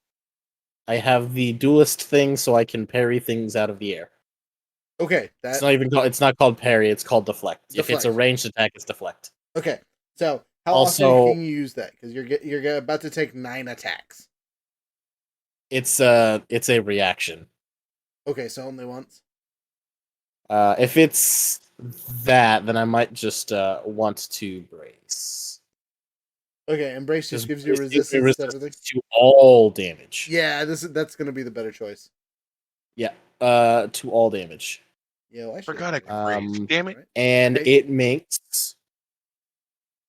have the duelist thing, so I can parry things out of the air. Okay, it's not called parry. It's called deflect. If it's a ranged attack, it's deflect. Okay, so how often can you use that? Because you're about to take 9 attacks. It's a reaction. Okay, so only once. If it's that, then I might just want to brace. Okay, embrace just gives you resistance to everything. To all damage. Yeah, that's gonna be the better choice. Yeah, to all damage. Yeah, well, I forgot I could raise. Damn it! And it makes.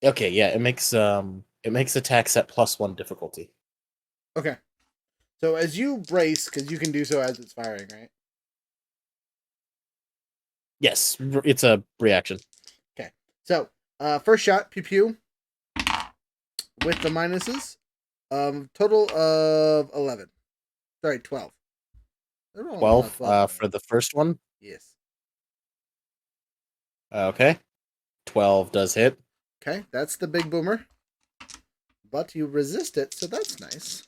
Okay, yeah, it makes attacks at +1 difficulty. Okay, so as you brace, because you can do so as it's firing, right? Yes, it's a reaction. Okay, so first shot, pew pew. With the minuses, total of 11. Sorry, 12. 12 for the first one? Yes. Okay. 12 does hit. Okay, that's the big boomer. But you resist it, so that's nice.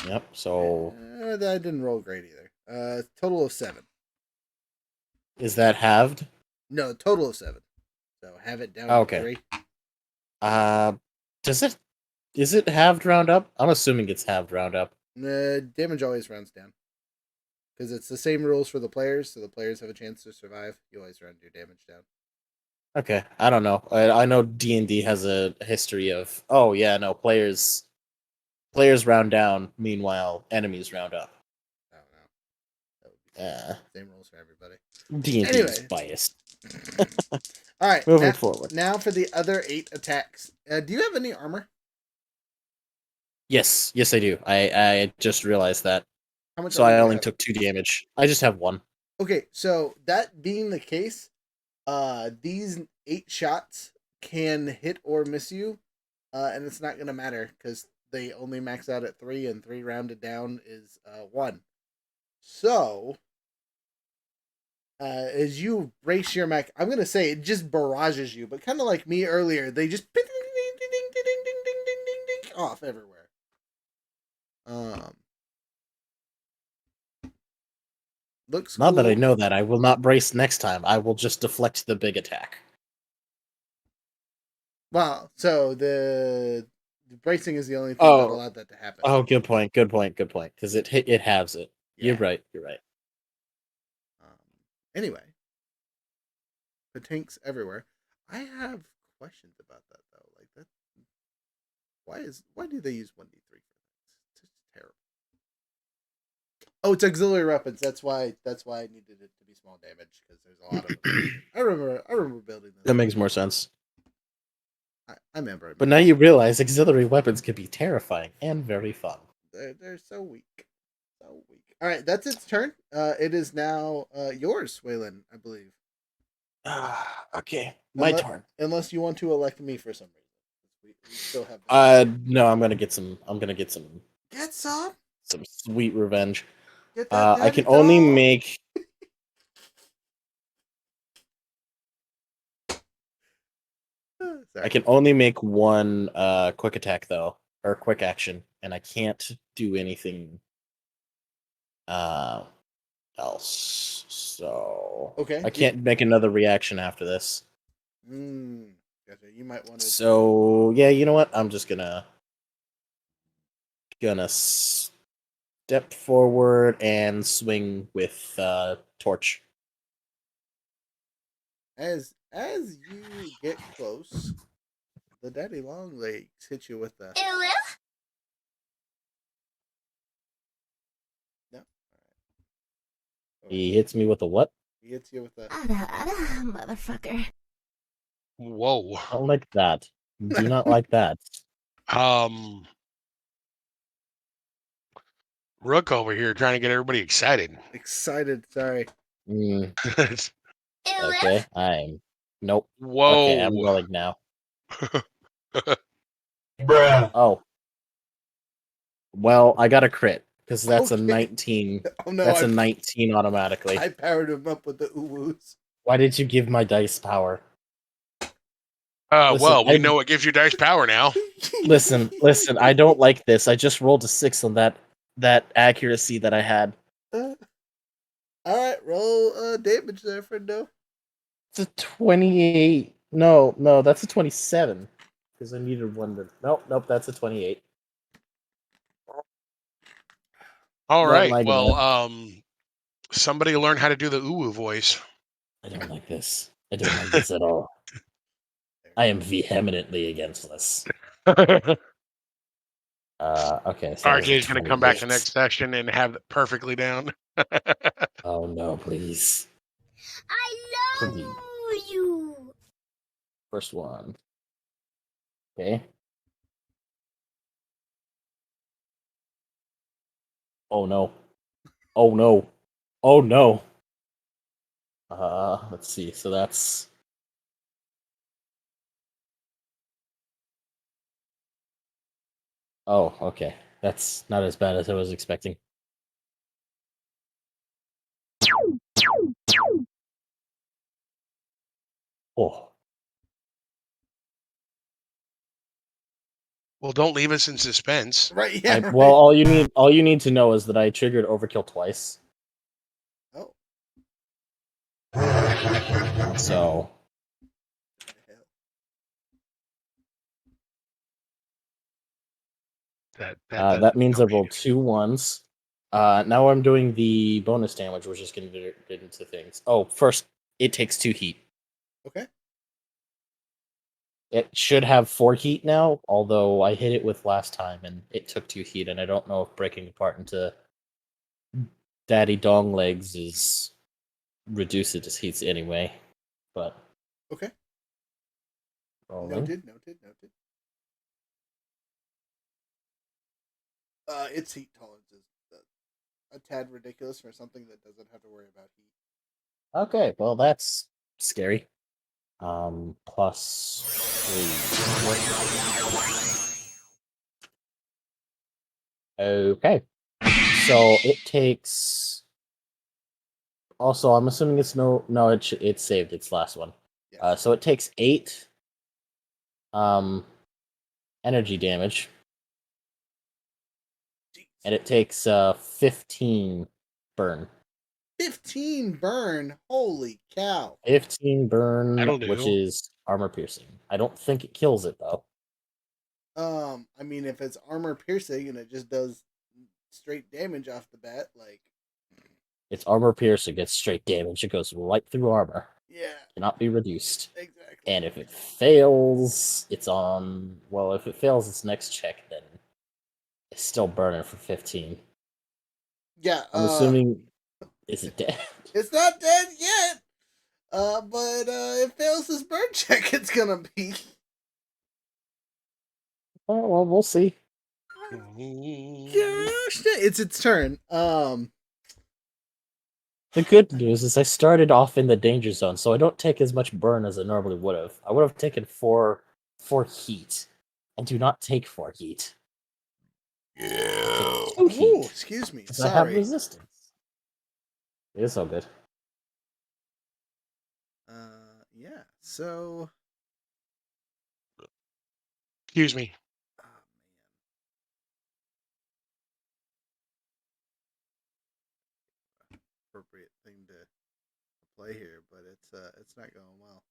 Yep, so... that didn't roll great either. Total of 7. Is that halved? No, total of 7. So have it down to 3. Is it halved round up? I'm assuming it's halved round up. Damage always rounds down. Because it's the same rules for the players, so the players have a chance to survive. You always round your damage down. Okay, I don't know. I know D&D has a history of, players round down, meanwhile, enemies round up. I don't know. That would be same rules for everybody. D&D is biased. All right. Moving forward. Now for the other 8 attacks. Do you have any armor? Yes, I do. I just realized that. How much So armor I do you only have? took 2 damage. I just have 1. Okay, so that being the case, these 8 shots can hit or miss you, and it's not gonna matter because they only max out at 3, and 3 rounded down is 1. So, as you brace your mech, I'm gonna say it just barrages you, but kind of like me earlier, they just ding ding ding ding ding ding ding ding ding ding off everywhere. Looks Now cool. that I know that, I will not brace next time. I will just deflect the big attack. Wow. So the bracing is the only thing that Oh. allowed that to happen. Oh, good point. Because it halves it. Yeah. You're right. Anyway, patinks everywhere. I have questions about that though. Like that, why do they use 1d3 for that? It's just terrible. Oh, it's auxiliary weapons. That's why I needed it to be small damage because there's a lot of them. I remember building this. That makes more sense. I remember. But now you realize auxiliary weapons can be terrifying and very fun. They're so weak. So weak. All right, that's its turn. It is now yours, Waylon, I believe. Okay. My turn. Unless you want to elect me for some reason. We still have No, I'm gonna get some Get some? some sweet revenge. Get that I can daddy only dog. make Sorry. I can only make 1 quick attack though, or quick action, and I can't do anything else. So Okay. I can't make another reaction after this. Gotcha. You might want to. So yeah, you know what? I'm just gonna step forward and swing with torch. As you get close, the daddy long legs hit you with the. No. All right. He hits me with a what? He hits you with the. Motherfucker. Whoa. I don't like that. Do not like that. Rook over here trying to get everybody excited. Excited. Sorry. Okay, I'm. Nope. Whoa. Okay, I'm rolling now. Bruh. Oh. Well, I got a crit because that's a Okay. 19. Oh no! That's a 19 automatically. I powered him up with the uwoos. Why did you give my dice power? Well, we know what gives you dice power now. Listen. I don't like this. I just rolled a 6 on that accuracy that I had. All right, roll damage there, friendo. It's a 28. No, that's a 27. Because I needed 1 to. Nope, that's a 28. All Not right. like Well, somebody learn how to do the uwu voice. I don't like this. I don't like this at all. I am vehemently against this. Okay, so RJ's going to come back the next session and have it perfectly down. Oh no, please. I love you. First one. Okay. Oh no. Oh no. Oh no. Let's see. So that's Oh, okay. That's not as bad as I was expecting. Oh. Well, don't leave us in suspense. Right? Yeah. Right. Well, all you need to know is that I triggered overkill twice. Oh. So that means I rolled 2 1s. Now I'm doing the bonus damage, which is going to get into things. Oh, first, it takes 2 heat. Okay. It should have 4 heat now, although I hit it with last time and it took 2 heat, and I don't know if breaking apart into daddy dong legs is reduces its heats anyway. But Okay. Rolling. Noted. Its heat tolerance is a tad ridiculous for something that doesn't have to worry about heat. Okay, well that's scary. Plus 3. Okay. So it takes. Also, I'm assuming it's it's saved. It's last one. Yes. So it takes 8 energy damage, Jeez. and it takes 15 burn. 15 burn. Holy cow. 15 burn, That'll which do. is armor piercing. I don't think it kills it though. I mean, if it's armor piercing and it just does straight damage off the bat, like, It's armor piercing. It's straight damage. It goes right through armor. yeah, Cannot be reduced. exactly. And if it fails, it's on. Well, if it fails its next check, then it's still burning for 15. Yeah, I'm assuming. Is it dead? it's not dead yet. But it fails this burn check, it's gonna be. Oh, well, we'll see. Gosh, it's its turn. The good news is I started off in the danger zone, so I don't take as much burn as I normally would have. I would have taken 4 heat. I do not take 4 heat. Yeah. 2 heat. Ooh, excuse me. Because I have Sorry. resistance. It is so good. Yeah. So. Excuse me. Oh, man. Appropriate thing to play here, but it's not going well.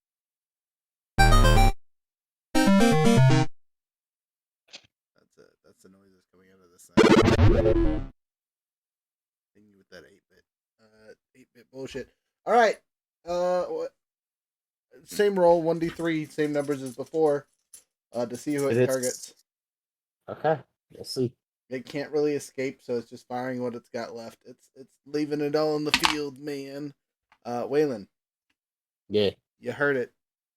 That's the noise that's coming out of this thing. Thing with that 8-bit bullshit. All right. What? Same roll, 1d3, same numbers as before. To see who it targets. Okay, we'll see. It can't really escape, so it's just firing what it's got left. It's leaving it all in the field, man. Waylon. Yeah. You heard it.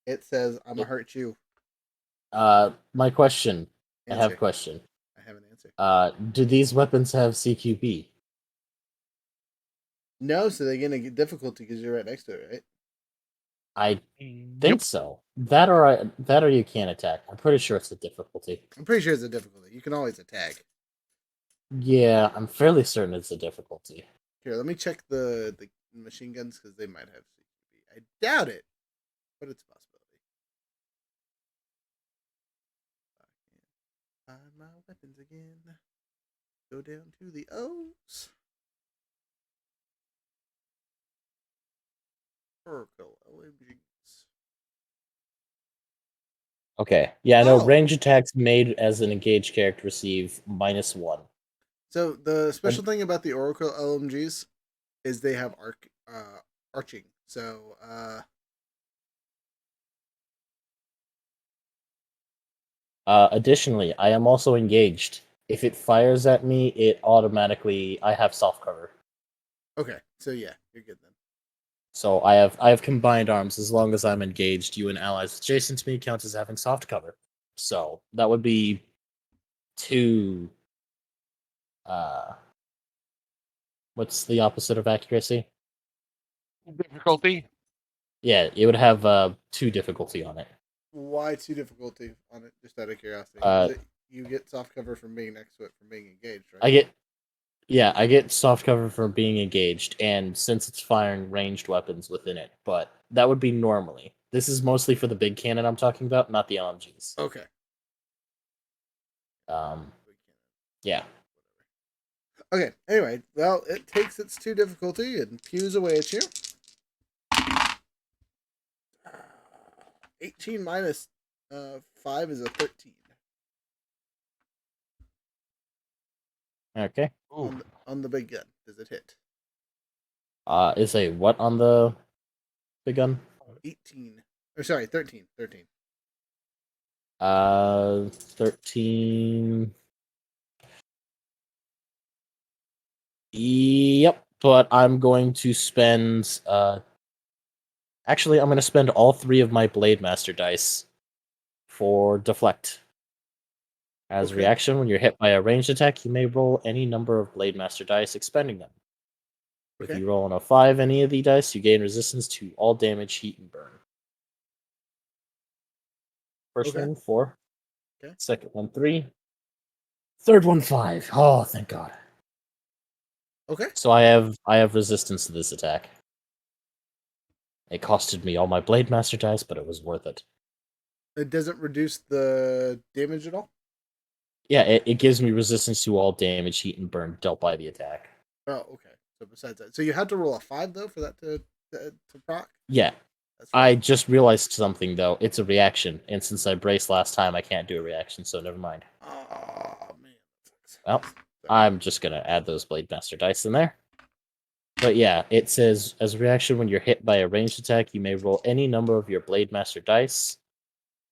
It says, "I'm gonna hurt you." My question. Answer. I have a question. I have an answer. Do these weapons have CQB? No, so they're gonna get difficulty because you're right next to it, right? I think so. That or you can't attack. I'm pretty sure it's the difficulty. I'm pretty sure it's a difficulty. You can always attack. Yeah, I'm fairly certain it's a difficulty. Here, let me check the machine guns because they might have CQB. I doubt it, but it's a possibility. Find my weapons again. Go down to the O's. Oracle LMGs. Okay. Yeah, I know Oh. range attacks made as an engaged character receive -1. So the special thing about the Oracle LMGs is they have arching. So Additionally, I am also engaged. If it fires at me, I have soft cover. okay, so yeah, you're good then. So I have combined arms. As long as I'm engaged, you and allies adjacent to me count as having soft cover. So that would be 2. What's the opposite of accuracy? Difficulty. Yeah, it would have 2 difficulty on it. Why 2 difficulty on it? Just out of curiosity. You get soft cover from being next to it from being engaged, right? I get soft cover for being engaged, and since it's firing ranged weapons within it, but that would be normally. This is mostly for the big cannon I'm talking about, not the LMGs. Okay. Yeah. Okay, anyway, well, it takes its 2 difficulty and pews away at you. 18 minus 5 is a 13. Okay. On the big gun. Does it hit? Is a what on the big gun? 18. Or sorry, 13. 13. 13. Yep, but I'm going to spend actually I'm going to spend all 3 of my Blade Master dice for deflect. As a Okay. reaction, when you're hit by a ranged attack, you may roll any number of Blade Master dice, expending them. If Okay. you roll on a 5 any of the dice, you gain resistance to all damage, heat, and burn. First Okay. one, 4. Okay. Second one, 3. Third one, 5. Oh, thank God. Okay. So I have resistance to this attack. It costed me all my Blade Master dice, but it was worth it. It doesn't reduce the damage at all? Yeah, it gives me resistance to all damage, heat, and burn dealt by the attack. Oh, okay. So besides that, so you had to roll a 5 though for that to proc? Yeah. That's I just realized something though. It's a reaction, and since I braced last time, I can't do a reaction, so never mind. Oh man. Well, I'm just gonna add those Blade Master dice in there. But yeah, it says as a reaction when you're hit by a ranged attack, you may roll any number of your Blade Master dice,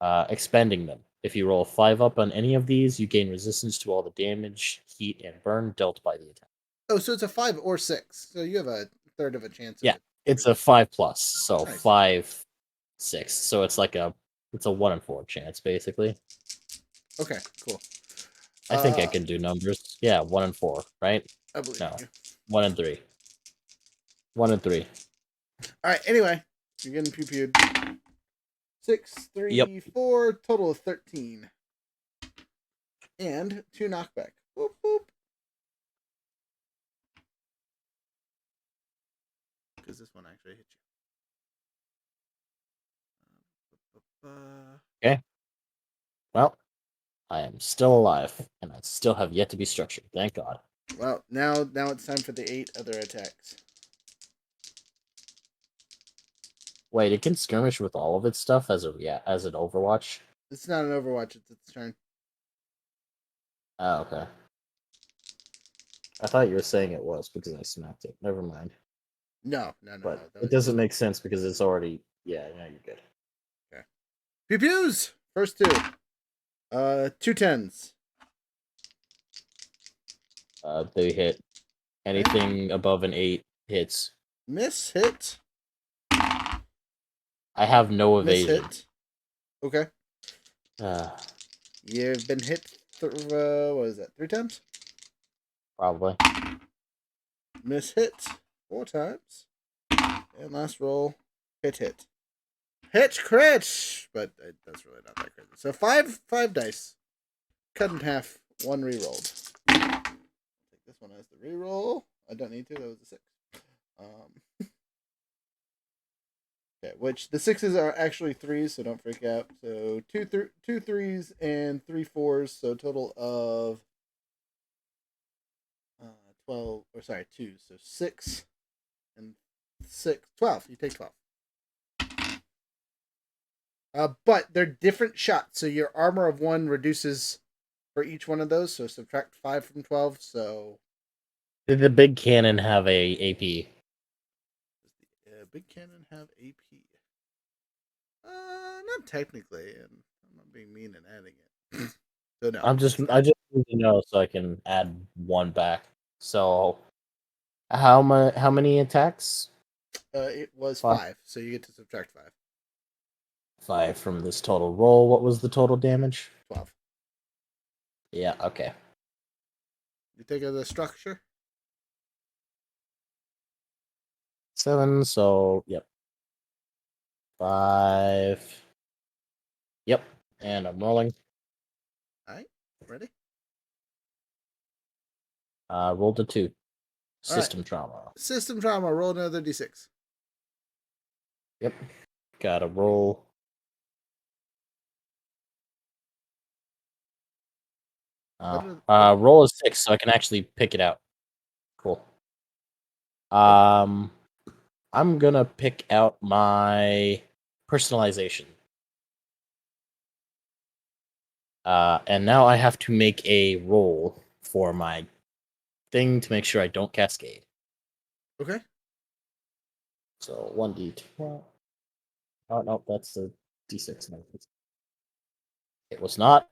expending them. If you roll a 5 up on any of these, you gain resistance to all the damage, heat, and burn dealt by the attack. Oh, so it's a 5 or 6. So you have a third of a chance. Yeah, Of it's a 5+, so Nice. 5, 6. So it's like it's a 1 in 4 chance basically. Okay, cool. I think I can do numbers. Yeah, 1 in 4, right? I believe No, you. 1 in 3. 1 in 3. All right. Anyway, you're getting pew-pewed. 6, 3, Yep. 4, total of 13, and 2 knockback. Boop boop. Because this one actually hit you. Okay. Well, I am still alive, and I still have yet to be structured. Thank God. Well, now it's time for the 8 other attacks. Wait, it can skirmish with all of its stuff as an Overwatch? It's not an Overwatch. It's its turn. Oh, okay. I thought you were saying it was because I smacked it. Never mind. No. But it doesn't make sense because it's already... Yeah, you're good. Okay. Pew pews. First 2. 2 10s. They hit. Anything above an 8 hits. Miss hit. I have no Miss evasion. hit. Okay. You've been hit. What is that? 3 times. Probably. Miss hit 4 times. And last roll, hit. Hit crit! But that's really not that crazy. So 5 dice. Cut in half. 1 re-rolled. Take this one as the re-roll. I don't need to. That was a 6. Okay, which the 6s are actually 3s, so don't freak out. So 2 3s and 3 4s, so a total of 12, or sorry, 2. So 6 and 6, 12. You take 12. But they're different shots, so your armor of 1 reduces for each one of those, so subtract 5 from 12, so... Did the big cannon have a AP? Does the big cannon have AP? Not technically, and I'm not being mean and adding it. So no. I just need to know so I can add 1 back. So, how many attacks? It was 5. 5, so you get to subtract 5. 5 from this total roll. What was the total damage? 12. Yeah, okay. You take the structure? 7, so, yep. 5. Yep, and I'm rolling. Alright, ready? Rolled a 2. System trauma. System trauma, roll another d6. Yep. Gotta roll. Roll a 6 so I can actually pick it out. Cool. I'm gonna pick out my personalization. And now I have to make a roll for my thing to make sure I don't cascade. Okay. So 1d12. Oh no, that's the d6. No, it was not.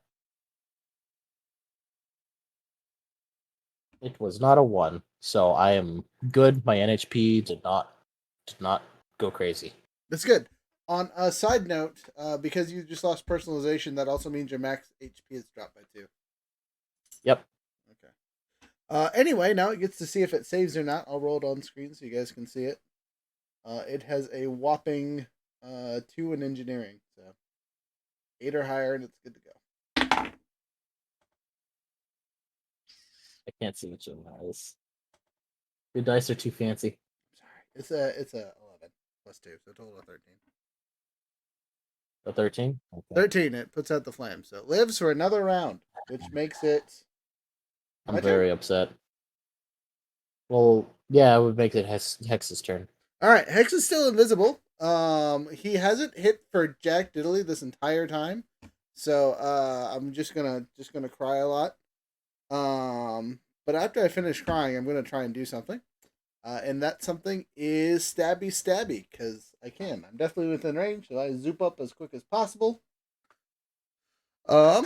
It was not a 1, so I am good. My NHP did not go crazy. That's good. On a side note, because you just lost personalization, that also means your max HP is dropped by 2. Yep. Okay. Anyway, now it gets to see if it saves or not. I'll roll it on screen so you guys can see it. It has a whopping 2 in engineering, so 8 or higher, and it's good to go. I can't see which of them that is. Your dice are too fancy. Sorry, it's a 11 plus 2, so total of 13. A 13? Okay. 13. It puts out the flame, so it lives for another round, which makes it. I'm very upset. Well, yeah, it would make it Hex's turn. All right, Hex is still invisible. He hasn't hit for Jack Diddley this entire time, so I'm just gonna cry a lot. But after I finish crying, I'm gonna try and do something. And that something is stabby, because I can. I'm definitely within range, so I zoop up as quick as possible. And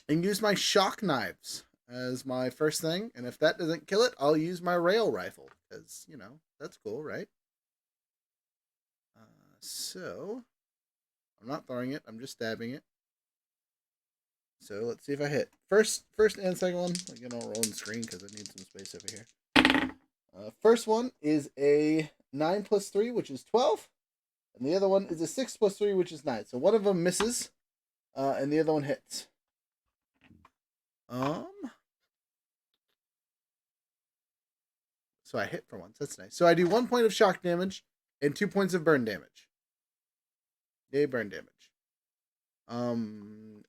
use my shock knives as my first thing, and if that doesn't kill it, I'll use my rail rifle, because, you know, that's cool, right? So, I'm not throwing it, I'm just stabbing it. So, let's see if I hit. First and second one, again, I'll roll on the screen, because I need some space over here. First one is a 9 plus 3, which is 12. And the other one is a 6 plus 3, which is 9. So one of them misses, and the other one hits. So I hit for once. That's nice. So I do 1 point of shock damage and 2 points of burn damage. Yay, burn damage.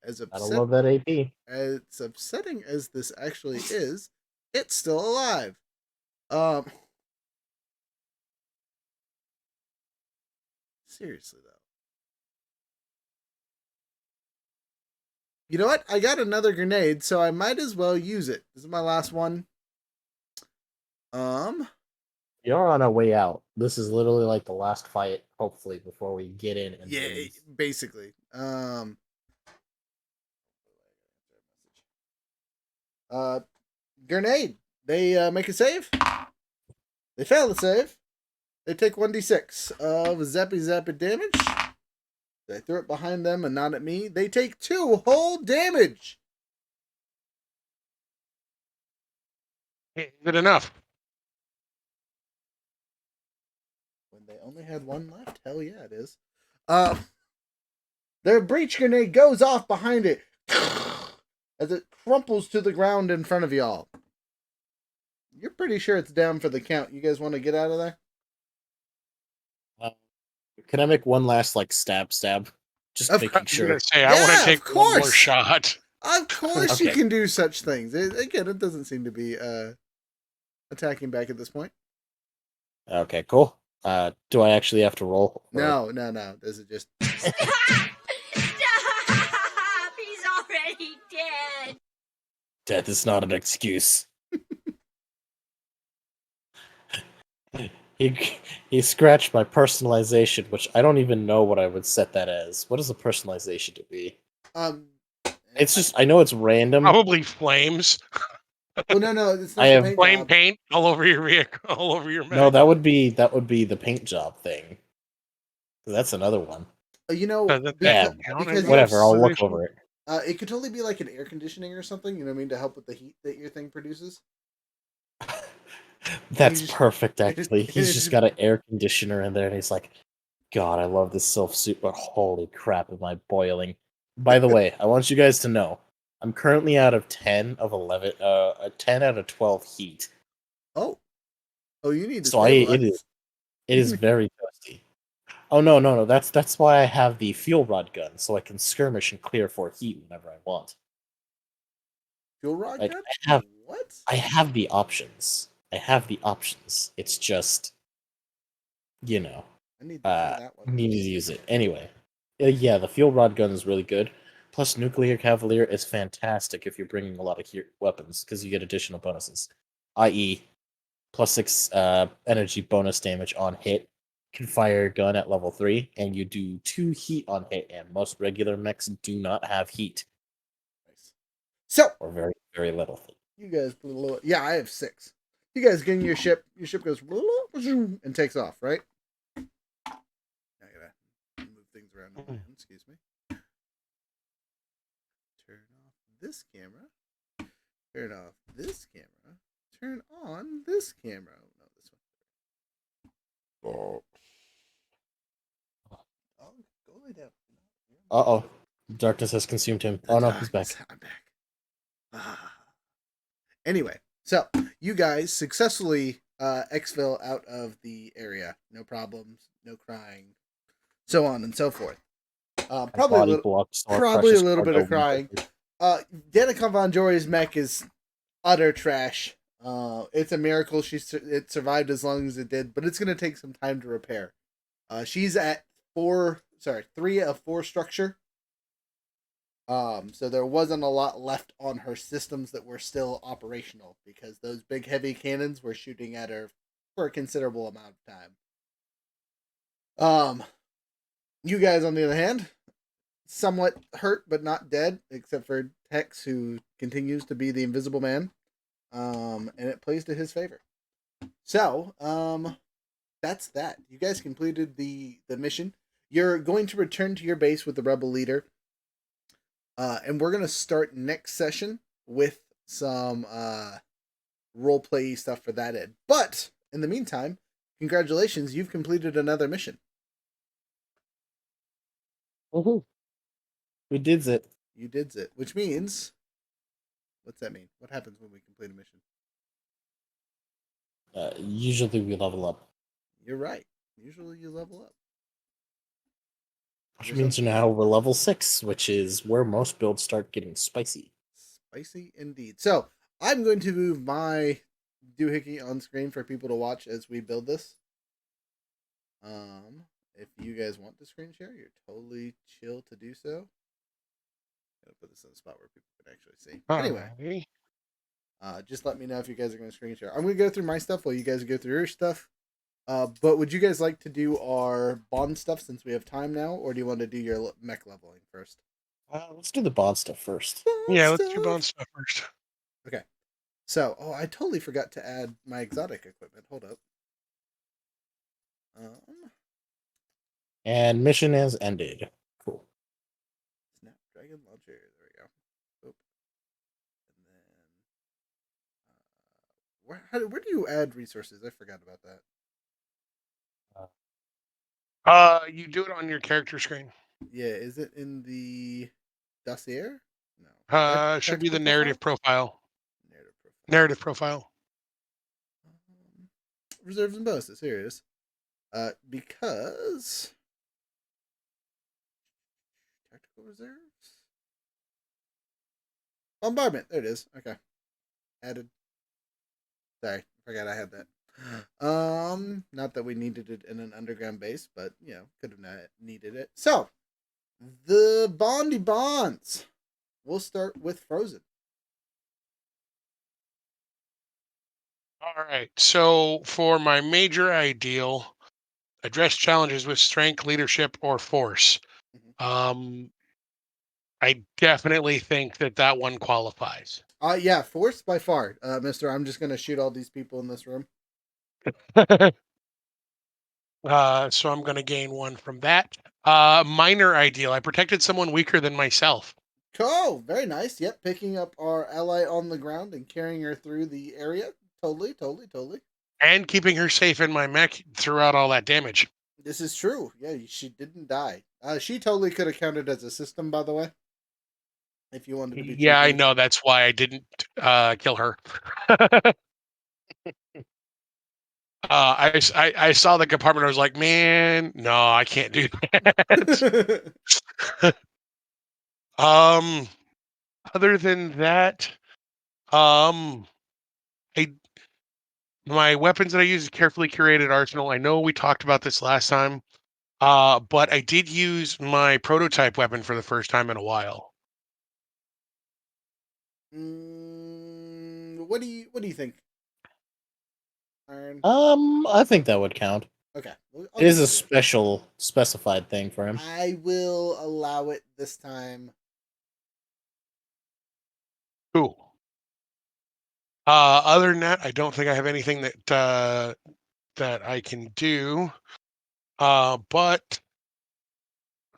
As I love that AP. As upsetting as this actually is, it's still alive. Seriously though. You know what? I got another grenade, so I might as well use it. This is my last one. You're on our way out. This is literally like the last fight, hopefully, before we get in and yeah, lose. basically. Grenade. They make a save. They fail the save. They take 1d6 of zappy damage. I threw it behind them and not at me. They take 2 whole damage. Is it enough? When they only had 1 left? Hell yeah, it is. Their breach grenade goes off behind it as it crumples to the ground in front of y'all. You're pretty sure it's down for the count. You guys want to get out of there? Can I make one last stab? Just making sure. I was gonna say, I want to take one more shot. Of course Okay. you can do such things. Again, it doesn't seem to be attacking back at this point. Okay, cool. Do I actually have to roll? No. Does it just... Stop! He's already dead. Death is not an excuse. He scratched my personalization, which I don't even know what I would set that as. What is the personalization to be? It's just, I know it's random. Probably flames. Oh no, it's not I the have paint Flame job. paint all over your vehicle, all over your map. No, that would be the paint job thing. That's another one. You know, Yeah, because whatever. I'll look over it. It could totally be like an air conditioning or something. You know what I mean, to help with the heat that your thing produces. That's perfect, actually. He's just got an air conditioner in there, and he's like, God, I love this self suit, but holy crap, am I boiling. By the way, I want you guys to know, I'm currently out of 10 of 11, 10 out of 12 heat. Oh, you need to So it is very dusty. Oh, no, that's why I have the fuel rod gun, so I can skirmish and clear for heat whenever I want. Fuel rod gun? What? I have the options. It's just, you know, I need to that one. need to use it. Anyway, yeah, the fuel rod gun is really good. Plus, Nuclear Cavalier is fantastic if you're bringing a lot of weapons, because you get additional bonuses. I.e., +6 energy bonus damage on hit, can fire a gun at level 3, and you do 2 heat on hit, and most regular mechs do not have heat. Nice. So, or very, very little. You guys, yeah, I have 6. You guys get in your ship. Your ship goes and takes off, right? background on my end. Excuse me. Turn off this camera. Turn off this camera. Turn on this camera. No, this one. Oh, go lay down. Uh-oh. Darkness has consumed him. Oh, no, he's back. I'm back. Anyway, so you guys successfully exfil out of the area. No problems, no crying, so on and so forth. Probably a little bit of crying. Danica Von Jory's mech is utter trash. It's a miracle it survived as long as it did, but it's going to take some time to repair. She's at 3 of 4 structure. So there wasn't a lot left on her systems that were still operational because those big heavy cannons were shooting at her for a considerable amount of time. You guys, on the other hand, somewhat hurt but not dead, except for Tex, who continues to be the Invisible Man. And it plays to his favor. So, that's that. You guys completed the mission. You're going to return to your base with the rebel leader. And we're going to start next session with some roleplay stuff for that end. But, in the meantime, congratulations, you've completed another mission. Woohoo. We did it. You did it. Which means... What's that mean? What happens when we complete a mission? Usually we level up. You're right. Usually you level up. Which means now we're level 6, which is where most builds start getting spicy. Spicy indeed. So, I'm going to move my doohickey on screen for people to watch as we build this. If you guys want to screen share, you're totally chill to do so. Gotta put this in a spot where people can actually see. Anyway, just let me know if you guys are going to screen share. I'm going to go through my stuff while you guys go through your stuff. But would you guys like to do our bond stuff since we have time now, or do you want to do your mech leveling first? Let's do the bond stuff first. Let's do bond stuff first. Okay. So, I totally forgot to add my exotic equipment. Hold up. And mission has ended. Cool. Snapdragon launcher. There we go. Oop. And then, where do you add resources? I forgot about that. You do it on your character screen. Yeah, is it in the dossier? No. Should be the narrative profile. Narrative profile. Reserves and bonuses. Here it is. Because tactical reserves. Bombardment. There it is. Okay. Added. Sorry, forgot I had that. Not that we needed it in an underground base, but could have not needed it. So, the Bondy Bonds. We'll start with Frozen. All right. So for my major ideal, address challenges with strength, leadership, or force. I definitely think that one qualifies. Yeah, force by far, Mister. I'm just gonna shoot all these people in this room. So I'm going to gain 1 from that. Minor ideal. I protected someone weaker than myself. Cool. Very nice. Yep. Picking up our ally on the ground and carrying her through the area. Totally. And keeping her safe in my mech throughout all that damage. This is true. Yeah, she didn't die. She totally could have counted as a system, by the way. If you wanted to be cheeky. I know. That's why I didn't kill her. I saw the compartment. I was like, man, no, I can't do that. Other than that, my weapons that I use is carefully curated arsenal. I know we talked about this last time, but I did use my prototype weapon for the first time in a while. What do you think, Iron? I think that would count. Okay. It is a special specified thing for him. I will allow it this time. Cool. Other than that, I don't think I have anything that I can do. But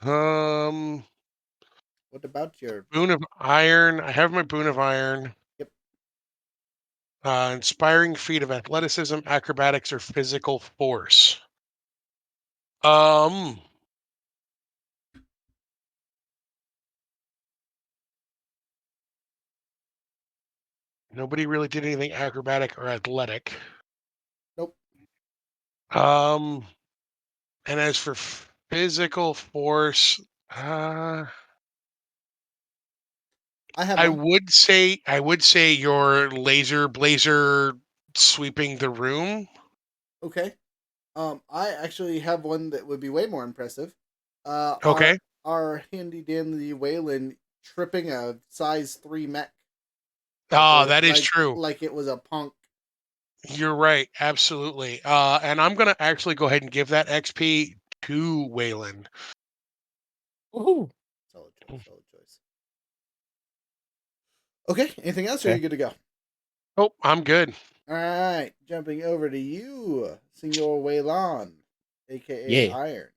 What about your... Boon of Iron. I have my Boon of Iron. Yep. Inspiring feat of athleticism, acrobatics, or physical force. Nobody really did anything acrobatic or athletic. Nope. And as for physical force, I have I one. would say your laser blazer sweeping the room. Okay. I actually have one that would be way more impressive. Uh, our Okay. our handy dandy Wayland tripping a size 3 mech. That is true. Like it was a punk. You're right. Absolutely. And I'm gonna actually go ahead and give that XP to Waylon. Woohoo! Solid choice. Solid choice. Okay. Anything else? Or are Okay. you good to go? Oh, I'm good. All right. Jumping over to you, Senor Waylon, aka Yay. Iron.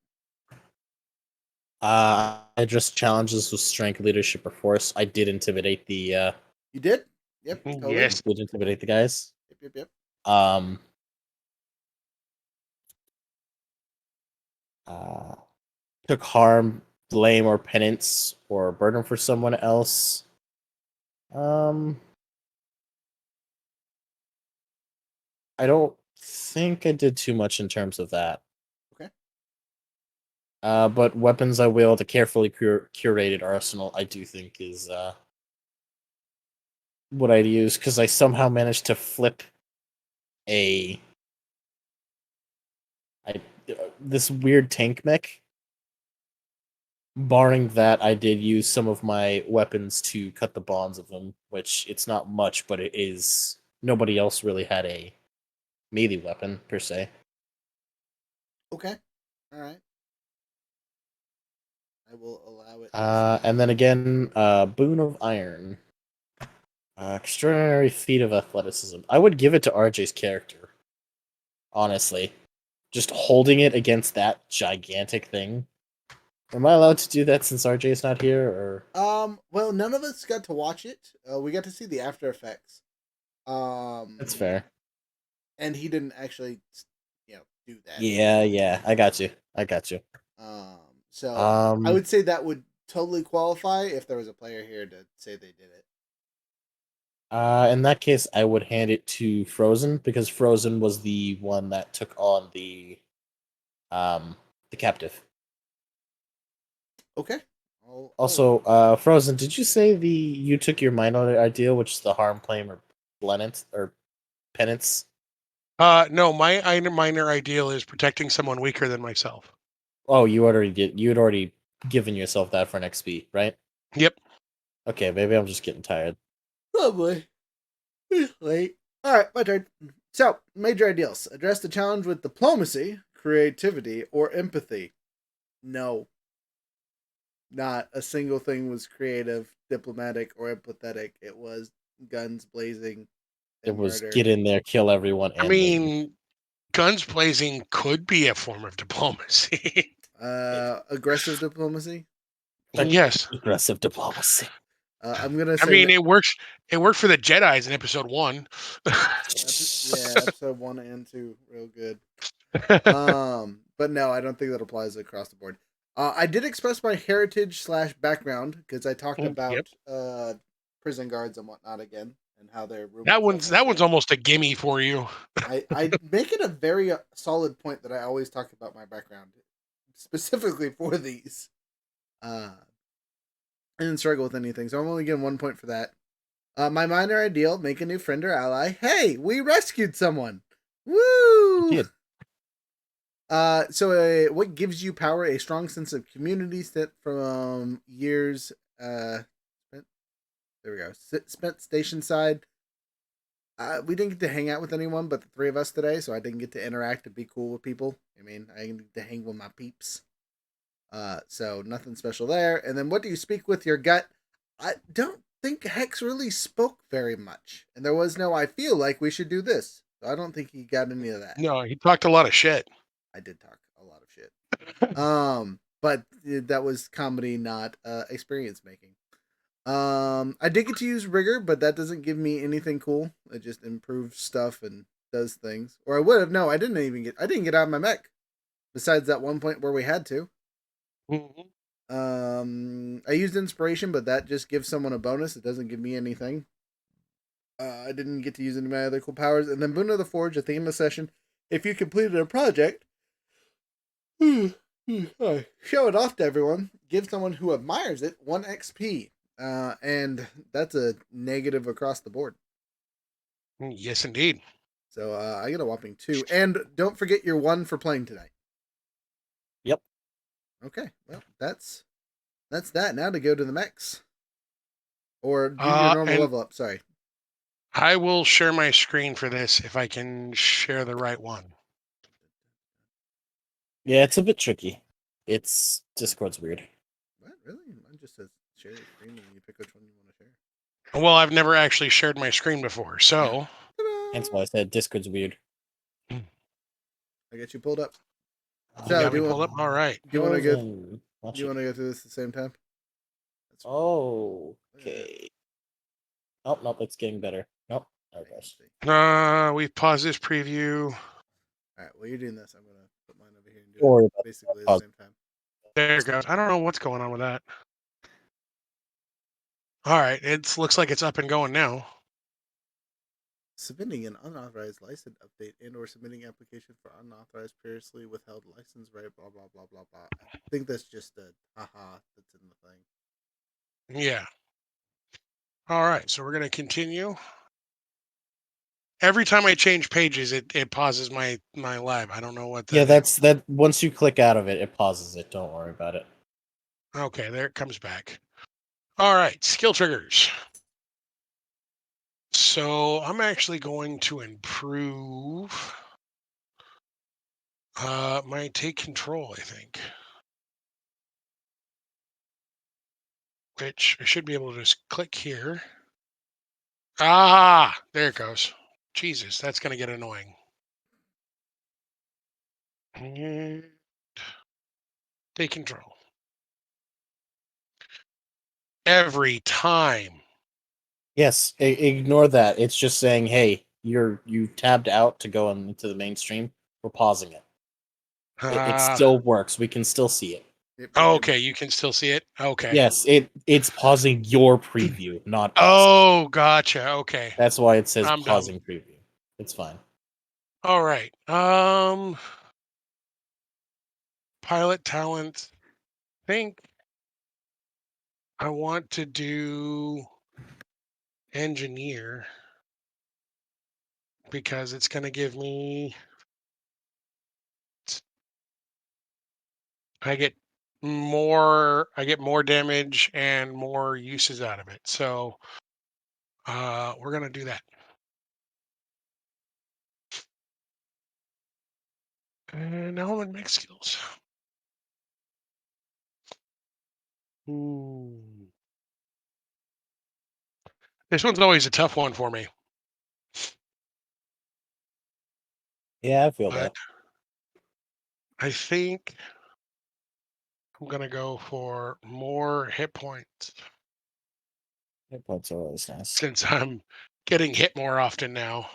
I addressed challenges with strength, leadership, or force. I did intimidate the You did? Yep. Totally. Yes. did intimidate the guys. Yep. Uh, took harm, blame, or penance, or burden for someone else. I don't think I did too much in terms of that. Okay. But weapons I wield, a carefully curated arsenal, I do think is what I'd use, because I somehow managed to flip this weird tank mech. Barring that, I did use some of my weapons to cut the bonds of them, which it's not much, but it is. Nobody else really had a melee weapon, per se. Okay. All right. I will allow it. And then again, Boon of Iron. Extraordinary feat of athleticism. I would give it to RJ's character. Honestly. Just holding it against that gigantic thing. Am I allowed to do that since RJ's not here, or? Well, none of us got to watch it. We got to see the after effects. That's fair. And he didn't actually, do that. Yeah, I got you. So I Um, would say that would totally qualify if there was a player here to say they did it. In that case, I would hand it to Frozen, because Frozen was the one that took on the captive. Okay. Also, Frozen, did you say you took your minor ideal, which is the harm, claim, or penance? No, my minor ideal is protecting someone weaker than myself. Oh, you already did. You had already given yourself that for an XP, right? Yep. Okay, maybe I'm just getting tired. Probably. Late. All right, my turn. So, major ideals. Address the challenge with diplomacy, creativity, or empathy. No. Not a single thing was creative, diplomatic, or empathetic. It was guns blazing It and was murder. get in there, kill everyone, I and leave. mean, guns blazing could be a form of diplomacy. Aggressive diplomacy. Yes. Aggressive diplomacy. I'm gonna I say. mean, it works. It worked for the Jedi's in episode 1. Episode 1 and 2, real good. But no, I don't think that applies across the board. I did express my heritage/background because I talked about prison guards and whatnot again, and how their room. That one's almost a gimme for you. I make it a very solid point that I always talk about my background, specifically for these. I didn't struggle with anything, so I'm only getting 1 point for that. My minor ideal: make a new friend or ally. Hey, we rescued someone! Woo! You did. So what gives you power? A strong sense of community spent from years. There we go. Spent station side. We didn't get to hang out with anyone but the three of us today, so I didn't get to interact and be cool with people. I mean, I didn't get to hang with my peeps. So nothing special there. And then what do you speak with your gut? I don't think Hex really spoke very much, and there was no "I feel like we should do this." So I don't think he got any of that. No, he talked a lot of shit. I did talk a lot of shit. but that was comedy, not experience making. I did get to use rigor, but that doesn't give me anything cool. It just improves stuff and does things. Or I would have. No, I didn't get out of my mech. Besides that one point where we had to. Mhm. I used inspiration, but that just gives someone a bonus. It doesn't give me anything. I didn't get to use any of my other cool powers. And then Boon of the Forge, at the end of the session, if you completed a project, show it off to everyone. Give someone who admires it 1 XP. And that's a negative across the board. Yes, indeed. So I get a whopping 2. And don't forget your 1 for playing tonight. Yep. Okay, well, that's that. Now to go to the mechs. Or do your normal And level up, sorry. I will share my screen for this if I can share the right one. Yeah, it's a bit tricky. It's Discord's weird. What? Really? Mine just says share your screen and you pick which one you want to share. Well, I've never actually shared my screen before, so Hence why I said Discord's weird. I got you pulled up. you So got do me you pulled up. All right. want to go? Frozen. Do you want to go through this at the same time? That's Oh, okay. Oh, nope, it's getting better. Nope, there it goes. We pause this preview. All right. While you're doing this, I'm gonna put mine over here and do Don't worry it about basically at pause. the same time. There it goes. I don't know what's going on with that. All right, it looks like it's up and going now. Submitting an unauthorized license update and/or submitting application for unauthorized previously withheld license, right? Blah blah blah blah blah. I think that's just a haha that's in the thing. Yeah. All right, so we're gonna continue. Every time I change pages, it pauses my live. I don't know what that Yeah, is. that's that. Once you click out of it, it pauses it. Don't worry about it. Okay, there it comes back. All right, skill triggers. So I'm actually going to improve my take control, I think. Which I should be able to just click here. Ah, there it goes. Jesus, that's going to get annoying. And take control. Every time. Yes, ignore that. It's just saying, "Hey, you tabbed out to go into the mainstream. We're pausing it. It still works. We can still see it." Okay, you can still see it? Okay. Yes, it's pausing your preview, not us. Oh, gotcha. Okay. That's why it says I'm pausing dumb. preview. It's fine. All right. Pilot talent. I think I want to do engineer because it's going to give me I get more damage and more uses out of it. So we're going to do that. And now I'm in mech skills. Ooh. This one's always a tough one for me. Yeah, I feel But that. I think I'm going to go for more hit points Hit points are always nice. since I'm getting hit more often now.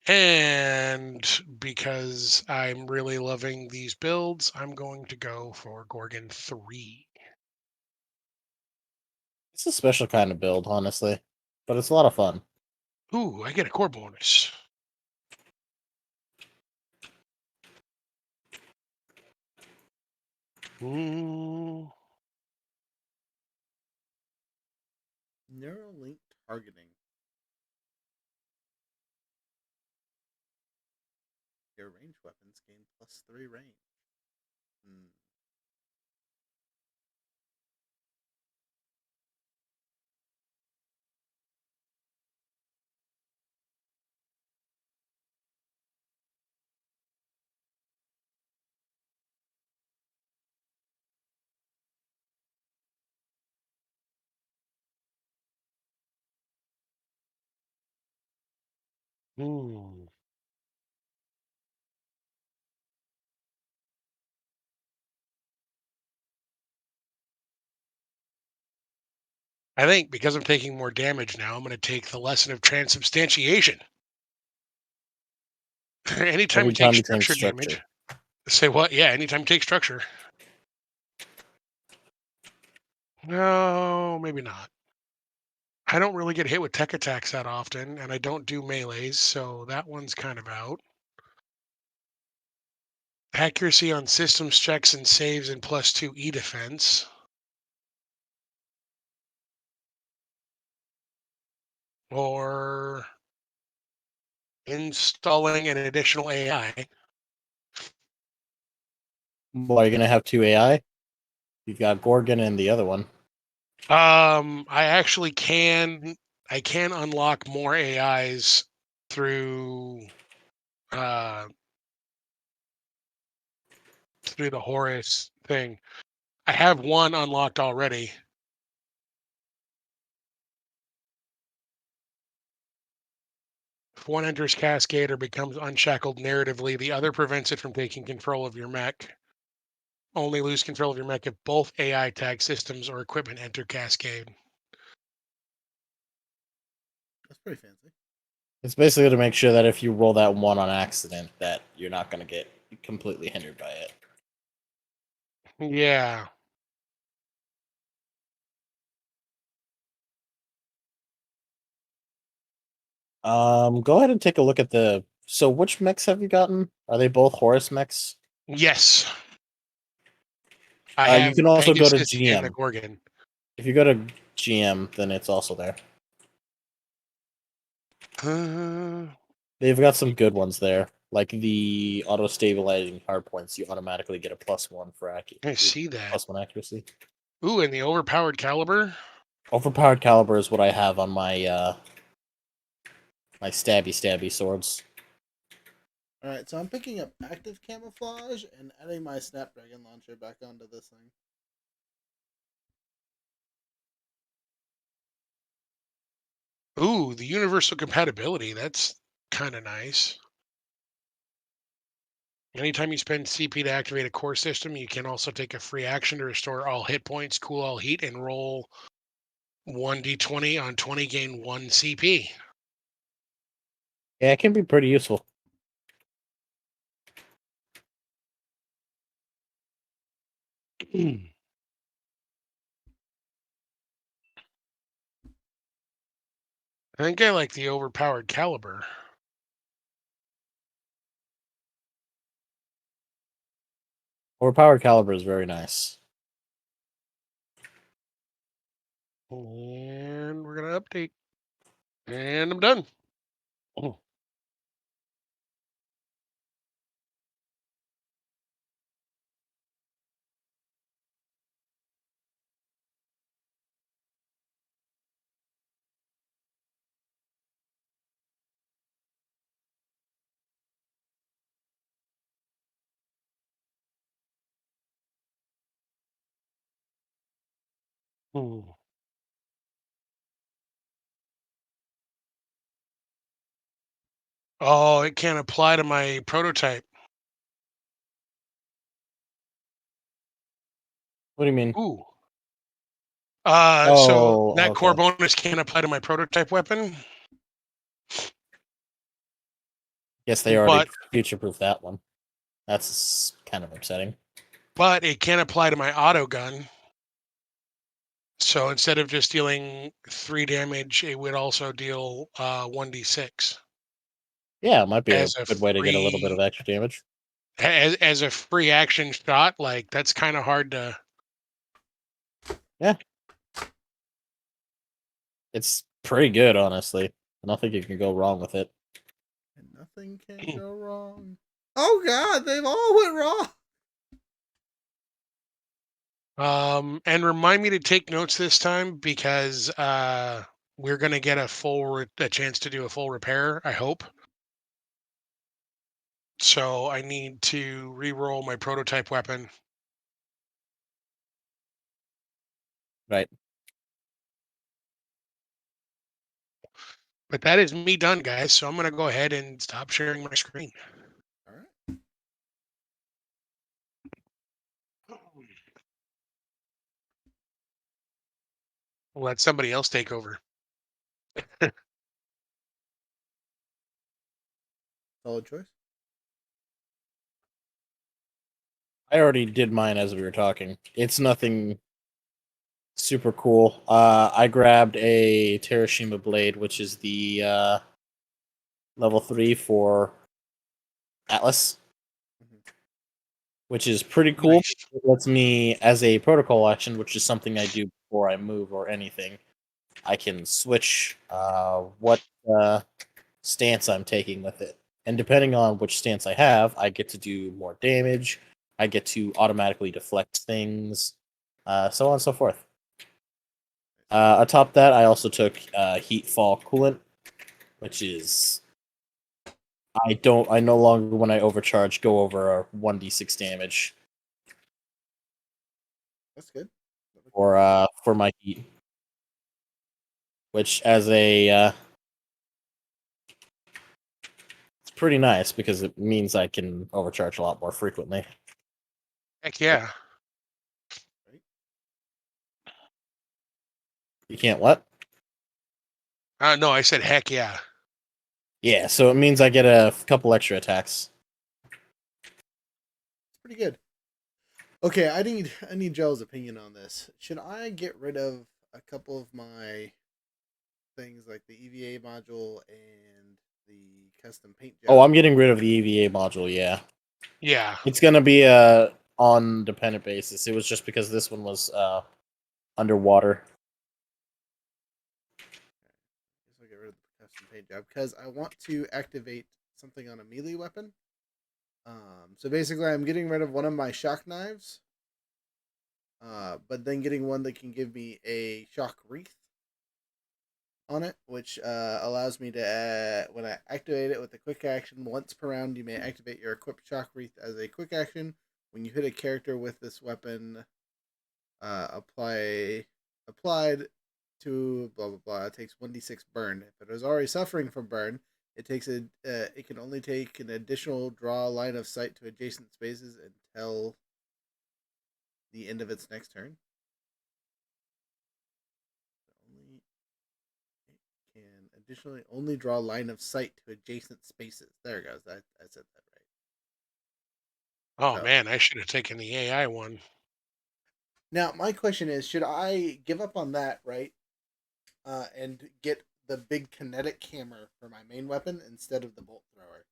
And because I'm really loving these builds, I'm going to go for Gorgon 3. It's a special kind of build, honestly, but it's a lot of fun. Ooh, I get a core bonus. Ooh. Neural link targeting. Your ranged weapons gain +3 range. Ooh. I think because I'm taking more damage now, I'm going to take the lesson of transubstantiation. Anytime Every you take time you take structure structure. damage, say what? Yeah, anytime you take structure. No, maybe not. I don't really get hit with tech attacks that often, and I don't do melees, so that one's kind of out. Accuracy on systems checks and saves and +2 E defense. Or installing an additional AI. Well, are you gonna have 2 AI? You've got Gorgon and the other one. I actually can unlock more AIs through through the Horus thing. I have one unlocked already. If one enters Cascade or becomes unshackled narratively, the other prevents it from taking control of your mech. Only lose control of your mech if both AI tag systems or equipment enter Cascade. That's pretty fancy. It's basically to make sure that if you roll that one on accident, that you're not gonna get completely hindered by it. Yeah. Go ahead and take a look at the. So, which mechs have you gotten? Are they both Horus mechs? Yes. I You have can also go to Pegasus and the GM. Gorgon. If you go to GM, then it's also there. They've got some good ones there, like the auto stabilizing hard points. You automatically get a +1 for accuracy. I see that. +1 accuracy. Ooh, and the overpowered caliber. Overpowered caliber is what I have on my my stabby swords. All right, so I'm picking up active camouflage and adding my Snapdragon launcher back onto this thing. Ooh, the universal compatibility. That's kind of nice. Anytime you spend CP to activate a core system, you can also take a free action to restore all hit points, cool all heat, and roll 1d20 on 20, gain 1 CP. Yeah, it can be pretty useful. I think I like the overpowered caliber. Overpowered caliber is very nice. And we're going to update. And I'm done. Oh. Oh, it can't apply to my prototype. What do you mean? Ooh. Oh, So that okay. core bonus can't apply to my prototype weapon, Yes, they already but future-proofed that one. That's kind of upsetting. it can apply to my auto gun. So instead of just dealing 3 damage, it would also deal 1d6 Yeah, it might be a as a good way to get a little bit free of extra damage. as a free action shot. Like that's kind of hard to. Yeah. It's pretty good, honestly. I don't think you can go wrong with it. And nothing can go wrong. Oh god, they've all went wrong. And remind me to take notes this time because we're gonna get a chance to do a full repair. I hope. So I need to re-roll my prototype weapon. Right. But that is me done, guys. So I'm gonna go ahead and stop sharing my screen. All right. Let somebody else take over. Solid choice. I already did mine as we were talking. It's nothing super cool. I grabbed a Terashima blade, which is the level 3 for Atlas, which is pretty cool. Nice. It lets me, as a protocol action, which is something I do before I move or anything, I can switch what stance I'm taking with it. And depending on which stance I have, I get to do more damage. I get to automatically deflect things, so on and so forth. Atop that, I also took Heat Fall Coolant, which is I no longer, when I overcharge, go over a 1d6 damage That's good. for my heat, which as a it's pretty nice because it means I can overcharge a lot more frequently. Heck yeah. You can't what? No, I said heck yeah. Yeah, so it means I get a couple extra attacks. It's pretty good. Okay, I need Joel's opinion on this. Should I get rid of a couple of my things like the EVA module and the custom paint job? Oh, I'm getting rid of the EVA module, yeah. Yeah. It's gonna be on dependent basis. It was just because this one was underwater. I'll get rid of the custom paint job because I want to activate something on a melee weapon. So basically, I'm getting rid of one of my shock knives, but then getting one that can give me a shock wreath on it, which allows me to, when I activate it with a quick action, once per round, you may activate your equipped shock wreath as a quick action. When you hit a character with this weapon, applied to blah blah blah, it takes 1d6 burn. If it is already suffering from burn, it can only take an additional draw line of sight to adjacent spaces until the end of its next turn. It can additionally only draw line of sight to adjacent spaces. There it goes. I said that right. Oh man, I should have taken the AI one. Now my question is, should I give up on that, right? And get the big kinetic hammer for my main weapon instead of the bolt thrower.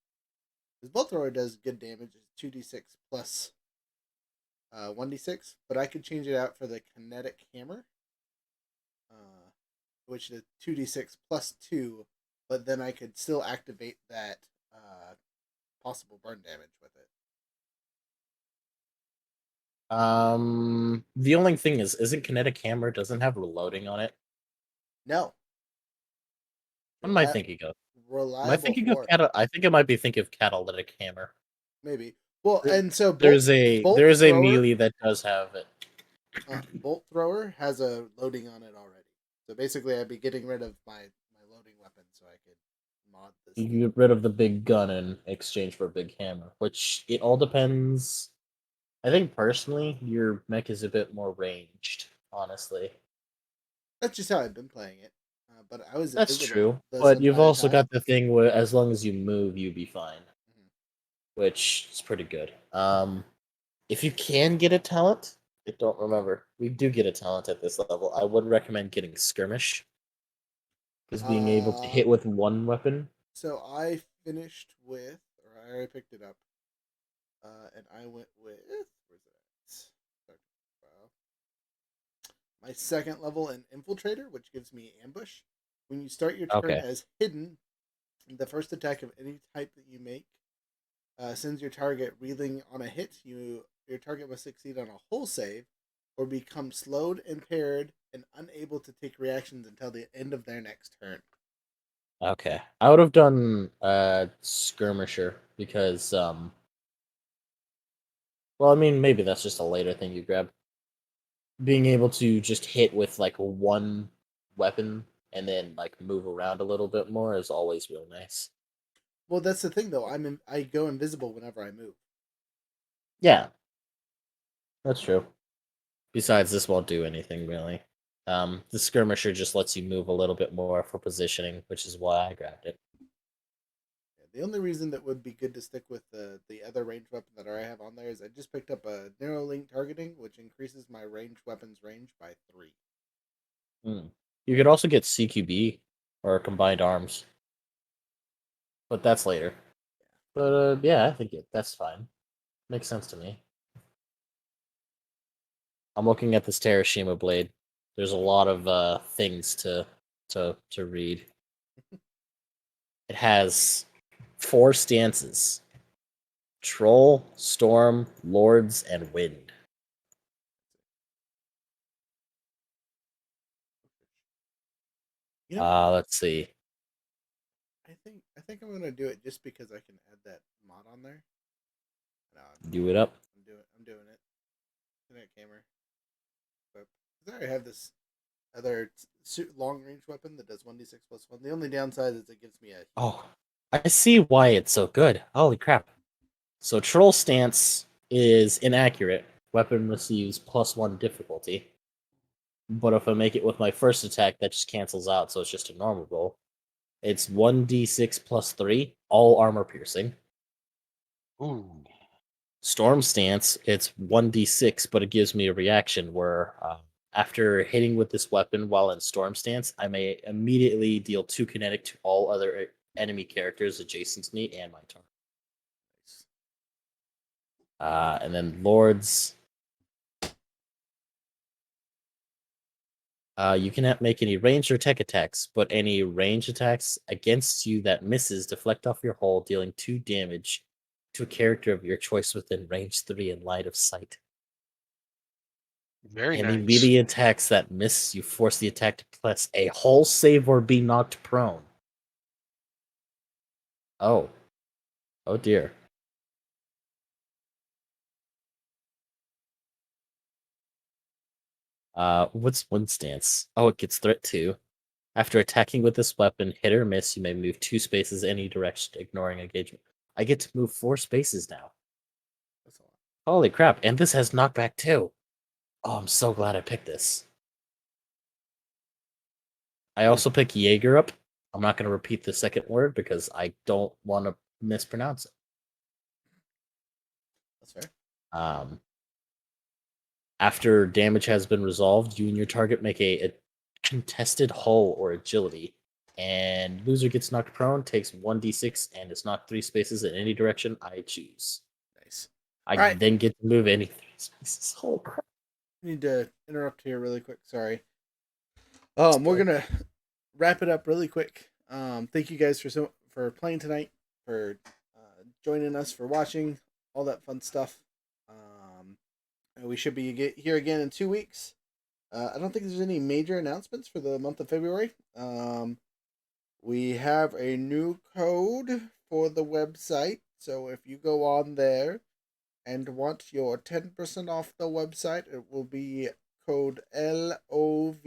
Because bolt thrower does good damage. It's 2d6 plus 1d6, but I could change it out for the kinetic hammer, which is 2d6 plus 2, but then I could still activate that possible burn damage with it. The only thing is, isn't kinetic hammer doesn't have reloading on it? No. What am I thinking of? Am I Reliable thinking for of I think it might be thinking of catalytic hammer. maybe. Well, and so There's a melee that does have it. Bolt thrower has a loading on it already. So basically, I'd be getting rid of my loading weapon so I could mod this. You get rid of the big gun in exchange for a big hammer, which it all depends. I think personally, your mech is a bit more ranged, honestly. That's just how I've been playing it. But I was That's true, this but you've entire also time. got the thing where as long as you move, you be fine, which is pretty good. If you can get a talent, I don't remember. We do get a talent at this level. I would recommend getting skirmish, because being able to hit with one weapon. So I finished with, or I already picked it up, and I went with, where's it at? My second level in Infiltrator, which gives me ambush. When you start your turn as hidden, the first attack of any type that you make sends your target reeling on a hit. Your target must succeed on a hull save, or become slowed, impaired, and unable to take reactions until the end of their next turn. Okay, I would have done skirmisher because well, I mean, maybe that's just a later thing you grab. Being able to just hit with like one weapon and then like move around a little bit more is always real nice. Well, that's the thing though. I go invisible whenever I move. Yeah, that's true. Besides, this won't do anything really. The skirmisher just lets you move a little bit more for positioning, which is why I grabbed it. The only reason that would be good to stick with the other ranged weapon that I have on there is I just picked up a narrow link targeting, which increases my ranged weapons range by 3. You could also get CQB or combined arms, but that's later. But yeah, I think that's fine. Makes sense to me. I'm looking at this Terashima blade. There's a lot of things to read. It has 4 stances: Troll, Storm, Lords, and Wind. You know, Let's see. I think I'm gonna do it just because I can add that mod on there. No, Do it up. I'm doing it. Internet camera. But I already have this other long range weapon that does 1d6+1. The only downside is it gives me a. Oh, I see why it's so good. Holy crap. So Troll Stance is inaccurate. Weapon receives +1 difficulty. But if I make it with my first attack, that just cancels out, so it's just a normal roll. It's 1d6+3, all armor piercing. Ooh. Storm Stance, it's 1d6, but it gives me a reaction where after hitting with this weapon while in Storm Stance, I may immediately deal 2 kinetic to all other enemy characters adjacent to me and my target. And then Lords. You cannot make any ranged or tech attacks, but any range attacks against you that misses deflect off your hull, dealing 2 damage to a character of your choice within range 3 and line of sight. Very Any nice. melee attacks that miss, you force the attack to press a hull save or be knocked prone. Oh. Oh dear. What's Wind Stance? Oh, it gets threat 2. After attacking with this weapon, hit or miss, you may move 2 spaces any direction, ignoring engagement. I get to move 4 spaces now. That's a lot. Holy crap, and this has knockback too. Oh, I'm so glad I picked this. I also pick Jaeger up. I'm not going to repeat the second word because I don't want to mispronounce it. That's fair. After damage has been resolved, you and your target make a contested hull or agility, and loser gets knocked prone, takes 1d6, and is knocked 3 spaces in any direction I choose. Nice. I Alright. then get to move any 3 spaces. Holy crap. I need to interrupt here really quick. Sorry. We're gonna wrap it up really quick. Thank you guys for playing tonight, for joining us, for watching, all that fun stuff. We should be here again in 2 weeks. I don't think there's any major announcements for the month of February. We have a new code for the website, so if you go on there and want your 10% off the website, it will be code LOVE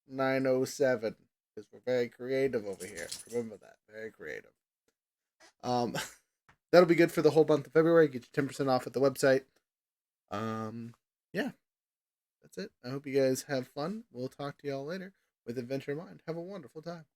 907, because we're very creative over here. Remember that. Very creative. That'll be good for the whole month of February. Get you 10% off at the website. Yeah. That's it. I hope you guys have fun. We'll talk to y'all later with Adventure in Mind. Have a wonderful time.